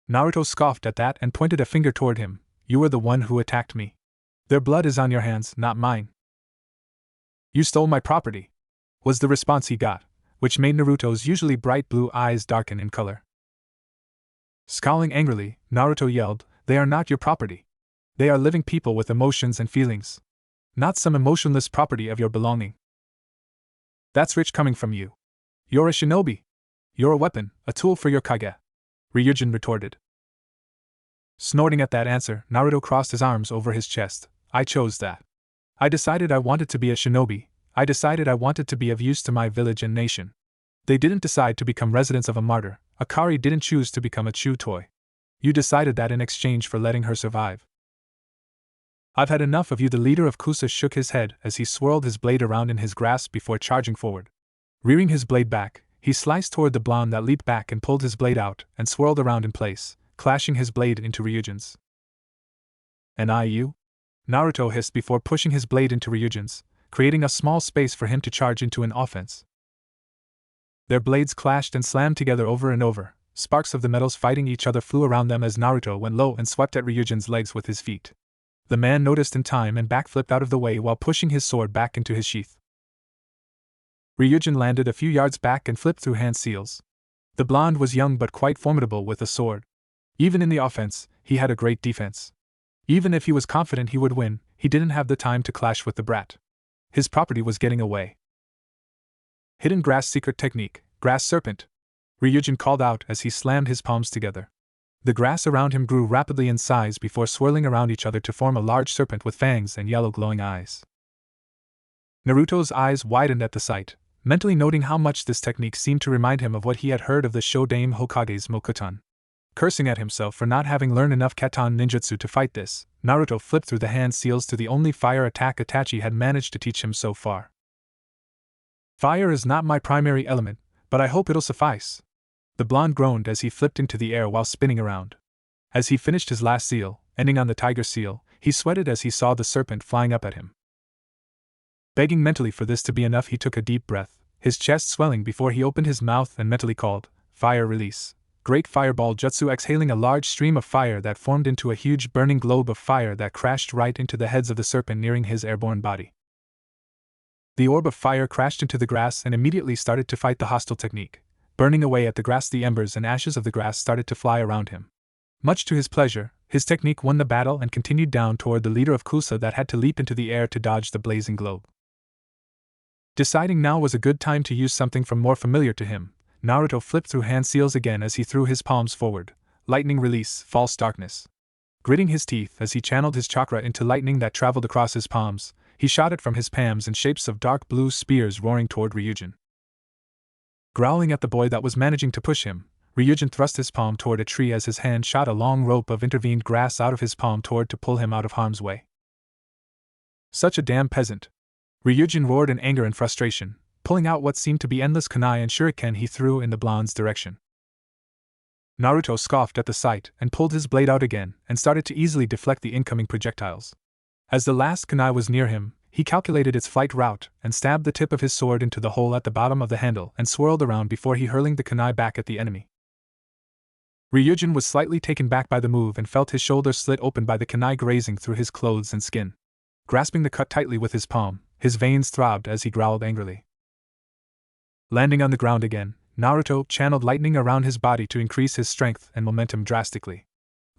Naruto scoffed at that and pointed a finger toward him. "You were the one who attacked me. Their blood is on your hands, not mine." "You stole my property," was the response he got, which made Naruto's usually bright blue eyes darken in color. Scowling angrily, Naruto yelled, "They are not your property. They are living people with emotions and feelings. Not some emotionless property of your belonging. That's rich coming from you. You're a shinobi. You're a weapon, a tool for your Kage," Ryujin retorted. Snorting at that answer, Naruto crossed his arms over his chest. "I chose that. I decided I wanted to be a shinobi. I decided I wanted to be of use to my village and nation. They didn't decide to become residents of a martyr. Akari didn't choose to become a chew toy. You decided that in exchange for letting her survive. I've had enough of you." The leader of Kusa shook his head as he swirled his blade around in his grasp before charging forward. Rearing his blade back, he sliced toward the blonde that leaped back and pulled his blade out and swirled around in place, clashing his blade into Ryujin's. "And you?" Naruto hissed before pushing his blade into Ryujin's, creating a small space for him to charge into an offense. Their blades clashed and slammed together over and over. Sparks of the metals fighting each other flew around them as Naruto went low and swept at Ryujin's legs with his feet. The man noticed in time and backflipped out of the way while pushing his sword back into his sheath. Ryujin landed a few yards back and flipped through hand seals. The blonde was young but quite formidable with a sword. Even in the offense, he had a great defense. Even if he was confident he would win, he didn't have the time to clash with the brat. His property was getting away. "Hidden grass secret technique, grass serpent," Ryujin called out as he slammed his palms together. The grass around him grew rapidly in size before swirling around each other to form a large serpent with fangs and yellow glowing eyes. Naruto's eyes widened at the sight, mentally noting how much this technique seemed to remind him of what he had heard of the Shodaime Hokage's Mokuton. Cursing at himself for not having learned enough Katon ninjutsu to fight this, Naruto flipped through the hand seals to the only fire attack Itachi had managed to teach him so far. "Fire is not my primary element, but I hope it'll suffice," the blonde groaned as he flipped into the air while spinning around. As he finished his last seal, ending on the tiger seal, he sweated as he saw the serpent flying up at him. Begging mentally for this to be enough, he took a deep breath, his chest swelling before he opened his mouth and mentally called, "Fire release." Great fireball jutsu, exhaling a large stream of fire that formed into a huge burning globe of fire that crashed right into the heads of the serpent nearing his airborne body. The orb of fire crashed into the grass and immediately started to fight the hostile technique. Burning away at the grass, the embers and ashes of the grass started to fly around him. Much to his pleasure, his technique won the battle and continued down toward the leader of Kusa that had to leap into the air to dodge the blazing globe. Deciding now was a good time to use something from more familiar to him, Naruto flipped through hand seals again as he threw his palms forward. Lightning release, false darkness. Gritting his teeth as he channeled his chakra into lightning that traveled across his palms, he shot it from his palms in shapes of dark blue spears roaring toward Ryujin. Growling at the boy that was managing to push him, Ryujin thrust his palm toward a tree as his hand shot a long rope of intervened grass out of his palm toward to pull him out of harm's way. "Such a damn peasant!" Ryujin roared in anger and frustration, pulling out what seemed to be endless kunai and shuriken he threw in the blonde's direction. Naruto scoffed at the sight and pulled his blade out again and started to easily deflect the incoming projectiles. As the last kunai was near him, he calculated its flight route and stabbed the tip of his sword into the hole at the bottom of the handle and swirled around before he hurling the kunai back at the enemy. Ryujin was slightly taken back by the move and felt his shoulder slit open by the kunai grazing through his clothes and skin. Grasping the cut tightly with his palm, his veins throbbed as he growled angrily. Landing on the ground again, Naruto channeled lightning around his body to increase his strength and momentum drastically.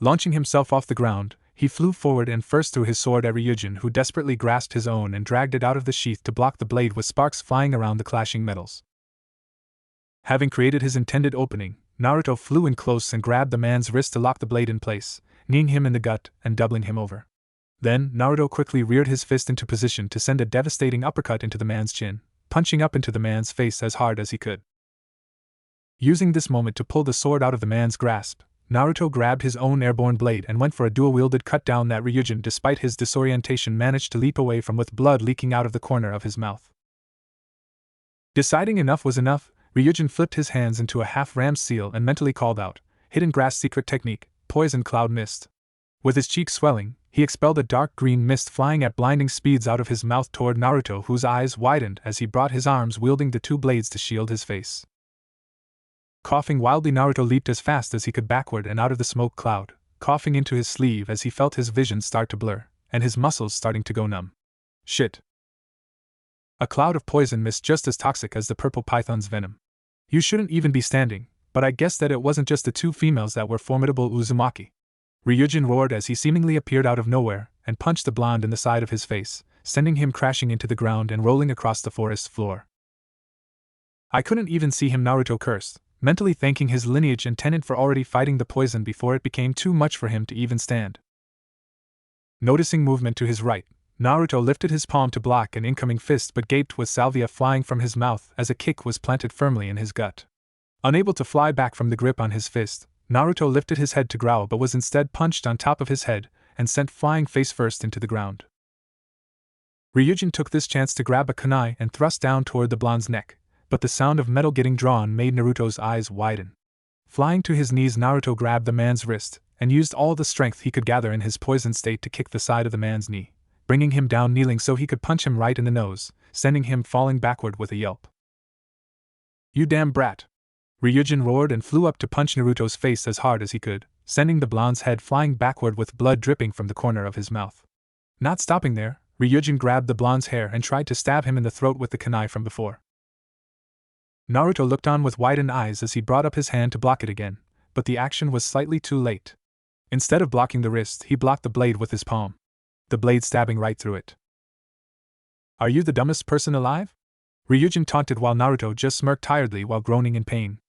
Launching himself off the ground, he flew forward and first threw his sword at Ryujin, who desperately grasped his own and dragged it out of the sheath to block the blade with sparks flying around the clashing metals. Having created his intended opening, Naruto flew in close and grabbed the man's wrist to lock the blade in place, kneeing him in the gut and doubling him over. Then, Naruto quickly reared his fist into position to send a devastating uppercut into the man's chin, punching up into the man's face as hard as he could. Using this moment to pull the sword out of the man's grasp, Naruto grabbed his own airborne blade and went for a dual-wielded cut down that Ryujin, despite his disorientation, managed to leap away from with blood leaking out of the corner of his mouth. Deciding enough was enough, Ryujin flipped his hands into a half-rammed seal and mentally called out, "Hidden grass secret technique, poison cloud mist." With his cheeks swelling, He expelled a dark green mist flying at blinding speeds out of his mouth toward Naruto, whose eyes widened as he brought his arms wielding the two blades to shield his face. Coughing wildly, Naruto leaped as fast as he could backward and out of the smoke cloud, coughing into his sleeve as he felt his vision start to blur, and his muscles starting to go numb. Shit. A cloud of poison mist just as toxic as the purple python's venom. You shouldn't even be standing, but I guess that it wasn't just the two females that were formidable, Uzumaki. Ryujin roared as he seemingly appeared out of nowhere and punched the blonde in the side of his face, sending him crashing into the ground and rolling across the forest floor. I couldn't even see him, Naruto cursed, mentally thanking his lineage and tenant for already fighting the poison before it became too much for him to even stand. Noticing movement to his right, Naruto lifted his palm to block an incoming fist but gaped with salvia flying from his mouth as a kick was planted firmly in his gut. Unable to fly back from the grip on his fist, Naruto lifted his head to growl but was instead punched on top of his head and sent flying face first into the ground. Ryujin took this chance to grab a kunai and thrust down toward the blonde's neck, but the sound of metal getting drawn made Naruto's eyes widen. Flying to his knees, Naruto grabbed the man's wrist and used all the strength he could gather in his poisoned state to kick the side of the man's knee, bringing him down kneeling so he could punch him right in the nose, sending him falling backward with a yelp. "You damn brat!" Ryujin roared and flew up to punch Naruto's face as hard as he could, sending the blonde's head flying backward with blood dripping from the corner of his mouth. Not stopping there, Ryujin grabbed the blonde's hair and tried to stab him in the throat with the kunai from before. Naruto looked on with widened eyes as he brought up his hand to block it again, but the action was slightly too late. Instead of blocking the wrist, he blocked the blade with his palm, the blade stabbing right through it. "Are you the dumbest person alive?" Ryujin taunted while Naruto just smirked tiredly while groaning in pain.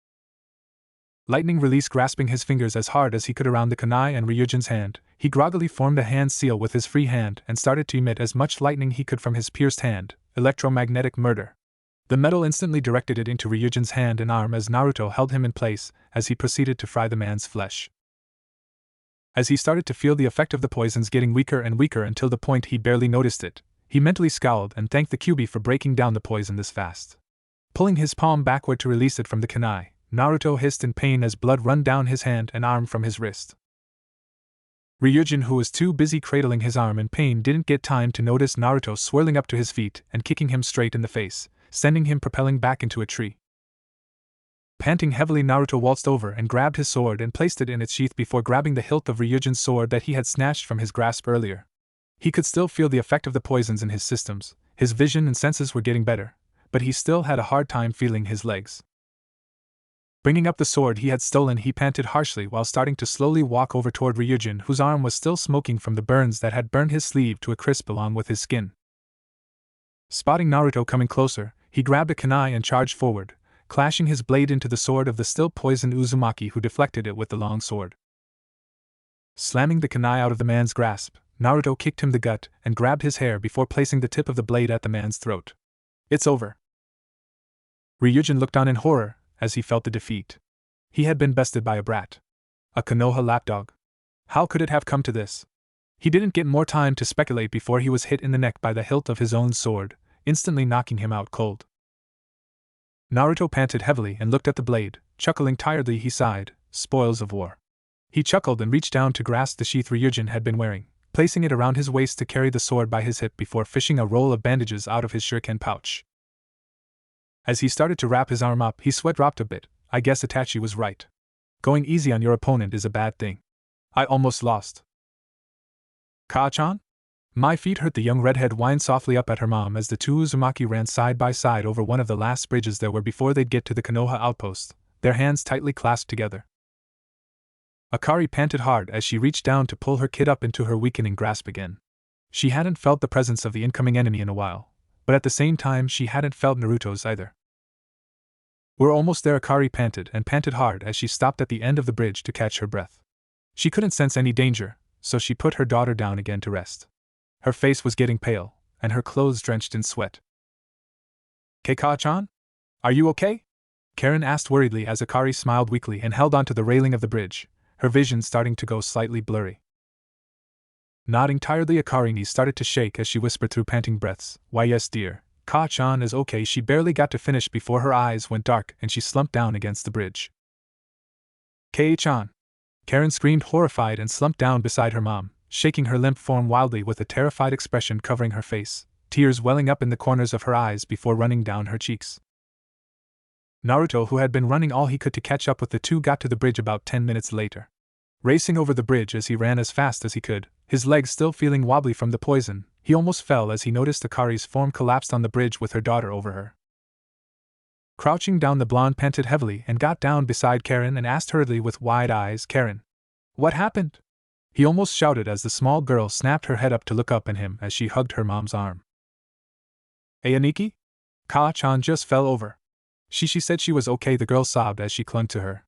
Lightning release grasping his fingers as hard as he could around the kunai and Ryujin's hand, he groggily formed a hand seal with his free hand and started to emit as much lightning he could from his pierced hand, electromagnetic murder. The metal instantly directed it into Ryujin's hand and arm as Naruto held him in place as he proceeded to fry the man's flesh. As he started to feel the effect of the poisons getting weaker and weaker until the point he barely noticed it, he mentally scowled and thanked the Kyuubi for breaking down the poison this fast. Pulling his palm backward to release it from the kunai, Naruto hissed in pain as blood ran down his hand and arm from his wrist. Ryujin, who was too busy cradling his arm in pain, didn't get time to notice Naruto swirling up to his feet and kicking him straight in the face, sending him propelling back into a tree. Panting heavily, Naruto waltzed over and grabbed his sword and placed it in its sheath before grabbing the hilt of Ryujin's sword that he had snatched from his grasp earlier. He could still feel the effect of the poisons in his systems, his vision and senses were getting better, but he still had a hard time feeling his legs. Bringing up the sword he had stolen, he panted harshly while starting to slowly walk over toward Ryujin, whose arm was still smoking from the burns that had burned his sleeve to a crisp along with his skin. Spotting Naruto coming closer, he grabbed a kunai and charged forward, clashing his blade into the sword of the still poisoned Uzumaki, who deflected it with the long sword. Slamming the kunai out of the man's grasp, Naruto kicked him the gut and grabbed his hair before placing the tip of the blade at the man's throat. "It's over." Ryujin looked on in horror as he felt the defeat. He had been bested by a brat. A Konoha lapdog. How could it have come to this? He didn't get more time to speculate before he was hit in the neck by the hilt of his own sword, instantly knocking him out cold. Naruto panted heavily and looked at the blade. Chuckling tiredly, he sighed, "Spoils of war." He chuckled and reached down to grasp the sheath Ryujin had been wearing, placing it around his waist to carry the sword by his hip before fishing a roll of bandages out of his shuriken pouch. As he started to wrap his arm up, his sweat dropped a bit. "I guess Itachi was right. Going easy on your opponent is a bad thing. I almost lost." "Ka-chan?" "My feet hurt," the young redhead whined softly up at her mom as the two Uzumaki ran side by side over one of the last bridges there were before they'd get to the Konoha outpost, their hands tightly clasped together. Akari panted hard as she reached down to pull her kid up into her weakening grasp again. She hadn't felt the presence of the incoming enemy in a while, but at the same time she hadn't felt Naruto's either. "We're almost there," Akari panted and panted hard as she stopped at the end of the bridge to catch her breath. She couldn't sense any danger, so she put her daughter down again to rest. Her face was getting pale, and her clothes drenched in sweat. "Keika-chan? Are you okay?" Karen asked worriedly as Akari smiled weakly and held onto the railing of the bridge, her vision starting to go slightly blurry. Nodding tiredly, Akari started to shake as she whispered through panting breaths, "Why yes dear, Ka-chan is okay." She barely got to finish before her eyes went dark and she slumped down against the bridge. "Kei-chan!" Karen screamed horrified and slumped down beside her mom, shaking her limp form wildly with a terrified expression covering her face, tears welling up in the corners of her eyes before running down her cheeks. Naruto, who had been running all he could to catch up with the two, got to the bridge about 10 minutes later. Racing over the bridge as he ran as fast as he could, his legs still feeling wobbly from the poison, he almost fell as he noticed Akari's form collapsed on the bridge with her daughter over her. Crouching down, the blonde panted heavily and got down beside Karen and asked hurriedly with wide eyes, "Karen, what happened?" He almost shouted as the small girl snapped her head up to look up at him as she hugged her mom's arm. "Ayaniki? Ka-chan just fell over. She said she was okay," the girl sobbed as she clung to her.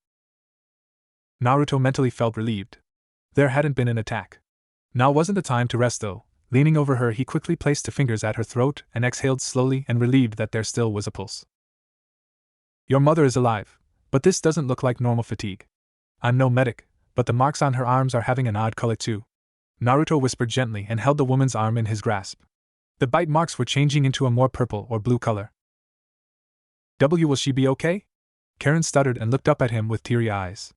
Naruto mentally felt relieved. There hadn't been an attack. Now wasn't the time to rest though. Leaning over her, he quickly placed the fingers at her throat and exhaled slowly and relieved that there still was a pulse. "Your mother is alive, but this doesn't look like normal fatigue. I'm no medic, but the marks on her arms are having an odd color too." Naruto whispered gently and held the woman's arm in his grasp. The bite marks were changing into a more purple or blue color. "Will she be okay?" Karen stuttered and looked up at him with teary eyes.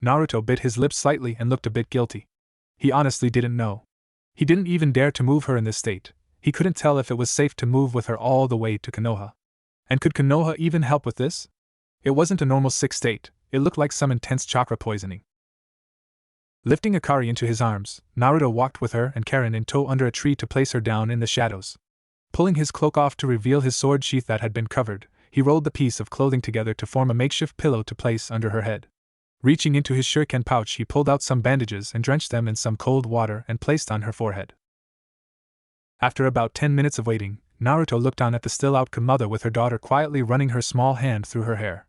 Naruto bit his lips slightly and looked a bit guilty. He honestly didn't know. He didn't even dare to move her in this state. He couldn't tell if it was safe to move with her all the way to Konoha. And could Konoha even help with this? It wasn't a normal sick state, it looked like some intense chakra poisoning. Lifting Akari into his arms, Naruto walked with her and Karen in tow under a tree to place her down in the shadows. Pulling his cloak off to reveal his sword sheath that had been covered, he rolled the piece of clothing together to form a makeshift pillow to place under her head. Reaching into his shuriken pouch, he pulled out some bandages and drenched them in some cold water and placed on her forehead. After about 10 minutes of waiting, Naruto looked down at the still-out mother with her daughter quietly running her small hand through her hair.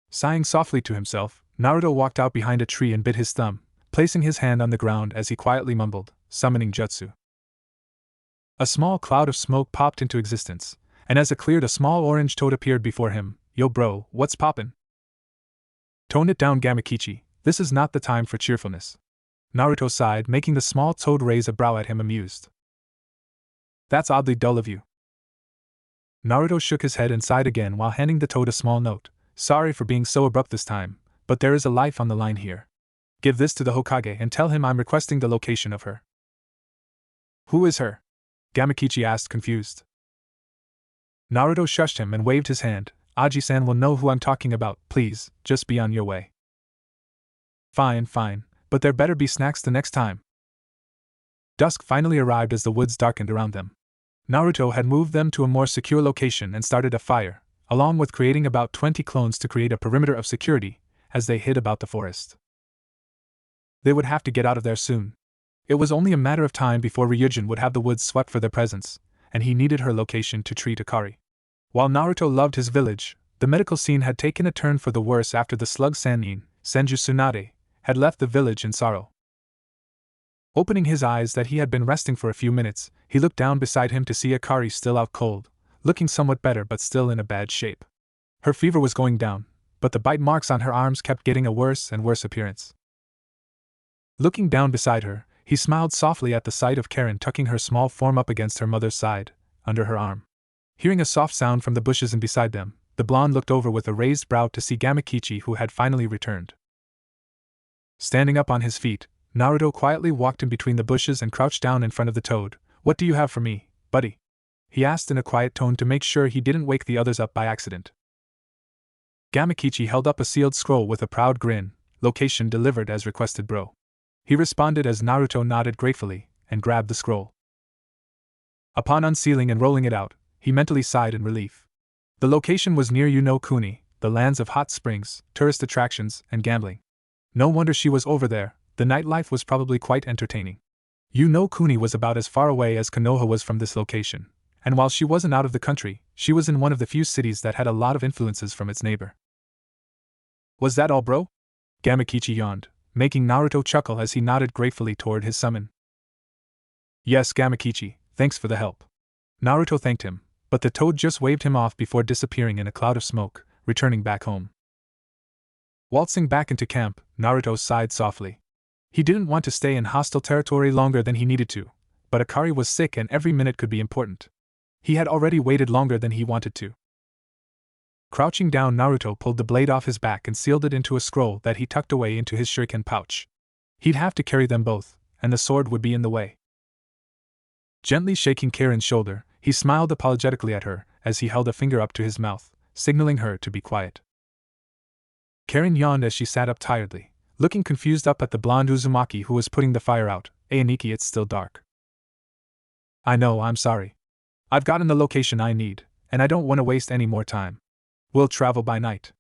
Sighing softly to himself, Naruto walked out behind a tree and bit his thumb, placing his hand on the ground as he quietly mumbled, summoning jutsu. A small cloud of smoke popped into existence, and as it cleared, a small orange toad appeared before him. "Yo bro, what's poppin'?" "Tone it down, Gamakichi, this is not the time for cheerfulness." Naruto sighed, making the small toad raise a brow at him, amused. "That's oddly dull of you." Naruto shook his head and sighed again while handing the toad a small note. "Sorry for being so abrupt this time, but there is a life on the line here. Give this to the Hokage and tell him I'm requesting the location of her." "Who is her?" Gamakichi asked, confused. Naruto shushed him and waved his hand. "Aji-san will know who I'm talking about, please, just be on your way." Fine, but there better be snacks the next time." Dusk finally arrived as the woods darkened around them. Naruto had moved them to a more secure location and started a fire, along with creating about 20 clones to create a perimeter of security, as they hid about the forest. They would have to get out of there soon. It was only a matter of time before Ryujin would have the woods swept for their presence, and he needed her location to treat Akari. While Naruto loved his village, the medical scene had taken a turn for the worse after the slug Sannin, Senju Tsunade, had left the village in sorrow. Opening his eyes that he had been resting for a few minutes, he looked down beside him to see Akari still out cold, looking somewhat better but still in a bad shape. Her fever was going down, but the bite marks on her arms kept getting a worse and worse appearance. Looking down beside her, he smiled softly at the sight of Karen tucking her small form up against her mother's side, under her arm. Hearing a soft sound from the bushes and beside them, the blonde looked over with a raised brow to see Gamakichi, who had finally returned. Standing up on his feet, Naruto quietly walked in between the bushes and crouched down in front of the toad. "What do you have for me, buddy?" he asked in a quiet tone to make sure he didn't wake the others up by accident. Gamakichi held up a sealed scroll with a proud grin. "Location delivered as requested, bro." He responded as Naruto nodded gratefully and grabbed the scroll. Upon unsealing and rolling it out, he mentally sighed in relief. The location was near Kuni, the lands of hot springs, tourist attractions, and gambling. No wonder she was over there, the nightlife was probably quite entertaining. Kuni was about as far away as Konoha was from this location, and while she wasn't out of the country, she was in one of the few cities that had a lot of influences from its neighbor. "Was that all, bro?" Gamakichi yawned, making Naruto chuckle as he nodded gratefully toward his summon. "Yes, Gamakichi, thanks for the help." Naruto thanked him, but the toad just waved him off before disappearing in a cloud of smoke, returning back home. Waltzing back into camp, Naruto sighed softly. He didn't want to stay in hostile territory longer than he needed to, but Akari was sick and every minute could be important. He had already waited longer than he wanted to. Crouching down, Naruto pulled the blade off his back and sealed it into a scroll that he tucked away into his shuriken pouch. He'd have to carry them both, and the sword would be in the way. Gently shaking Karen's shoulder, he smiled apologetically at her as he held a finger up to his mouth, signaling her to be quiet. Karen yawned as she sat up tiredly, looking confused up at the blonde Uzumaki who was putting the fire out. Aniki, it's still dark. I know, I'm sorry. I've gotten the location I need, and I don't want to waste any more time. We'll travel by night.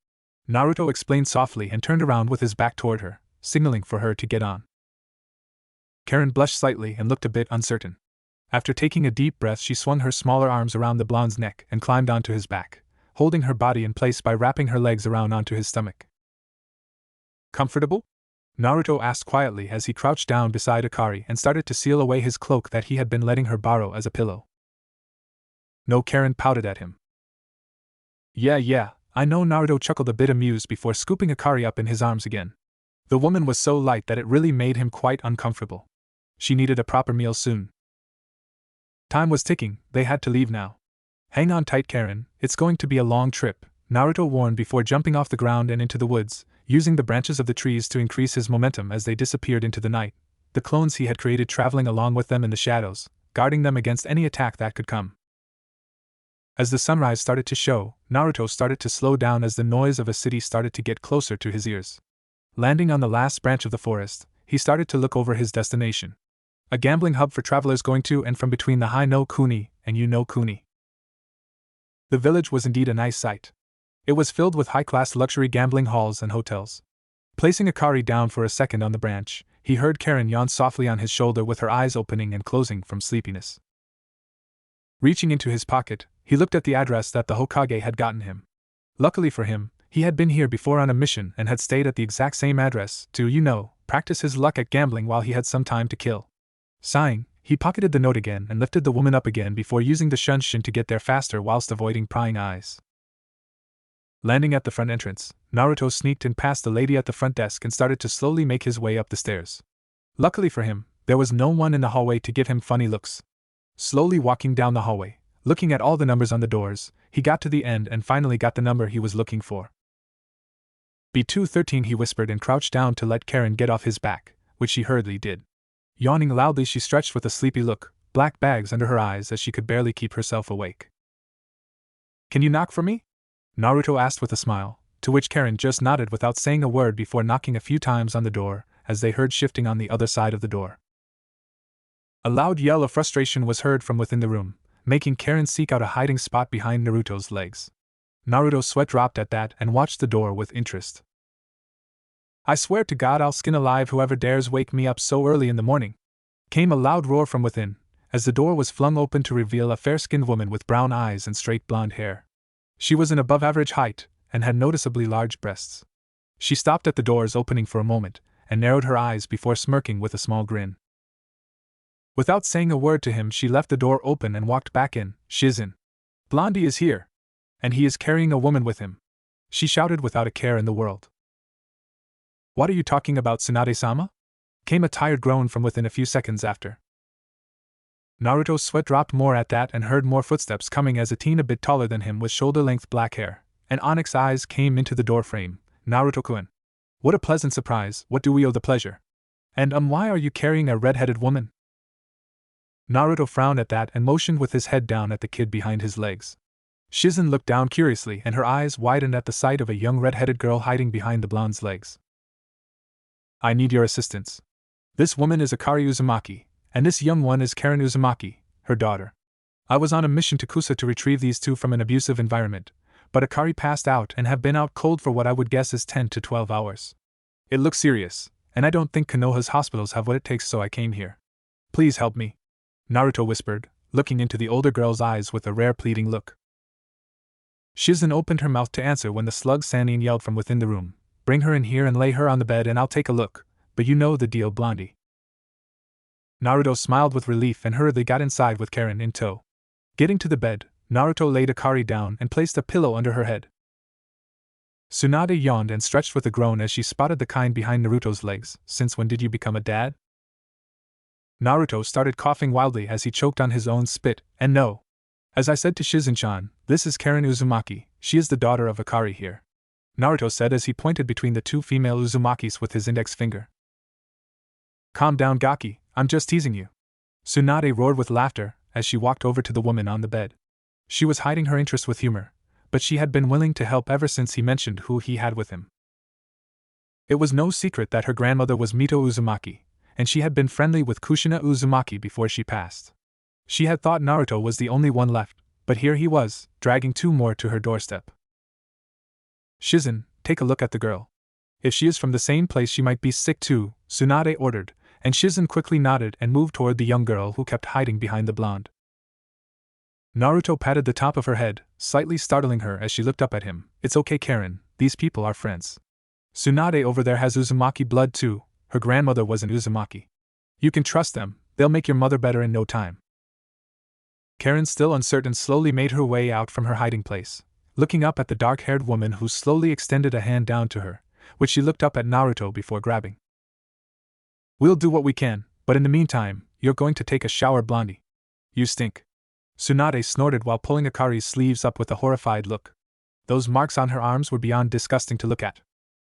Naruto explained softly and turned around with his back toward her, signaling for her to get on. Karen blushed slightly and looked a bit uncertain. After taking a deep breath, she swung her smaller arms around the blonde's neck and climbed onto his back, holding her body in place by wrapping her legs around onto his stomach. Comfortable? Naruto asked quietly as he crouched down beside Akari and started to seal away his cloak that he had been letting her borrow as a pillow. No, Karen pouted at him. Yeah, I know. Naruto chuckled a bit amused before scooping Akari up in his arms again. The woman was so light that it really made him quite uncomfortable. She needed a proper meal soon. Time was ticking, they had to leave now. Hang on tight, Karen, it's going to be a long trip, Naruto warned before jumping off the ground and into the woods, using the branches of the trees to increase his momentum as they disappeared into the night, the clones he had created traveling along with them in the shadows, guarding them against any attack that could come. As the sunrise started to show, Naruto started to slow down as the noise of a city started to get closer to his ears. Landing on the last branch of the forest, he started to look over his destination. A gambling hub for travelers going to and from between the High-no-Kuni and Yu-no-Kuni. The village was indeed a nice sight. It was filled with high-class luxury gambling halls and hotels. Placing Akari down for a second on the branch, he heard Karen yawn softly on his shoulder with her eyes opening and closing from sleepiness. Reaching into his pocket, he looked at the address that the Hokage had gotten him. Luckily for him, he had been here before on a mission and had stayed at the exact same address to, practice his luck at gambling while he had some time to kill. Sighing, he pocketed the note again and lifted the woman up again before using the shunshin to get there faster whilst avoiding prying eyes. Landing at the front entrance, Naruto sneaked in past the lady at the front desk and started to slowly make his way up the stairs. Luckily for him, there was no one in the hallway to give him funny looks. Slowly walking down the hallway, looking at all the numbers on the doors, he got to the end and finally got the number he was looking for. B213, he whispered and crouched down to let Karen get off his back, which she hurriedly did. Yawning loudly, she stretched with a sleepy look, black bags under her eyes as she could barely keep herself awake. Can you knock for me? Naruto asked with a smile, to which Karen just nodded without saying a word before knocking a few times on the door, as they heard shifting on the other side of the door. A loud yell of frustration was heard from within the room, making Karen seek out a hiding spot behind Naruto's legs. Naruto's sweat dropped at that and watched the door with interest. I swear to God I'll skin alive whoever dares wake me up so early in the morning, came a loud roar from within, as the door was flung open to reveal a fair-skinned woman with brown eyes and straight blonde hair. She was an above-average height, and had noticeably large breasts. She stopped at the door's opening for a moment, and narrowed her eyes before smirking with a small grin. Without saying a word to him, she left the door open and walked back in. Shizen. Blondie is here. And he is carrying a woman with him, she shouted without a care in the world. What are you talking about, Tsunade-sama? Came a tired groan from within a few seconds after. Naruto's sweat dropped more at that and heard more footsteps coming as a teen a bit taller than him with shoulder-length black hair, and onyx eyes came into the doorframe. Naruto-kun. What a pleasant surprise, what do we owe the pleasure? And why are you carrying a red-headed woman? Naruto frowned at that and motioned with his head down at the kid behind his legs. Shizen looked down curiously and her eyes widened at the sight of a young red-headed girl hiding behind the blonde's legs. I need your assistance. This woman is Akari Uzumaki, and this young one is Karen Uzumaki, her daughter. I was on a mission to Kusa to retrieve these two from an abusive environment, but Akari passed out and have been out cold for what I would guess is 10 to 12 hours. It looks serious, and I don't think Konoha's hospitals have what it takes, so I came here. Please help me, Naruto whispered, looking into the older girl's eyes with a rare pleading look. Shizen opened her mouth to answer when the slug Sannin yelled from within the room, Bring her in here and lay her on the bed and I'll take a look, but you know the deal, Blondie. Naruto smiled with relief and hurriedly got inside with Karen in tow. Getting to the bed, Naruto laid Akari down and placed a pillow under her head. Tsunade yawned and stretched with a groan as she spotted the kind behind Naruto's legs. Since when did you become a dad? Naruto started coughing wildly as he choked on his own spit, and no. As I said to Shizen-chan, this is Karen Uzumaki, she is the daughter of Akari here, Naruto said as he pointed between the two female Uzumakis with his index finger. Calm down, Gaki, I'm just teasing you. Tsunade roared with laughter as she walked over to the woman on the bed. She was hiding her interest with humor, but she had been willing to help ever since he mentioned who he had with him. It was no secret that her grandmother was Mito Uzumaki, and she had been friendly with Kushina Uzumaki before she passed. She had thought Naruto was the only one left, but here he was, dragging two more to her doorstep. Shizen, take a look at the girl. If she is from the same place she might be sick too, Tsunade ordered, and Shizen quickly nodded and moved toward the young girl who kept hiding behind the blonde. Naruto patted the top of her head, slightly startling her as she looked up at him. It's okay, Karen, these people are friends. Tsunade over there has Uzumaki blood too, her grandmother was an Uzumaki. You can trust them, they'll make your mother better in no time. Karen, still uncertain, slowly made her way out from her hiding place, looking up at the dark-haired woman who slowly extended a hand down to her, which she looked up at Naruto before grabbing. We'll do what we can, but in the meantime, you're going to take a shower, Blondie. You stink. Tsunade snorted while pulling Akari's sleeves up with a horrified look. Those marks on her arms were beyond disgusting to look at.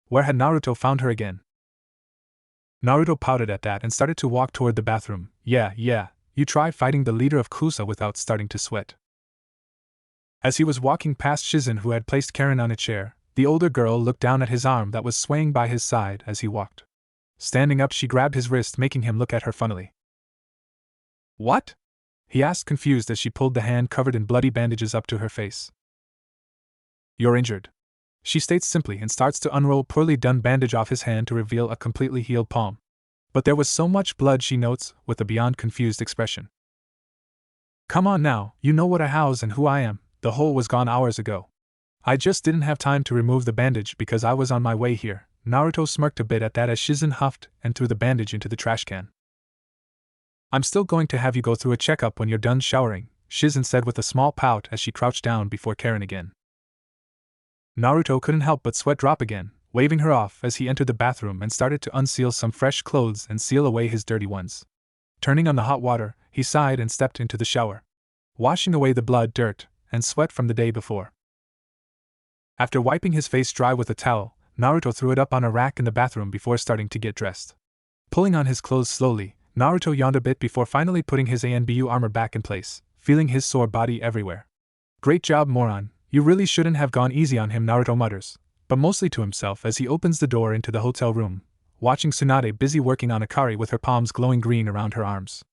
Where had Naruto found her again? Naruto pouted at that and started to walk toward the bathroom. Yeah, you try fighting the leader of Kusa without starting to sweat. As he was walking past Shizen, who had placed Karen on a chair, the older girl looked down at his arm that was swaying by his side as he walked. Standing up, she grabbed his wrist, making him look at her funnily. What? He asked, confused, as she pulled the hand covered in bloody bandages up to her face. You're injured, she states simply and starts to unroll poorly done bandage off his hand to reveal a completely healed palm. But there was so much blood, she notes, with a beyond confused expression. Come on now, you know what I house and who I am, the hole was gone hours ago. I just didn't have time to remove the bandage because I was on my way here. Naruto smirked a bit at that as Shizen huffed and threw the bandage into the trash can. I'm still going to have you go through a checkup when you're done showering, Shizen said with a small pout as she crouched down before Karen again. Naruto couldn't help but sweat drop again, waving her off as he entered the bathroom and started to unseal some fresh clothes and seal away his dirty ones. Turning on the hot water, he sighed and stepped into the shower, washing away the blood, dirt, and sweat from the day before. After wiping his face dry with a towel, Naruto threw it up on a rack in the bathroom before starting to get dressed. Pulling on his clothes slowly, Naruto yawned a bit before finally putting his ANBU armor back in place, feeling his sore body everywhere. Great job, moron, you really shouldn't have gone easy on him, Naruto mutters, but mostly to himself as he opens the door into the hotel room, watching Tsunade busy working on Akari with her palms glowing green around her arms.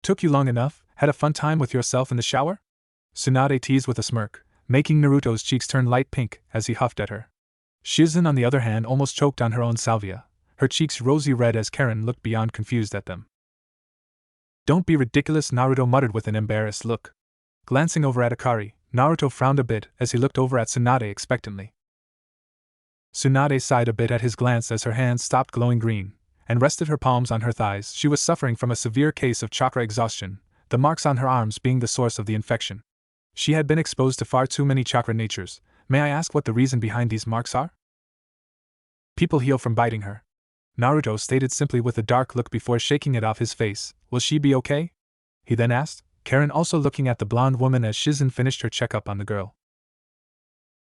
Took you long enough? Had a fun time with yourself in the shower? Tsunade teased with a smirk, making Naruto's cheeks turn light pink as he huffed at her. Shizen, on the other hand, almost choked on her own salvia, her cheeks rosy red as Karen looked beyond confused at them. Don't be ridiculous, Naruto muttered with an embarrassed look. Glancing over at Akari, Naruto frowned a bit as he looked over at Tsunade expectantly. Tsunade sighed a bit at his glance as her hands stopped glowing green, and rested her palms on her thighs. She was suffering from a severe case of chakra exhaustion, the marks on her arms being the source of the infection. She had been exposed to far too many chakra natures. May I ask what the reason behind these marks are? People heal from biting her, Naruto stated simply with a dark look before shaking it off his face. Will she be okay? He then asked, Karen also looking at the blonde woman as Shizen finished her checkup on the girl.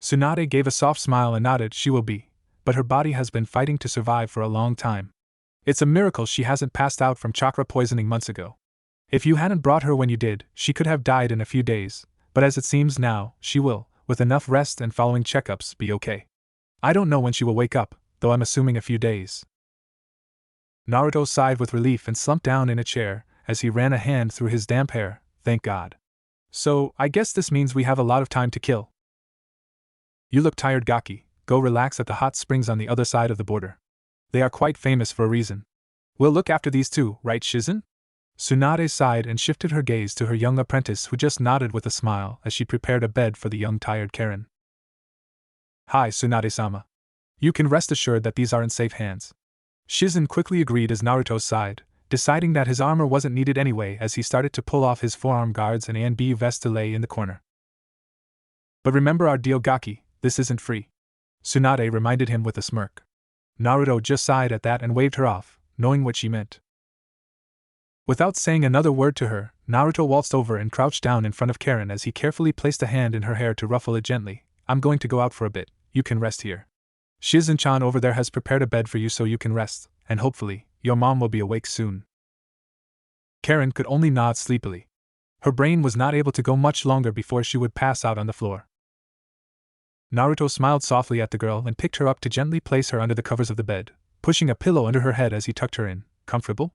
Tsunade gave a soft smile and nodded. She will be, but her body has been fighting to survive for a long time. It's a miracle she hasn't passed out from chakra poisoning months ago. If you hadn't brought her when you did, she could have died in a few days, but as it seems now, she will, with enough rest and following checkups, be okay. I don't know when she will wake up, though I'm assuming a few days. Naruto sighed with relief and slumped down in a chair as he ran a hand through his damp hair. Thank God. So, I guess this means we have a lot of time to kill. You look tired, Gaki. Go relax at the hot springs on the other side of the border. They are quite famous for a reason. We'll look after these two, right, Shizen? Tsunade sighed and shifted her gaze to her young apprentice, who just nodded with a smile as she prepared a bed for the young tired Karen. Hi, Tsunade-sama. You can rest assured that these are in safe hands. Shizen quickly agreed as Naruto sighed, deciding that his armor wasn't needed anyway as he started to pull off his forearm guards and ANB vest to lay in the corner. But remember our deal, Gaki, this isn't free. Tsunade reminded him with a smirk. Naruto just sighed at that and waved her off, knowing what she meant. Without saying another word to her, Naruto waltzed over and crouched down in front of Karen as he carefully placed a hand in her hair to ruffle it gently. I'm going to go out for a bit, you can rest here. Shizen-chan over there has prepared a bed for you so you can rest, and hopefully, Your mom will be awake soon. Karen could only nod sleepily. Her brain was not able to go much longer before she would pass out on the floor. Naruto smiled softly at the girl and picked her up to gently place her under the covers of the bed, pushing a pillow under her head as he tucked her in. Comfortable?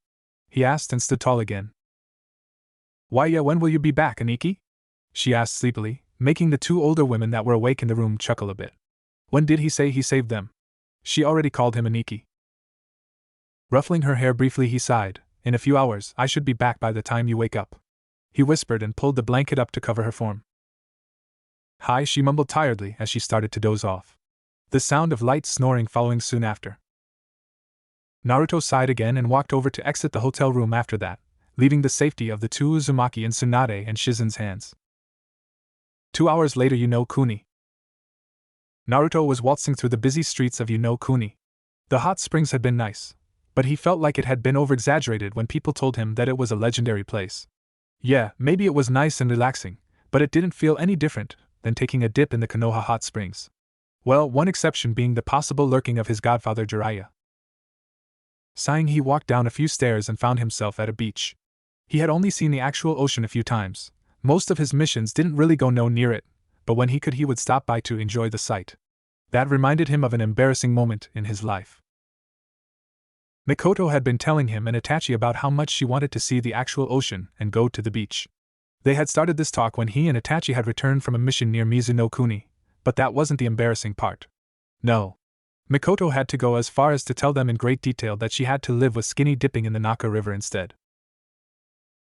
He asked and stood tall again. Why, yeah, when will you be back, Aniki? She asked sleepily, making the two older women that were awake in the room chuckle a bit. When did he say he saved them? She already called him Aniki. Ruffling her hair briefly, he sighed. In a few hours, I should be back by the time you wake up. He whispered and pulled the blanket up to cover her form. Hi, she mumbled tiredly as she started to doze off. The sound of light snoring following soon after. Naruto sighed again and walked over to exit the hotel room after that, leaving the safety of the two Uzumaki in Tsunade and Shizen's hands. 2 hours later, Kuni. Naruto was waltzing through the busy streets of Kuni. The hot springs had been nice, but he felt like it had been over-exaggerated when people told him that it was a legendary place. Yeah, maybe it was nice and relaxing, but it didn't feel any different than taking a dip in the Konoha hot springs. Well, one exception being the possible lurking of his godfather Jiraiya. Sighing, he walked down a few stairs and found himself at a beach. He had only seen the actual ocean a few times. Most of his missions didn't really go no near it, but when he could, he would stop by to enjoy the sight. That reminded him of an embarrassing moment in his life. Mikoto had been telling him and Itachi about how much she wanted to see the actual ocean and go to the beach. They had started this talk when he and Itachi had returned from a mission near Mizuno-kuni, but that wasn't the embarrassing part. No. Mikoto had to go as far as to tell them in great detail that she had to live with skinny dipping in the Naka River instead.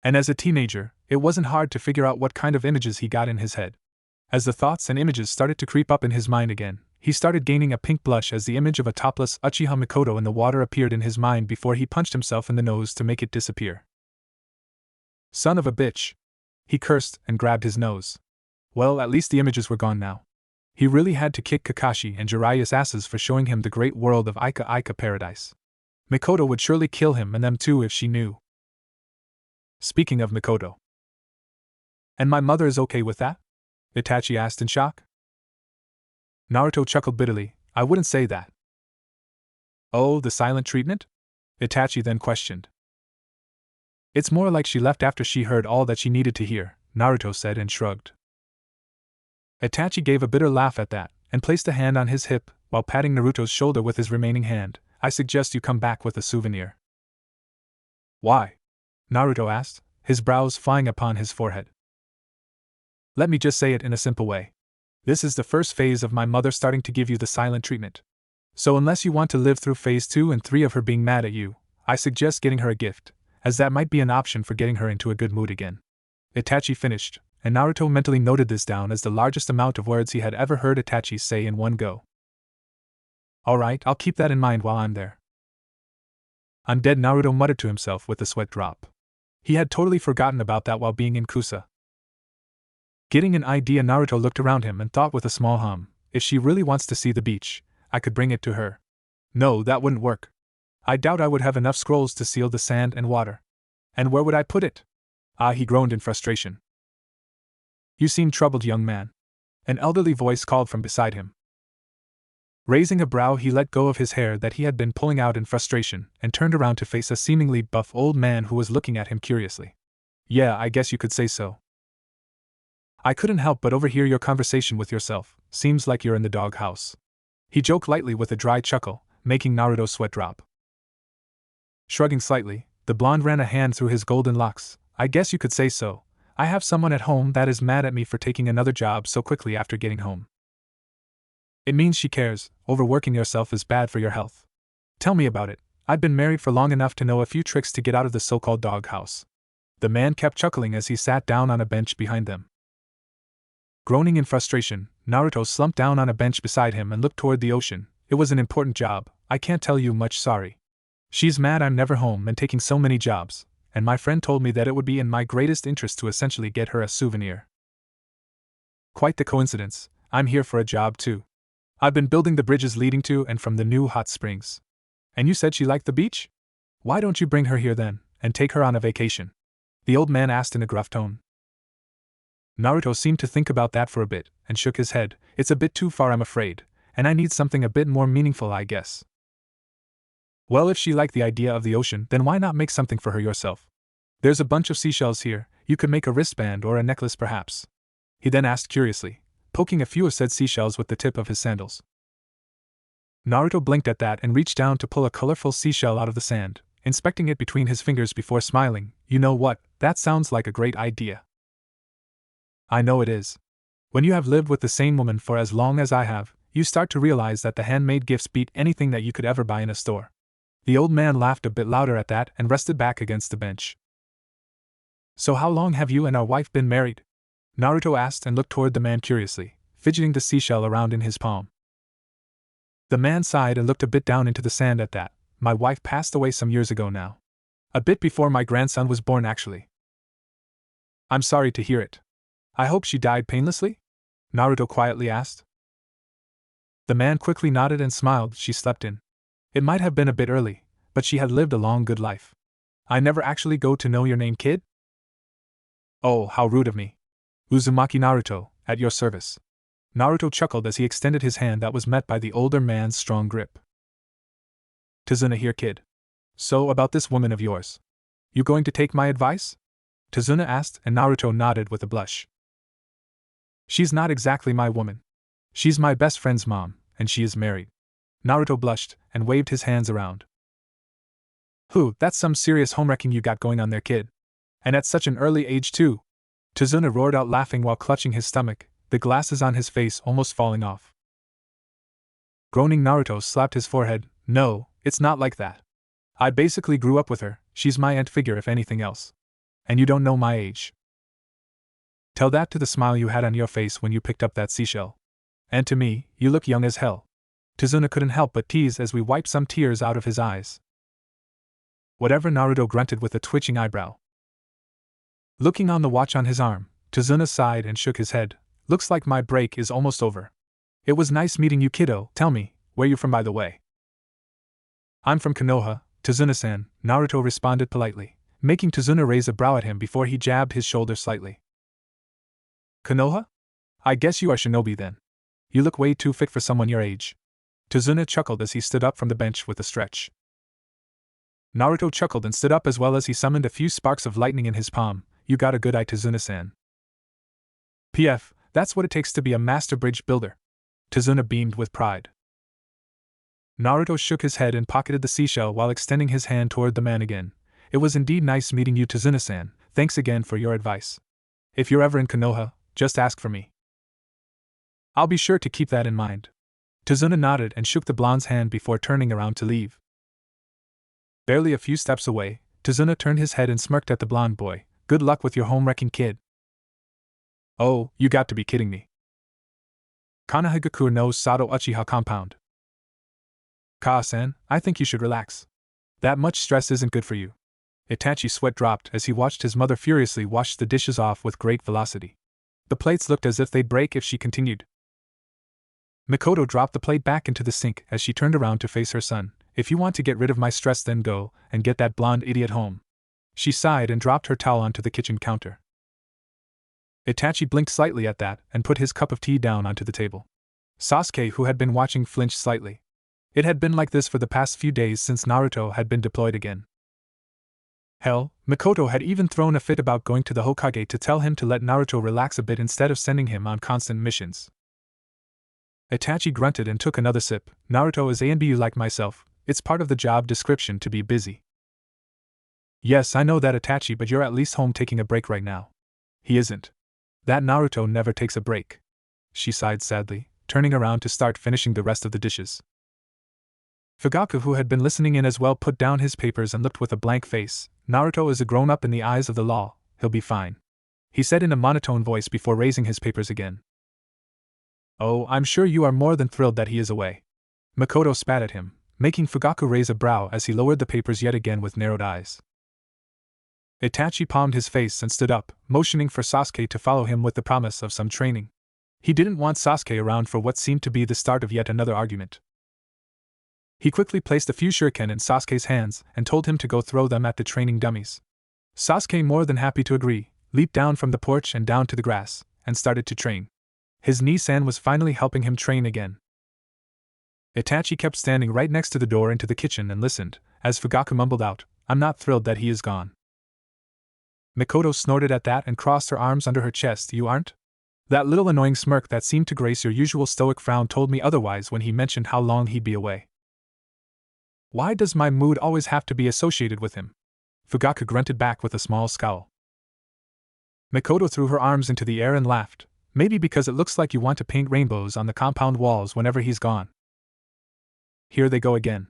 And as a teenager, it wasn't hard to figure out what kind of images he got in his head. As the thoughts and images started to creep up in his mind again, he started gaining a pink blush as the image of a topless Uchiha Mikoto in the water appeared in his mind before he punched himself in the nose to make it disappear. Son of a bitch! He cursed and grabbed his nose. Well, at least the images were gone now. He really had to kick Kakashi and Jiraiya's asses for showing him the great world of Ika Ika Paradise. Mikoto would surely kill him and them too if she knew. Speaking of Mikoto. And my mother is okay with that? Itachi asked in shock. Naruto chuckled bitterly. I wouldn't say that. Oh, the silent treatment? Itachi then questioned. It's more like she left after she heard all that she needed to hear, Naruto said and shrugged. Itachi gave a bitter laugh at that, and placed a hand on his hip, while patting Naruto's shoulder with his remaining hand. I suggest you come back with a souvenir. Why? Naruto asked, his brows flying upon his forehead. Let me just say it in a simple way. This is the first phase of my mother starting to give you the silent treatment. So unless you want to live through phase 2 and 3 of her being mad at you, I suggest getting her a gift, as that might be an option for getting her into a good mood again. Itachi finished, and Naruto mentally noted this down as the largest amount of words he had ever heard Itachi say in one go. Alright, I'll keep that in mind while I'm there. I'm dead, Naruto muttered to himself with a sweat drop. He had totally forgotten about that while being in Kusa. Getting an idea, Naruto looked around him and thought with a small hum, if she really wants to see the beach, I could bring it to her. No, that wouldn't work. I doubt I would have enough scrolls to seal the sand and water. And where would I put it? Ah, he groaned in frustration. You seem troubled, young man. An elderly voice called from beside him. Raising a brow, he let go of his hair that he had been pulling out in frustration and turned around to face a seemingly buff old man who was looking at him curiously. Yeah, I guess you could say so. I couldn't help but overhear your conversation with yourself. Seems like you're in the doghouse. He joked lightly with a dry chuckle, making Naruto's sweat drop. Shrugging slightly, the blonde ran a hand through his golden locks. I guess you could say so. I have someone at home that is mad at me for taking another job so quickly after getting home. It means she cares. Overworking yourself is bad for your health. Tell me about it. I've been married for long enough to know a few tricks to get out of the so-called doghouse. The man kept chuckling as he sat down on a bench behind them. Groaning in frustration, Naruto slumped down on a bench beside him and looked toward the ocean. It was an important job. I can't tell you much, sorry. She's mad I'm never home and taking so many jobs, and my friend told me that it would be in my greatest interest to essentially get her a souvenir. Quite the coincidence. I'm here for a job too. I've been building the bridges leading to and from the new hot springs. And you said she liked the beach? Why don't you bring her here then, and take her on a vacation? The old man asked in a gruff tone. Naruto seemed to think about that for a bit, and shook his head. It's a bit too far, I'm afraid, and I need something a bit more meaningful, I guess. Well, if she liked the idea of the ocean, then why not make something for her yourself? There's a bunch of seashells here, you could make a wristband or a necklace perhaps. He then asked curiously, poking a few of said seashells with the tip of his sandals. Naruto blinked at that and reached down to pull a colorful seashell out of the sand, inspecting it between his fingers before smiling. You know what, that sounds like a great idea. I know it is. When you have lived with the same woman for as long as I have, you start to realize that the handmade gifts beat anything that you could ever buy in a store. The old man laughed a bit louder at that and rested back against the bench. So how long have you and our wife been married? Naruto asked and looked toward the man curiously, fidgeting the seashell around in his palm. The man sighed and looked a bit down into the sand at that. My wife passed away some years ago now. A bit before my grandson was born actually. I'm sorry to hear it. I hope she died painlessly? Naruto quietly asked. The man quickly nodded and smiled. She slept in. It might have been a bit early, but she had lived a long good life. I never actually go to know your name, kid? Oh, how rude of me. Uzumaki Naruto, at your service. Naruto chuckled as he extended his hand that was met by the older man's strong grip. Tazuna here, kid. So, about this woman of yours. You going to take my advice? Tazuna asked, and Naruto nodded with a blush. She's not exactly my woman. She's my best friend's mom, and she is married. Naruto blushed and waved his hands around. That's some serious homewrecking you got going on there, kid. And at such an early age too. Tazuna roared out laughing while clutching his stomach, the glasses on his face almost falling off. Groaning, Naruto slapped his forehead. No, it's not like that. I basically grew up with her, she's my aunt figure if anything else. And you don't know my age. Tell that to the smile you had on your face when you picked up that seashell. And to me, you look young as hell. Tazuna couldn't help but tease as we wiped some tears out of his eyes. Whatever, Naruto grunted with a twitching eyebrow. Looking on the watch on his arm, Tazuna sighed and shook his head. Looks like my break is almost over. It was nice meeting you, kiddo. Tell me, where you from by the way? I'm from Konoha, Tazuna-san, Naruto responded politely, making Tazuna raise a brow at him before he jabbed his shoulder slightly. Konoha? I guess you are shinobi then. You look way too fit for someone your age. Tazuna chuckled as he stood up from the bench with a stretch. Naruto chuckled and stood up as well as he summoned a few sparks of lightning in his palm. You got a good eye, Tazuna-san. PF, that's what it takes to be a master bridge builder. Tazuna beamed with pride. Naruto shook his head and pocketed the seashell while extending his hand toward the man again. It was indeed nice meeting you, Tazuna-san. Thanks again for your advice. If you're ever in Konoha, just ask for me. I'll be sure to keep that in mind. Tazuna nodded and shook the blonde's hand before turning around to leave. Barely a few steps away, Tazuna turned his head and smirked at the blonde boy. Good luck with your home-wrecking, kid. Oh, you got to be kidding me. Konohagakure no Sato Uchiha compound. Kaa-san, I think you should relax. That much stress isn't good for you. Itachi's sweat dropped as he watched his mother furiously wash the dishes off with great velocity. The plates looked as if they'd break if she continued. Mikoto dropped the plate back into the sink as she turned around to face her son. If you want to get rid of my stress, then go and get that blonde idiot home. She sighed and dropped her towel onto the kitchen counter. Itachi blinked slightly at that and put his cup of tea down onto the table. Sasuke, who had been watching, flinched slightly. It had been like this for the past few days since Naruto had been deployed again. Hell, Mikoto had even thrown a fit about going to the Hokage to tell him to let Naruto relax a bit instead of sending him on constant missions. Itachi grunted and took another sip. Naruto is A&BU like myself, it's part of the job description to be busy. Yes, I know that, Itachi, but you're at least home taking a break right now. He isn't. That Naruto never takes a break. She sighed sadly, turning around to start finishing the rest of the dishes. Fugaku, who had been listening in as well, put down his papers and looked with a blank face. Naruto is a grown-up in the eyes of the law, he'll be fine. He said in a monotone voice before raising his papers again. Oh, I'm sure you are more than thrilled that he is away. Mikoto spat at him, making Fugaku raise a brow as he lowered the papers yet again with narrowed eyes. Itachi palmed his face and stood up, motioning for Sasuke to follow him with the promise of some training. He didn't want Sasuke around for what seemed to be the start of yet another argument. He quickly placed a few shuriken in Sasuke's hands and told him to go throw them at the training dummies. Sasuke, more than happy to agree, leaped down from the porch and down to the grass, and started to train. His Nii-san was finally helping him train again. Itachi kept standing right next to the door into the kitchen and listened, as Fugaku mumbled out, "I'm not thrilled that he is gone." Mikoto snorted at that and crossed her arms under her chest. "You aren't?" That little annoying smirk that seemed to grace your usual stoic frown told me otherwise when he mentioned how long he'd be away. "Why does my mood always have to be associated with him?" Fugaku grunted back with a small scowl. Mikoto threw her arms into the air and laughed. "Maybe because it looks like you want to paint rainbows on the compound walls whenever he's gone." Here they go again.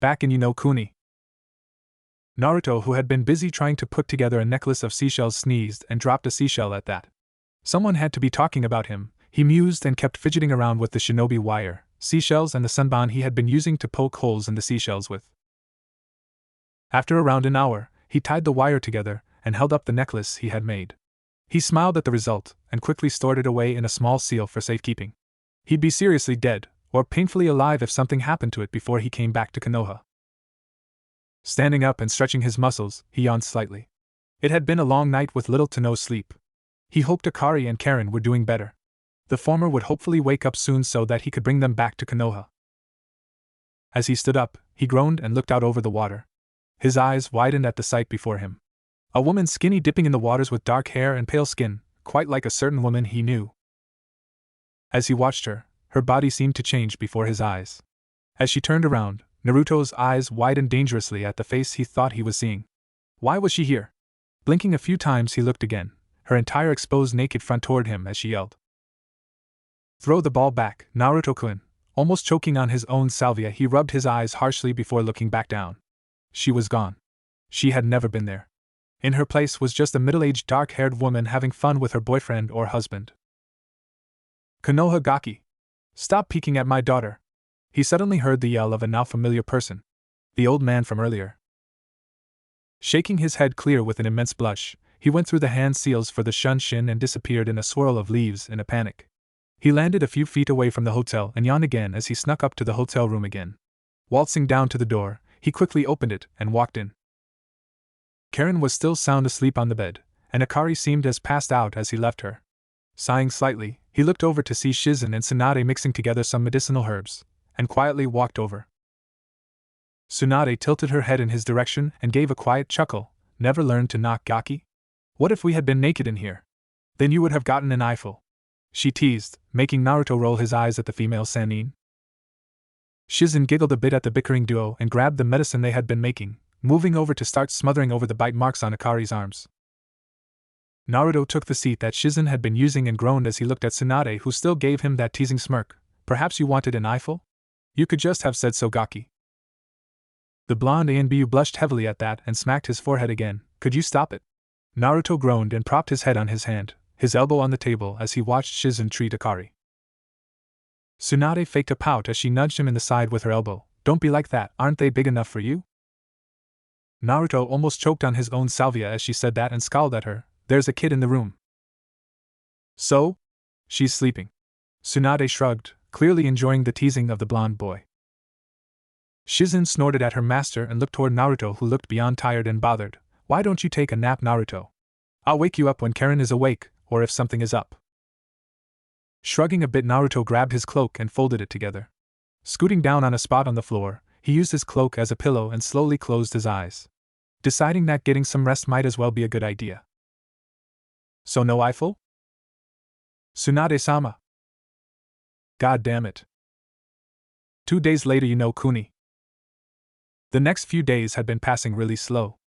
Back in Kuni. Naruto, who had been busy trying to put together a necklace of seashells, sneezed and dropped a seashell at that. Someone had to be talking about him, he mused, and kept fidgeting around with the shinobi wire, seashells, and the sunban he had been using to poke holes in the seashells with. After around an hour, he tied the wire together and held up the necklace he had made. He smiled at the result and quickly stored it away in a small seal for safekeeping. He'd be seriously dead, or painfully alive, if something happened to it before he came back to Konoha. Standing up and stretching his muscles, he yawned slightly. It had been a long night with little to no sleep. He hoped Akari and Karen were doing better. The former would hopefully wake up soon so that he could bring them back to Konoha. As he stood up, he groaned and looked out over the water. His eyes widened at the sight before him. A woman skinny dipping in the waters with dark hair and pale skin, quite like a certain woman he knew. As he watched her, her body seemed to change before his eyes. As she turned around, Naruto's eyes widened dangerously at the face he thought he was seeing. Why was she here? Blinking a few times, he looked again, her entire exposed naked front toward him as she yelled, "Throw the ball back, Naruto-kun!" Almost choking on his own salvia, he rubbed his eyes harshly before looking back down. She was gone. She had never been there. In her place was just a middle-aged dark-haired woman having fun with her boyfriend or husband. "Konoha Gaki! Stop peeking at my daughter!" He suddenly heard the yell of a now familiar person. The old man from earlier. Shaking his head clear with an immense blush, he went through the hand seals for the shunshin and disappeared in a swirl of leaves in a panic. He landed a few feet away from the hotel and yawned again as he snuck up to the hotel room again. Waltzing down to the door, he quickly opened it and walked in. Karen was still sound asleep on the bed, and Akari seemed as passed out as he left her. Sighing slightly, he looked over to see Shizen and Tsunade mixing together some medicinal herbs, and quietly walked over. Tsunade tilted her head in his direction and gave a quiet chuckle. "Never learned to knock, Gaki? What if we had been naked in here? Then you would have gotten an eyeful," she teased, making Naruto roll his eyes at the female Sannin. Shizen giggled a bit at the bickering duo and grabbed the medicine they had been making, moving over to start smothering over the bite marks on Akari's arms. Naruto took the seat that Shizen had been using and groaned as he looked at Tsunade, who still gave him that teasing smirk. "Perhaps you wanted an eyeful? You could just have said so, Gaki." The blonde Anbu blushed heavily at that and smacked his forehead again. "Could you stop it?" Naruto groaned and propped his head on his hand, his elbow on the table as he watched Shizen treat Akari. Tsunade faked a pout as she nudged him in the side with her elbow. "Don't be like that, aren't they big enough for you?" Naruto almost choked on his own salvia as she said that and scowled at her. "There's a kid in the room." "So? She's sleeping." Tsunade shrugged, clearly enjoying the teasing of the blonde boy. Shizen snorted at her master and looked toward Naruto, who looked beyond tired and bothered. "Why don't you take a nap, Naruto? I'll wake you up when Karen is awake, or if something is up." Shrugging a bit, Naruto grabbed his cloak and folded it together. Scooting down on a spot on the floor, he used his cloak as a pillow and slowly closed his eyes, deciding that getting some rest might as well be a good idea. "So no eyeful?" "Tsunade-sama." "God damn it." 2 days later, Kuni. The next few days had been passing really slow.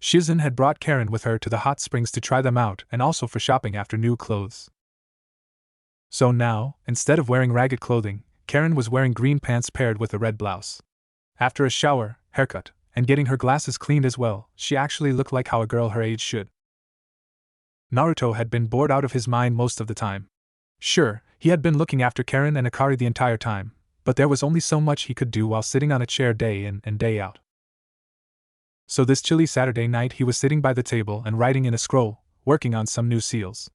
Shizen had brought Karen with her to the hot springs to try them out and also for shopping after new clothes. So now, instead of wearing ragged clothing, Karen was wearing green pants paired with a red blouse. After a shower, haircut, and getting her glasses cleaned as well, she actually looked like how a girl her age should. Naruto had been bored out of his mind most of the time. Sure, he had been looking after Karen and Akari the entire time, but there was only so much he could do while sitting on a chair day in and day out. So this chilly Saturday night he was sitting by the table and writing in a scroll, working on some new seals.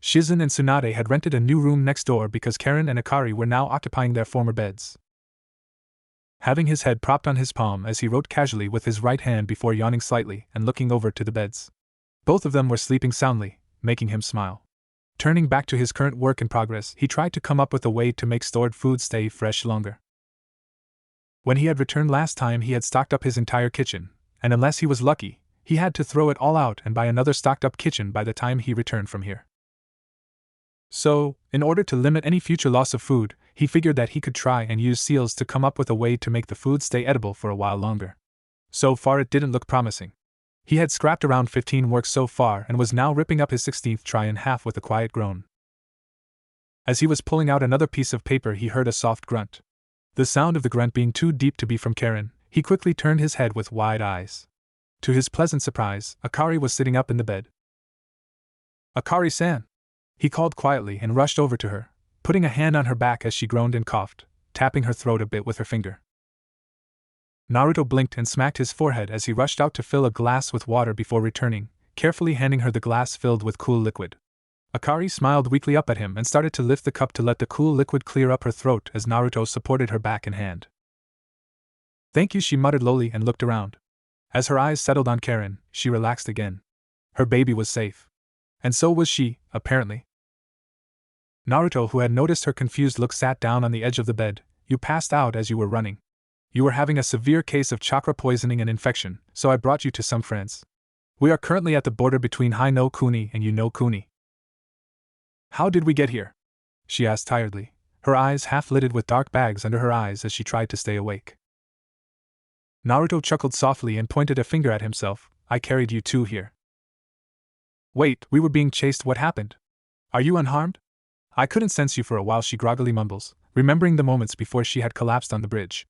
Shizen and Tsunade had rented a new room next door because Karen and Akari were now occupying their former beds. Having his head propped on his palm as he wrote casually with his right hand before yawning slightly and looking over to the beds. Both of them were sleeping soundly, making him smile. Turning back to his current work in progress, he tried to come up with a way to make stored food stay fresh longer. When he had returned last time, he had stocked up his entire kitchen, and unless he was lucky, he had to throw it all out and buy another stocked-up kitchen by the time he returned from here. So, in order to limit any future loss of food, he figured that he could try and use seals to come up with a way to make the food stay edible for a while longer. So far it didn't look promising. He had scrapped around 15 works so far and was now ripping up his 16th try in half with a quiet groan. As he was pulling out another piece of paper, he heard a soft grunt. The sound of the grunt being too deep to be from Karen, he quickly turned his head with wide eyes. To his pleasant surprise, Akari was sitting up in the bed. "Akari-san!" He called quietly and rushed over to her, putting a hand on her back as she groaned and coughed, tapping her throat a bit with her finger. Naruto blinked and smacked his forehead as he rushed out to fill a glass with water before returning, carefully handing her the glass filled with cool liquid. Akari smiled weakly up at him and started to lift the cup to let the cool liquid clear up her throat as Naruto supported her back and hand. "Thank you," she muttered lowly and looked around. As her eyes settled on Karen, she relaxed again. Her baby was safe. And so was she, apparently. Naruto, who had noticed her confused look, sat down on the edge of the bed. "You passed out as you were running. You were having a severe case of chakra poisoning and infection, so I brought you to some friends. We are currently at the border between Hai no Kuni and Yu no Kuni." "How did we get here?" she asked tiredly, her eyes half lidded with dark bags under her eyes as she tried to stay awake. Naruto chuckled softly and pointed a finger at himself. "I carried you two here." "Wait, we were being chased. What happened? Are you unharmed?" "I couldn't sense you for a while," she groggily mumbles, remembering the moments before she had collapsed on the bridge.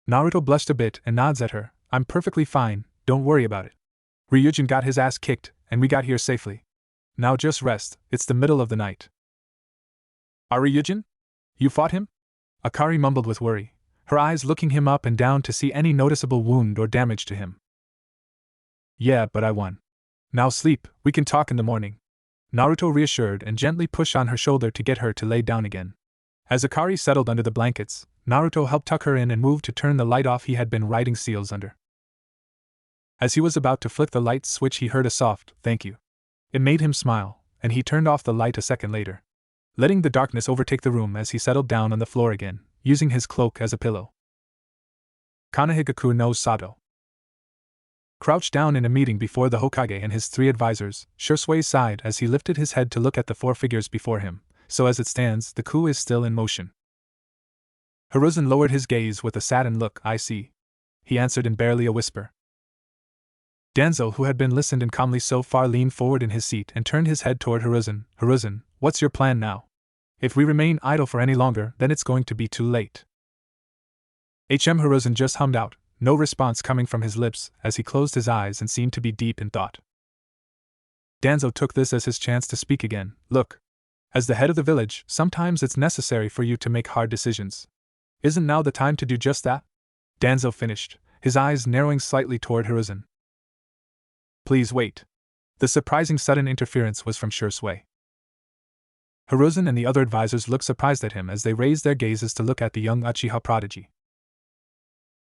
Naruto blushed a bit and nods at her. "I'm perfectly fine, don't worry about it. Ryujin got his ass kicked, and we got here safely. Now just rest, it's the middle of the night." "Ryujin? You fought him?" Akari mumbled with worry, her eyes looking him up and down to see any noticeable wound or damage to him. "Yeah, but I won. Now sleep, we can talk in the morning." Naruto reassured and gently pushed on her shoulder to get her to lay down again. As Akari settled under the blankets, Naruto helped tuck her in and moved to turn the light off he had been writing seals under. As he was about to flick the light switch, he heard a soft, "Thank you." It made him smile, and he turned off the light a second later, letting the darkness overtake the room as he settled down on the floor again, using his cloak as a pillow. Kanahigaku no Sato. Crouched down in a meeting before the Hokage and his 3 advisors, Shisui sighed as he lifted his head to look at the 4 figures before him. "So as it stands, the coup is still in motion." Hiruzen lowered his gaze with a saddened look. "I see," he answered in barely a whisper. Danzo, who had been listened calmly so far, leaned forward in his seat and turned his head toward Hiruzen. "Hiruzen, what's your plan now? If we remain idle for any longer, then it's going to be too late." Hiruzen just hummed out, no response coming from his lips as he closed his eyes and seemed to be deep in thought. Danzo took this as his chance to speak again. "Look. As the head of the village, sometimes it's necessary for you to make hard decisions. Isn't now the time to do just that?" Danzo finished, his eyes narrowing slightly toward Hiruzen. "Please wait." The surprising sudden interference was from Shisui. Hiruzen and the other advisors looked surprised at him as they raised their gazes to look at the young Uchiha prodigy.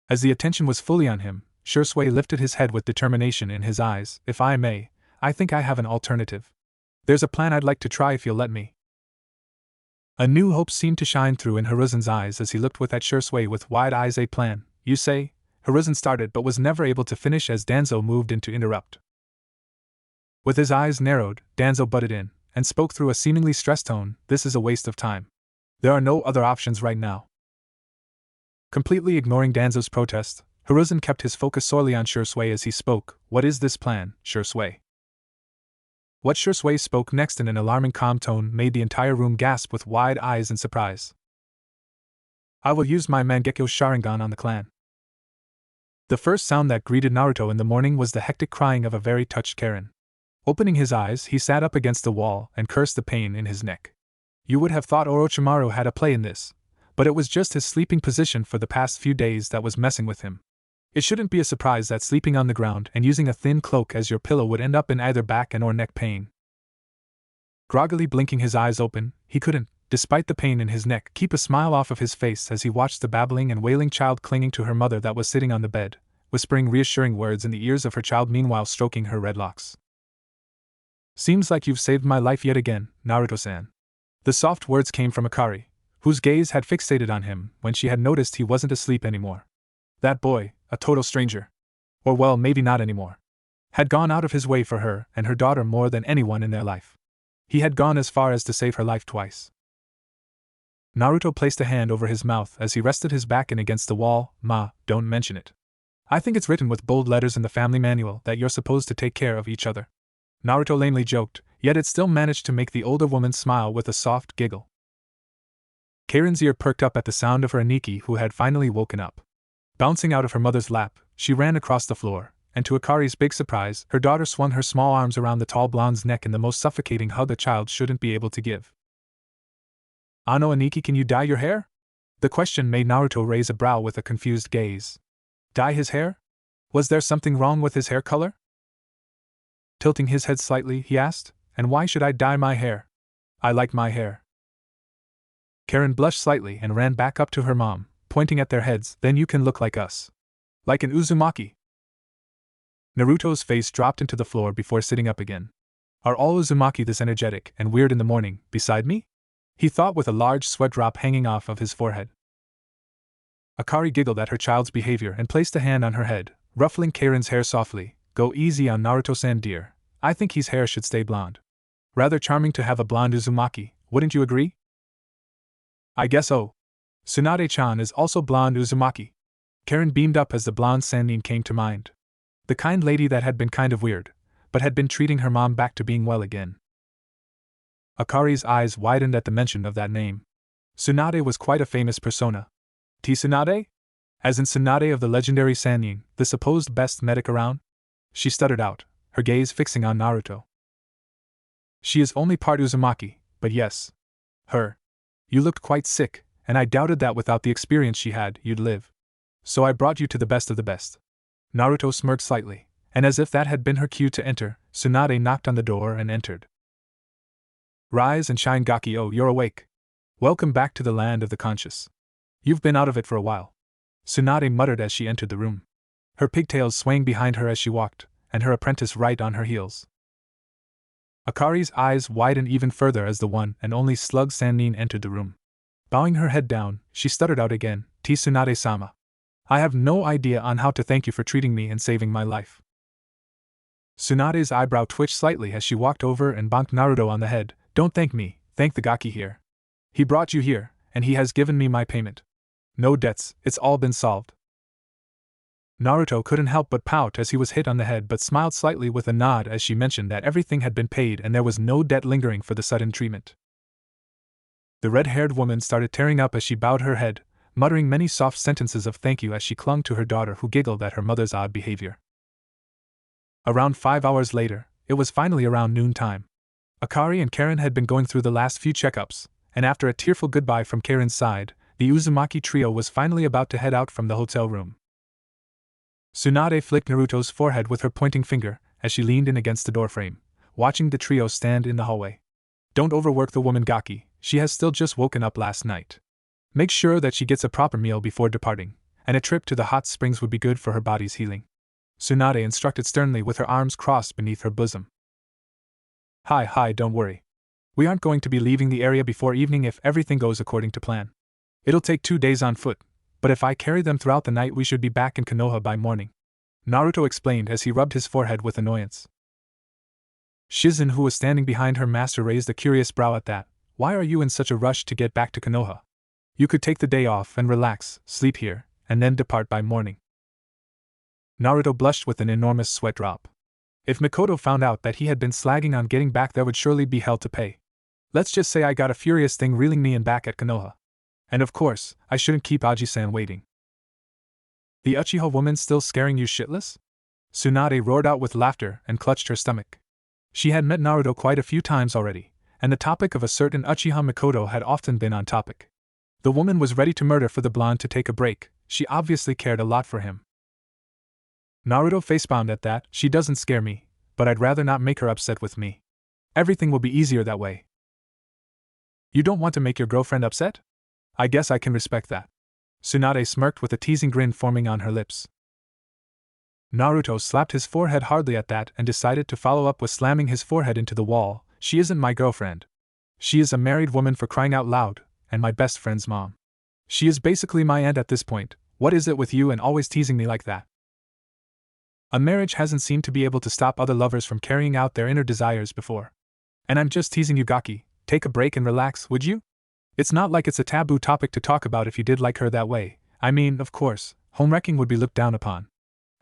As the attention was fully on him, Shisui lifted his head with determination in his eyes. "If I may, I think I have an alternative. There's a plan I'd like to try if you'll let me." A new hope seemed to shine through in Hiruzen's eyes as he looked at Shisui with wide eyes. "A plan, you say?" Hiruzen started but was never able to finish as Danzo moved in to interrupt. With his eyes narrowed, Danzo butted in, and spoke through a seemingly stressed tone. "This is a waste of time. There are no other options right now." Completely ignoring Danzo's protest, Hiruzen kept his focus solely on Shisui as he spoke. "What is this plan, Shisui?" What Shisui spoke next in an alarming calm tone made the entire room gasp with wide eyes in surprise. "I will use my Mangekyo Sharingan on the clan." The first sound that greeted Naruto in the morning was the hectic crying of a very touched Karen. Opening his eyes, he sat up against the wall and cursed the pain in his neck. You would have thought Orochimaru had a play in this, but it was just his sleeping position for the past few days that was messing with him. It shouldn't be a surprise that sleeping on the ground and using a thin cloak as your pillow would end up in either back and or neck pain. Groggily blinking his eyes open, he couldn't, despite the pain in his neck, keep a smile off of his face as he watched the babbling and wailing child clinging to her mother that was sitting on the bed, whispering reassuring words in the ears of her child, meanwhile stroking her red locks. Seems like you've saved my life yet again, Naruto-san. The soft words came from Akari, whose gaze had fixated on him when she had noticed he wasn't asleep anymore. That boy, a total stranger. Or well, maybe not anymore. Had gone out of his way for her and her daughter more than anyone in their life. He had gone as far as to save her life twice. Naruto placed a hand over his mouth as he rested his back in against the wall. Ma, don't mention it. I think it's written with bold letters in the family manual that you're supposed to take care of each other. Naruto lamely joked, yet it still managed to make the older woman smile with a soft giggle. Karen's ear perked up at the sound of her Aniki, who had finally woken up. Bouncing out of her mother's lap, she ran across the floor, and to Akari's big surprise, her daughter swung her small arms around the tall blonde's neck in the most suffocating hug a child shouldn't be able to give. Ano Aniki, can you dye your hair? The question made Naruto raise a brow with a confused gaze. Dye his hair? Was there something wrong with his hair color? Tilting his head slightly, he asked, and why should I dye my hair? I like my hair. Karen blushed slightly and ran back up to her mom, pointing at their heads. Then you can look like us. Like an Uzumaki. Naruto's face dropped into the floor before sitting up again. Are all Uzumaki this energetic and weird in the morning, beside me? He thought with a large sweat drop hanging off of his forehead. Akari giggled at her child's behavior and placed a hand on her head, ruffling Karen's hair softly. Go easy on Naruto-san, dear. I think his hair should stay blonde. Rather charming to have a blonde Uzumaki, wouldn't you agree? I guess so. Tsunade-chan is also blonde Uzumaki. Karen beamed up as the blonde Sannin came to mind. The kind lady that had been kind of weird, but had been treating her mom back to being well again. Akari's eyes widened at the mention of that name. Tsunade was quite a famous persona. Tsunade? As in Tsunade of the legendary Sannin, the supposed best medic around? She stuttered out, her gaze fixing on Naruto. She is only part Uzumaki, but yes. Her. You looked quite sick, and I doubted that without the experience she had, you'd live. So I brought you to the best of the best. Naruto smirked slightly, and as if that had been her cue to enter, Tsunade knocked on the door and entered. Rise and shine, Gaki. Oh, you're awake. Welcome back to the land of the conscious. You've been out of it for a while. Tsunade muttered as she entered the room. Her pigtails swaying behind her as she walked, and her apprentice right on her heels. Akari's eyes widened even further as the one and only slug Sannin entered the room. Bowing her head down, she stuttered out again, Tsunade-sama. I have no idea on how to thank you for treating me and saving my life. Tsunade's eyebrow twitched slightly as she walked over and bonked Naruto on the head. Don't thank me, thank the Gaki here. He brought you here, and he has given me my payment. No debts, it's all been solved. Naruto couldn't help but pout as he was hit on the head, but smiled slightly with a nod as she mentioned that everything had been paid and there was no debt lingering for the sudden treatment. The red-haired woman started tearing up as she bowed her head, muttering many soft sentences of thank you as she clung to her daughter, who giggled at her mother's odd behavior. Around 5 hours later, it was finally around noontime. Akari and Karen had been going through the last few checkups, and after a tearful goodbye from Karen's side, the Uzumaki trio was finally about to head out from the hotel room. Tsunade flicked Naruto's forehead with her pointing finger as she leaned in against the doorframe, watching the trio stand in the hallway. Don't overwork the woman, Gaki, she has still just woken up last night. Make sure that she gets a proper meal before departing, and a trip to the hot springs would be good for her body's healing. Tsunade instructed sternly with her arms crossed beneath her bosom. Hi, don't worry. We aren't going to be leaving the area before evening if everything goes according to plan. It'll take 2 days on foot, but if I carry them throughout the night we should be back in Konoha by morning. Naruto explained as he rubbed his forehead with annoyance. Shizen, who was standing behind her master, raised a curious brow at that. Why are you in such a rush to get back to Konoha? You could take the day off and relax, sleep here, and then depart by morning. Naruto blushed with an enormous sweat drop. If Mikoto found out that he had been slagging on getting back, there would surely be hell to pay. Let's just say I got a furious thing reeling me in back at Konoha. And of course, I shouldn't keep Aji-san waiting. The Uchiha woman still scaring you shitless? Tsunade roared out with laughter and clutched her stomach. She had met Naruto quite a few times already, and the topic of a certain Uchiha Mikoto had often been on topic. The woman was ready to murder for the blonde to take a break. She obviously cared a lot for him. Naruto facepalmed at that. She doesn't scare me, but I'd rather not make her upset with me. Everything will be easier that way. You don't want to make your girlfriend upset? I guess I can respect that. Tsunade smirked with a teasing grin forming on her lips. Naruto slapped his forehead hardly at that and decided to follow up with slamming his forehead into the wall. She isn't my girlfriend. She is a married woman, for crying out loud, and my best friend's mom. She is basically my aunt at this point. What is it with you and always teasing me like that? A marriage hasn't seemed to be able to stop other lovers from carrying out their inner desires before. And I'm just teasing you, Gaki. Take a break and relax, would you? It's not like it's a taboo topic to talk about if you did like her that way. I mean, of course, homewrecking would be looked down upon.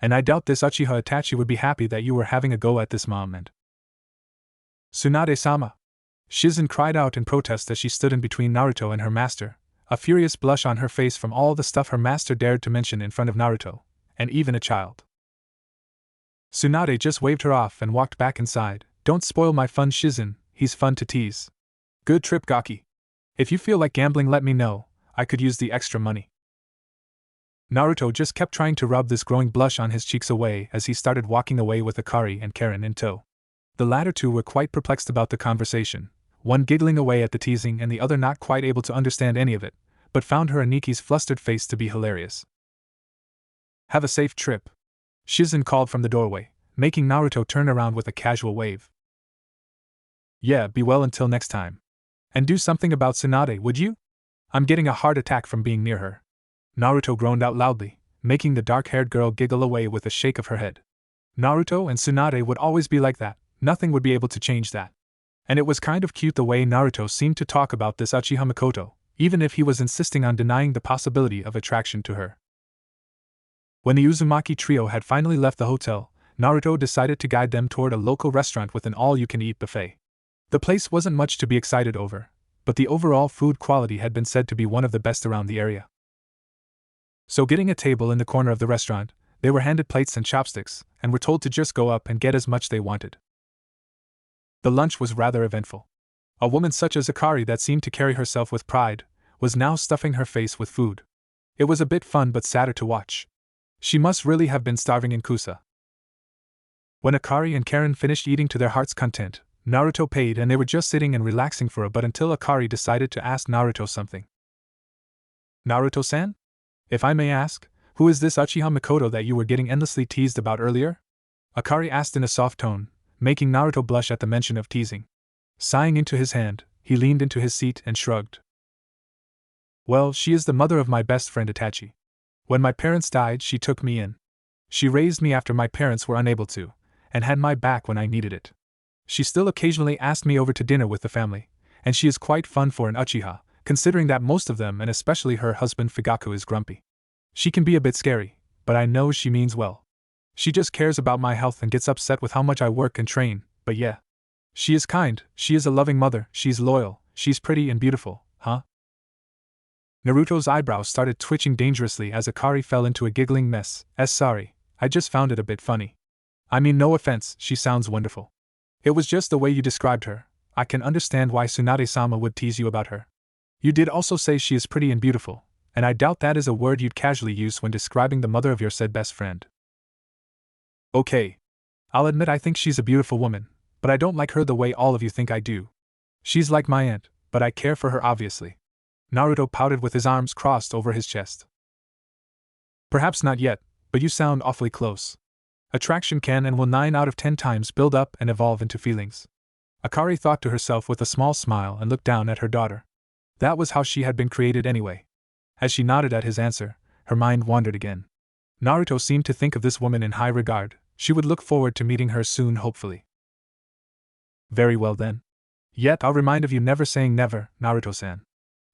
And I doubt this Uchiha Itachi would be happy that you were having a go at this moment. Tsunade-sama. Shizen cried out in protest as she stood in between Naruto and her master, a furious blush on her face from all the stuff her master dared to mention in front of Naruto, and even a child. Tsunade just waved her off and walked back inside. Don't spoil my fun, Shizen, he's fun to tease. Good trip, Gaki. If you feel like gambling, let me know, I could use the extra money. Naruto just kept trying to rub this growing blush on his cheeks away as he started walking away with Akari and Karen in tow. The latter two were quite perplexed about the conversation, one giggling away at the teasing and the other not quite able to understand any of it, but found her Aniki's flustered face to be hilarious. Have a safe trip, Shizen called from the doorway, making Naruto turn around with a casual wave. Yeah, be well until next time. And do something about Tsunade, would you? I'm getting a heart attack from being near her. Naruto groaned out loudly, making the dark-haired girl giggle away with a shake of her head. Naruto and Tsunade would always be like that, nothing would be able to change that. And it was kind of cute the way Naruto seemed to talk about this Uchiha Mikoto, even if he was insisting on denying the possibility of attraction to her. When the Uzumaki trio had finally left the hotel, Naruto decided to guide them toward a local restaurant with an all-you-can-eat buffet. The place wasn't much to be excited over, but the overall food quality had been said to be one of the best around the area. So getting a table in the corner of the restaurant, they were handed plates and chopsticks, and were told to just go up and get as much they wanted. The lunch was rather eventful. A woman such as Akari, that seemed to carry herself with pride, was now stuffing her face with food. It was a bit fun but sadder to watch. She must really have been starving in Kusa. When Akari and Karen finished eating to their heart's content, Naruto paid and they were just sitting and relaxing for a bit until Akari decided to ask Naruto something. Naruto-san? If I may ask, who is this Uchiha Mikoto that you were getting endlessly teased about earlier? Akari asked in a soft tone, making Naruto blush at the mention of teasing. Sighing into his hand, he leaned into his seat and shrugged. Well, she is the mother of my best friend Itachi. When my parents died, she took me in. She raised me after my parents were unable to, and had my back when I needed it. She still occasionally asked me over to dinner with the family, and she is quite fun for an Uchiha, considering that most of them and especially her husband Fugaku is grumpy. She can be a bit scary, but I know she means well. She just cares about my health and gets upset with how much I work and train, but yeah. She is kind, she is a loving mother, she's loyal, she's pretty and beautiful, huh? Naruto's eyebrows started twitching dangerously as Akari fell into a giggling mess. Sorry, I just found it a bit funny. I mean, no offense, she sounds wonderful. It was just the way you described her. I can understand why Tsunade-sama would tease you about her. You did also say she is pretty and beautiful, and I doubt that is a word you'd casually use when describing the mother of your said best friend. Okay. I'll admit I think she's a beautiful woman, but I don't like her the way all of you think I do. She's like my aunt, but I care for her obviously. Naruto pouted with his arms crossed over his chest. Perhaps not yet, but you sound awfully close. Attraction can and will 9 out of 10 times build up and evolve into feelings. Akari thought to herself with a small smile and looked down at her daughter. That was how she had been created anyway. As she nodded at his answer, her mind wandered again. Naruto seemed to think of this woman in high regard. She would look forward to meeting her soon, hopefully. Very well then. Yet I'll remind of you never saying never, Naruto-san.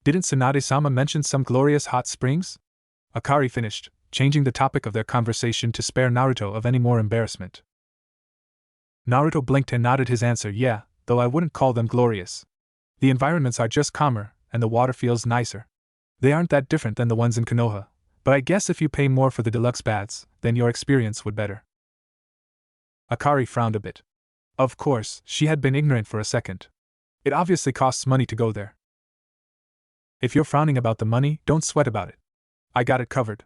Didn't Tsunade-sama mention some glorious hot springs? Akari finished, changing the topic of their conversation to spare Naruto of any more embarrassment. Naruto blinked and nodded his answer. Yeah, though I wouldn't call them glorious. The environments are just calmer, and the water feels nicer. They aren't that different than the ones in Konoha, but I guess if you pay more for the deluxe baths, then your experience would better. Akari frowned a bit. Of course, she had been ignorant for a second. It obviously costs money to go there. If you're frowning about the money, don't sweat about it. I got it covered.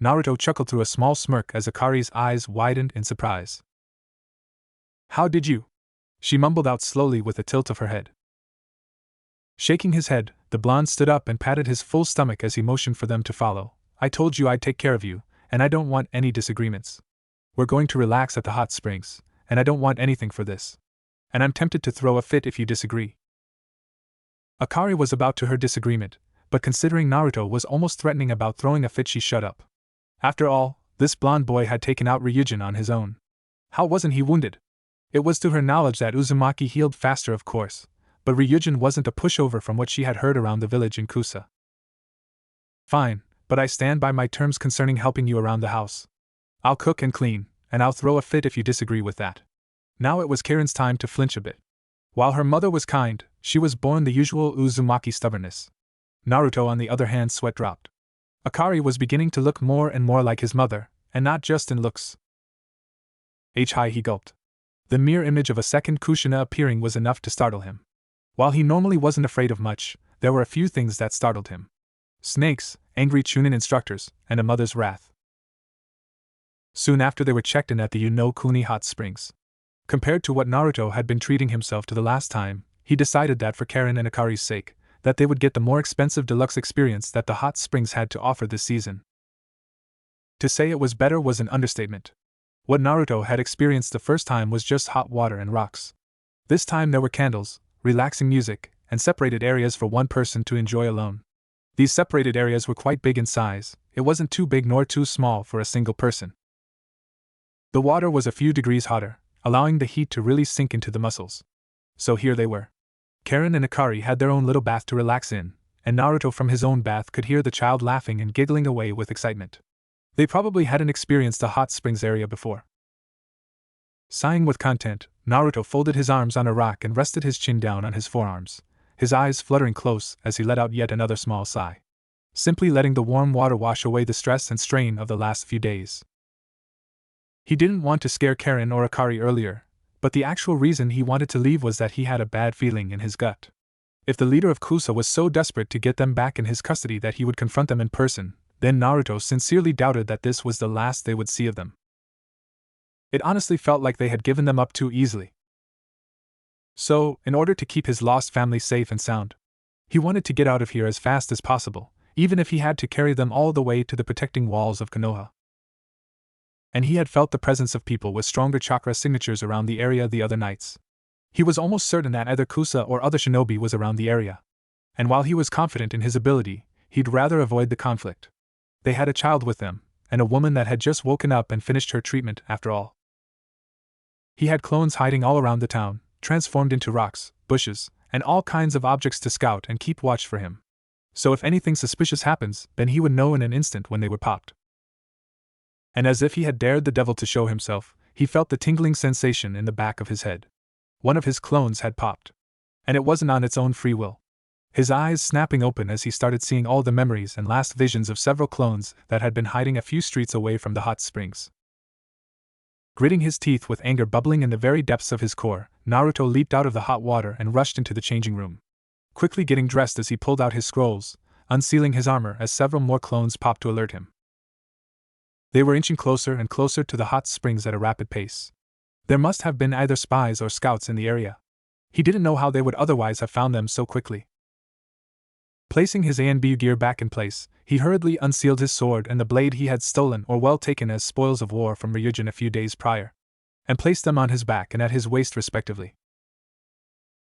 Naruto chuckled through a small smirk as Akari's eyes widened in surprise. How did you? She mumbled out slowly with a tilt of her head. Shaking his head, the blonde stood up and patted his full stomach as he motioned for them to follow. I told you I'd take care of you, and I don't want any disagreements. We're going to relax at the hot springs, and I don't want anything for this. And I'm tempted to throw a fit if you disagree. Akari was about to her disagreement, but considering Naruto was almost threatening about throwing a fit, she shut up. After all, this blonde boy had taken out Ryujin on his own. How wasn't he wounded? It was to her knowledge that Uzumaki healed faster, of course, but Ryujin wasn't a pushover from what she had heard around the village in Kusa. Fine, but I stand by my terms concerning helping you around the house. I'll cook and clean, and I'll throw a fit if you disagree with that. Now it was Karen's time to flinch a bit. While her mother was kind, she was born the usual Uzumaki stubbornness. Naruto, on the other hand, sweat dropped. Akari was beginning to look more and more like his mother, and not just in looks. He gulped. The mere image of a second Kushina appearing was enough to startle him. While he normally wasn't afraid of much, there were a few things that startled him. Snakes, angry Chunin instructors, and a mother's wrath. Soon after, they were checked in at the Kuni hot springs. Compared to what Naruto had been treating himself to the last time, he decided that for Karen and Akari's sake, that they would get the more expensive deluxe experience that the hot springs had to offer this season. To say it was better was an understatement. What Naruto had experienced the first time was just hot water and rocks. This time there were candles, relaxing music, and separated areas for one person to enjoy alone. These separated areas were quite big in size. It wasn't too big nor too small for a single person. The water was a few degrees hotter, allowing the heat to really sink into the muscles. So here they were. Karen and Akari had their own little bath to relax in, and Naruto from his own bath could hear the child laughing and giggling away with excitement. They probably hadn't experienced a hot springs area before. Sighing with content, Naruto folded his arms on a rock and rested his chin down on his forearms, his eyes fluttering close as he let out yet another small sigh. Simply letting the warm water wash away the stress and strain of the last few days. He didn't want to scare Karen or Akari earlier, but the actual reason he wanted to leave was that he had a bad feeling in his gut. If the leader of Kusa was so desperate to get them back in his custody that he would confront them in person, then Naruto sincerely doubted that this was the last they would see of them. It honestly felt like they had given them up too easily. So, in order to keep his lost family safe and sound, he wanted to get out of here as fast as possible, even if he had to carry them all the way to the protecting walls of Konoha. And he had felt the presence of people with stronger chakra signatures around the area the other nights. He was almost certain that either Kusa or other shinobi was around the area. And while he was confident in his ability, he'd rather avoid the conflict. They had a child with them, and a woman that had just woken up and finished her treatment after all. He had clones hiding all around the town, transformed into rocks, bushes, and all kinds of objects to scout and keep watch for him. So if anything suspicious happens, then he would know in an instant when they were popped. And as if he had dared the devil to show himself, he felt the tingling sensation in the back of his head. One of his clones had popped. And it wasn't on its own free will. His eyes snapping open as he started seeing all the memories and last visions of several clones that had been hiding a few streets away from the hot springs. Gritting his teeth with anger bubbling in the very depths of his core, Naruto leaped out of the hot water and rushed into the changing room. Quickly getting dressed as he pulled out his scrolls, unsealing his armor as several more clones popped to alert him. They were inching closer and closer to the hot springs at a rapid pace. There must have been either spies or scouts in the area. He didn't know how they would otherwise have found them so quickly. Placing his A and B gear back in place, he hurriedly unsealed his sword and the blade he had stolen or well taken as spoils of war from Ryujin a few days prior, and placed them on his back and at his waist respectively.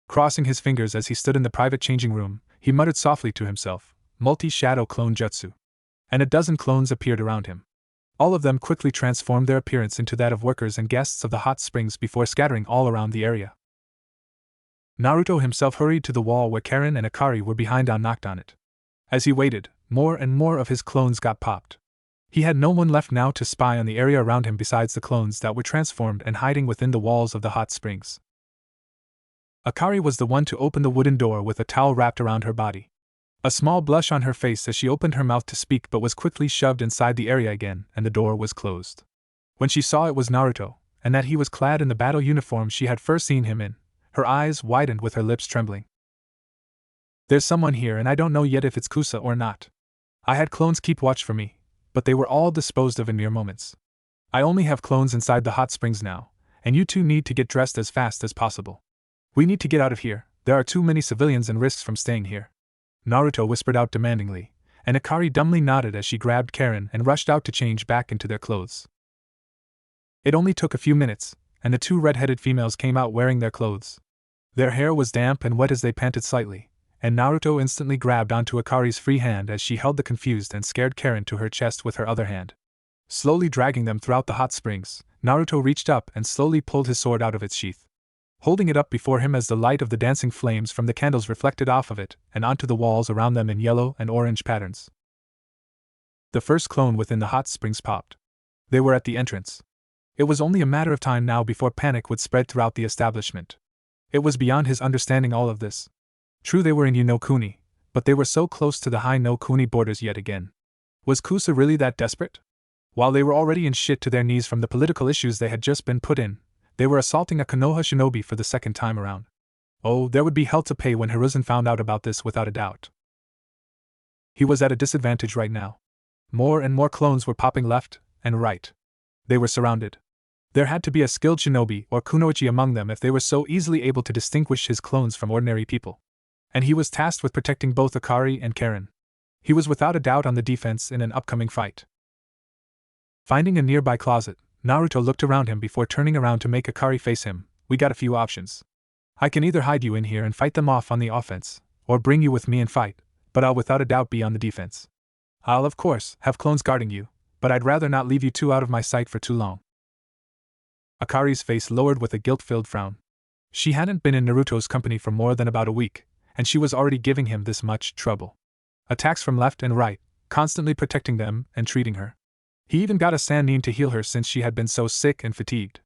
Crossing his fingers as he stood in the private changing room, he muttered softly to himself, "Multi-shadow clone jutsu." And a dozen clones appeared around him. All of them quickly transformed their appearance into that of workers and guests of the hot springs before scattering all around the area. Naruto himself hurried to the wall where Karen and Akari were behind and knocked on it. As he waited, more and more of his clones got popped. He had no one left now to spy on the area around him besides the clones that were transformed and hiding within the walls of the hot springs. Akari was the one to open the wooden door with a towel wrapped around her body. A small blush on her face as she opened her mouth to speak but was quickly shoved inside the area again and the door was closed. When she saw it was Naruto, and that he was clad in the battle uniform she had first seen him in, her eyes widened with her lips trembling. "There's someone here and I don't know yet if it's Kusa or not. I had clones keep watch for me, but they were all disposed of in mere moments. I only have clones inside the hot springs now, and you two need to get dressed as fast as possible. We need to get out of here, there are too many civilians and risks from staying here," Naruto whispered out demandingly, and Akari dumbly nodded as she grabbed Karen and rushed out to change back into their clothes. It only took a few minutes, and the two red-headed females came out wearing their clothes. Their hair was damp and wet as they panted slightly, and Naruto instantly grabbed onto Akari's free hand as she held the confused and scared Karen to her chest with her other hand. Slowly dragging them throughout the hot springs, Naruto reached up and slowly pulled his sword out of its sheath. Holding it up before him as the light of the dancing flames from the candles reflected off of it and onto the walls around them in yellow and orange patterns. The first clone within the hot springs popped. They were at the entrance. It was only a matter of time now before panic would spread throughout the establishment. It was beyond his understanding all of this. True, they were in Yonokuni, but they were so close to the high no Kuni borders yet again. Was Kusa really that desperate? While they were already in shit to their knees from the political issues they had just been put in, they were assaulting a Konoha shinobi for the second time around. Oh, there would be hell to pay when Hiruzen found out about this without a doubt. He was at a disadvantage right now. More and more clones were popping left and right. They were surrounded. There had to be a skilled shinobi or kunoichi among them if they were so easily able to distinguish his clones from ordinary people. And he was tasked with protecting both Akari and Karen. He was without a doubt on the defense in an upcoming fight. Finding a nearby closet, Naruto looked around him before turning around to make Akari face him. We got a few options. I can either hide you in here and fight them off on the offense, or bring you with me and fight, but I'll without a doubt be on the defense. I'll, of course, have clones guarding you, but I'd rather not leave you two out of my sight for too long. Akari's face lowered with a guilt-filled frown. She hadn't been in Naruto's company for more than about a week, and she was already giving him this much trouble. Attacks from left and right, constantly protecting them and treating her. He even got a Sannin to heal her since she had been so sick and fatigued.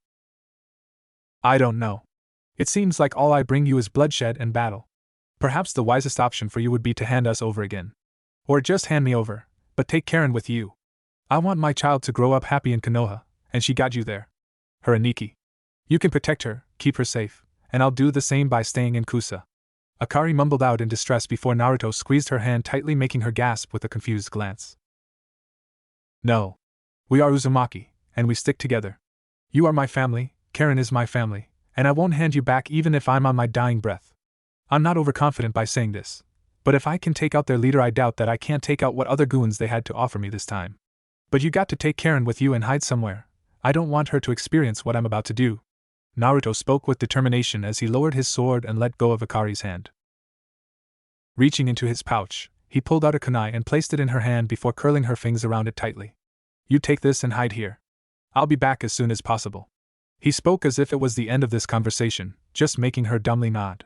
I don't know. It seems like all I bring you is bloodshed and battle. Perhaps the wisest option for you would be to hand us over again. Or just hand me over, but take Karen with you. I want my child to grow up happy in Konoha, and she got you there. Her Aniki. You can protect her, keep her safe, and I'll do the same by staying in Kusa. Akari mumbled out in distress before Naruto squeezed her hand tightly, making her gasp with a confused glance. No. We are Uzumaki, and we stick together. You are my family, Karen is my family, and I won't hand you back even if I'm on my dying breath. I'm not overconfident by saying this, but if I can take out their leader, I doubt that I can't take out what other goons they had to offer me this time. But you got to take Karen with you and hide somewhere. I don't want her to experience what I'm about to do. Naruto spoke with determination as he lowered his sword and let go of Akari's hand. Reaching into his pouch, he pulled out a kunai and placed it in her hand before curling her fingers around it tightly. You take this and hide here. I'll be back as soon as possible. He spoke as if it was the end of this conversation, just making her dumbly nod.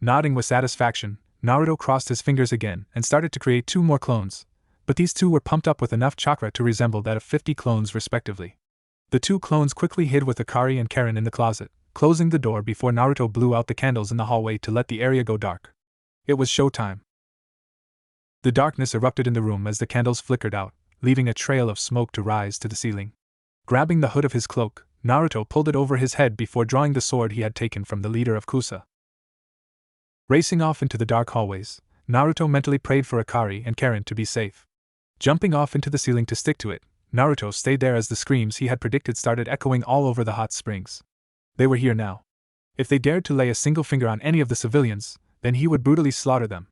Nodding with satisfaction, Naruto crossed his fingers again and started to create 2 more clones, but these 2 were pumped up with enough chakra to resemble that of 50 clones respectively. The 2 clones quickly hid with Akari and Karen in the closet, closing the door before Naruto blew out the candles in the hallway to let the area go dark. It was showtime. The darkness erupted in the room as the candles flickered out, leaving a trail of smoke to rise to the ceiling. Grabbing the hood of his cloak, Naruto pulled it over his head before drawing the sword he had taken from the leader of Kusa. Racing off into the dark hallways, Naruto mentally prayed for Akari and Karen to be safe. Jumping off into the ceiling to stick to it, Naruto stayed there as the screams he had predicted started echoing all over the hot springs. They were here now. If they dared to lay a single finger on any of the civilians, then he would brutally slaughter them.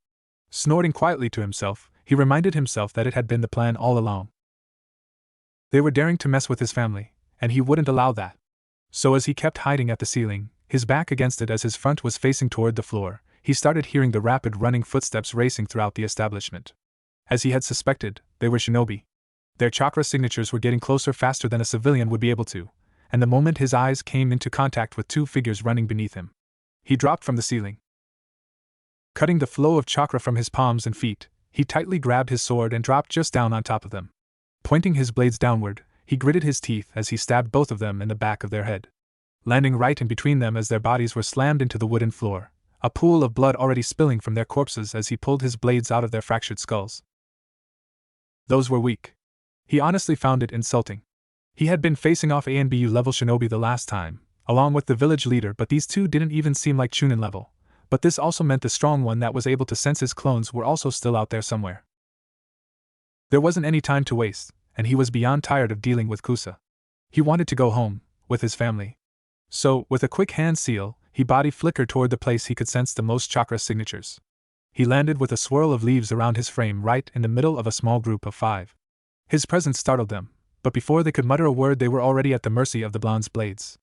Snorting quietly to himself, he reminded himself that it had been the plan all along. They were daring to mess with his family, and he wouldn't allow that. So as he kept hiding at the ceiling, his back against it as his front was facing toward the floor, he started hearing the rapid running footsteps racing throughout the establishment. As he had suspected, they were shinobi. Their chakra signatures were getting closer faster than a civilian would be able to, and the moment his eyes came into contact with 2 figures running beneath him, he dropped from the ceiling. Cutting the flow of chakra from his palms and feet, he tightly grabbed his sword and dropped just down on top of them. Pointing his blades downward, he gritted his teeth as he stabbed both of them in the back of their head. Landing right in between them as their bodies were slammed into the wooden floor, a pool of blood already spilling from their corpses as he pulled his blades out of their fractured skulls. Those were weak. He honestly found it insulting. He had been facing off A and BU level shinobi the last time, along with the village leader, but these 2 didn't even seem like Chunin level. But this also meant the strong one that was able to sense his clones were also still out there somewhere. There wasn't any time to waste, and he was beyond tired of dealing with Kusa. He wanted to go home, with his family. So, with a quick hand seal, he body flickered toward the place he could sense the most chakra signatures. He landed with a swirl of leaves around his frame right in the middle of a small group of 5. His presence startled them, but before they could mutter a word they were already at the mercy of the blonde's blades.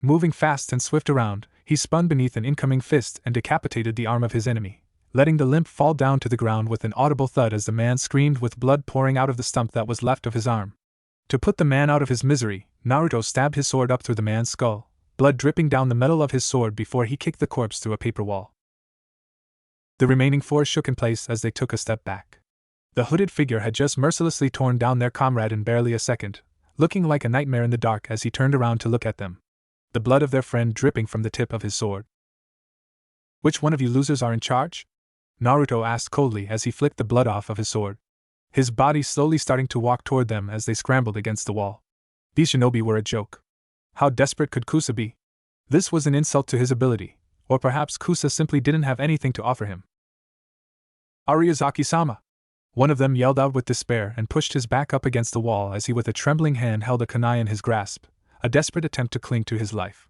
Moving fast and swift around, he spun beneath an incoming fist and decapitated the arm of his enemy, letting the limb fall down to the ground with an audible thud as the man screamed with blood pouring out of the stump that was left of his arm. To put the man out of his misery, Naruto stabbed his sword up through the man's skull, blood dripping down the metal of his sword before he kicked the corpse through a paper wall. The remaining four shook in place as they took a step back. The hooded figure had just mercilessly torn down their comrade in barely a second, looking like a nightmare in the dark as he turned around to look at them, the blood of their friend dripping from the tip of his sword. "Which one of you losers are in charge?" Naruto asked coldly as he flicked the blood off of his sword, his body slowly starting to walk toward them as they scrambled against the wall. These shinobi were a joke. How desperate could Kusa be? This was an insult to his ability, or perhaps Kusa simply didn't have anything to offer him. "Ariazaki-sama!" One of them yelled out with despair and pushed his back up against the wall as he with a trembling hand held a kunai in his grasp, a desperate attempt to cling to his life.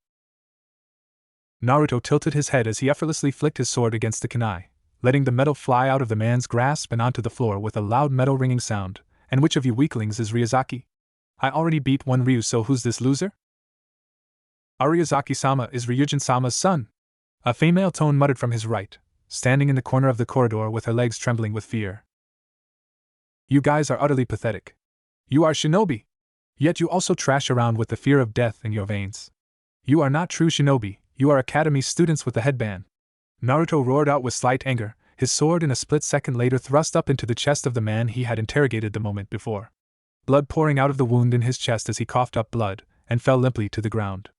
Naruto tilted his head as he effortlessly flicked his sword against the kunai, letting the metal fly out of the man's grasp and onto the floor with a loud metal ringing sound. "And which of you weaklings is Ryuzaki? I already beat one Ryu, so who's this loser?" "Ariazaki-sama is Ryujin-sama's son," a female tone muttered from his right, standing in the corner of the corridor with her legs trembling with fear. "You guys are utterly pathetic. You are shinobi, yet you also trash around with the fear of death in your veins. You are not true shinobi, you are academy students with the headband." Naruto roared out with slight anger, his sword in a split second later thrust up into the chest of the man he had interrogated the moment before, blood pouring out of the wound in his chest as he coughed up blood and fell limply to the ground.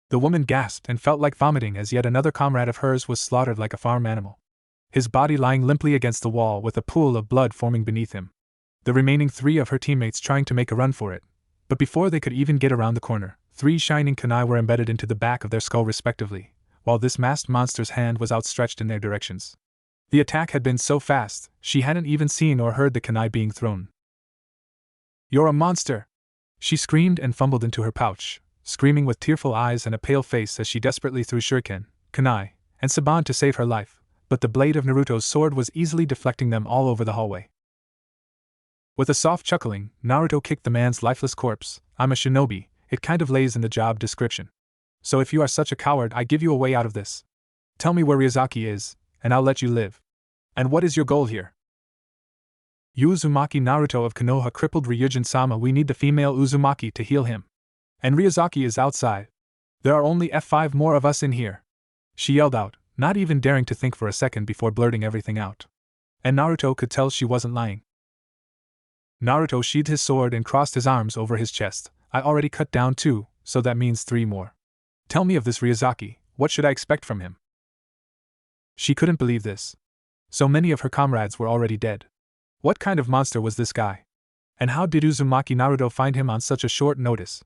The woman gasped and felt like vomiting as yet another comrade of hers was slaughtered like a farm animal, his body lying limply against the wall with a pool of blood forming beneath him. The remaining three of her teammates trying to make a run for it, but before they could even get around the corner, three shining kunai were embedded into the back of their skull respectively, while this masked monster's hand was outstretched in their directions. The attack had been so fast, she hadn't even seen or heard the kunai being thrown. "You're a monster!" She screamed and fumbled into her pouch, screaming with tearful eyes and a pale face as she desperately threw shuriken, kunai, and saban to save her life, but the blade of Naruto's sword was easily deflecting them all over the hallway. With a soft chuckling, Naruto kicked the man's lifeless corpse. "I'm a shinobi, it kind of lays in the job description. So if you are such a coward, I give you a way out of this. Tell me where Ryuzaki is, and I'll let you live. And what is your goal here?" "Uzumaki Naruto of Konoha crippled Ryujin-sama. We need the female Uzumaki to heal him. And Ryuzaki is outside. There are only F5 more of us in here," she yelled out, not even daring to think for a second before blurting everything out. And Naruto could tell she wasn't lying. Naruto sheathed his sword and crossed his arms over his chest. "I already cut down 2, so that means 3 more. Tell me of this Ryuzaki, what should I expect from him?" She couldn't believe this. So many of her comrades were already dead. What kind of monster was this guy? And how did Uzumaki Naruto find him on such a short notice?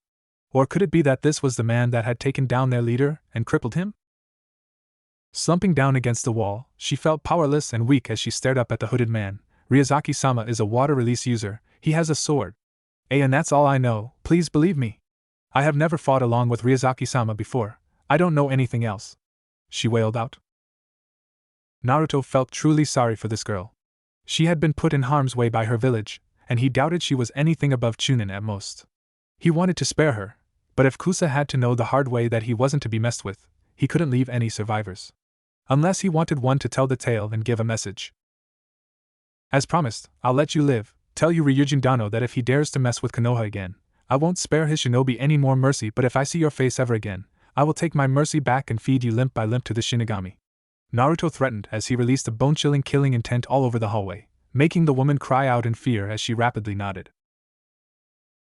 Or could it be that this was the man that had taken down their leader and crippled him? Slumping down against the wall, she felt powerless and weak as she stared up at the hooded man. "Ryuzaki-sama is a water release user, he has a sword. And that's all I know, please believe me. I have never fought along with Ryuzaki-sama before, I don't know anything else," she wailed out. Naruto felt truly sorry for this girl. She had been put in harm's way by her village, and he doubted she was anything above Chunin at most. He wanted to spare her, but if Kusa had to know the hard way that he wasn't to be messed with, he couldn't leave any survivors. Unless he wanted one to tell the tale and give a message. "As promised, I'll let you live. Tell you Ryujin Dano that if he dares to mess with Konoha again, I won't spare his shinobi any more mercy, but if I see your face ever again, I will take my mercy back and feed you limp by limp to the Shinigami," Naruto threatened as he released a bone-chilling killing intent all over the hallway, making the woman cry out in fear as she rapidly nodded.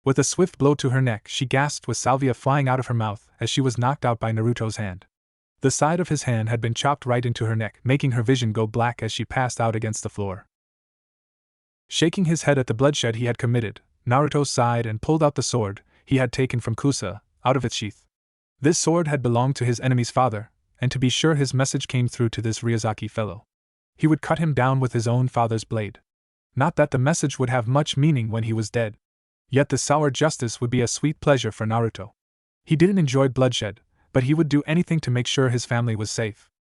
With a swift blow to her neck, she gasped with salvia flying out of her mouth as she was knocked out by Naruto's hand. The side of his hand had been chopped right into her neck, making her vision go black as she passed out against the floor. Shaking his head at the bloodshed he had committed, Naruto sighed and pulled out the sword he had taken from Kusa, out of its sheath. This sword had belonged to his enemy's father, and to be sure his message came through to this Ryuzaki fellow. He would cut him down with his own father's blade. Not that the message would have much meaning when he was dead. Yet the sour justice would be a sweet pleasure for Naruto. He didn't enjoy bloodshed, but he would do anything to make sure his family was safe.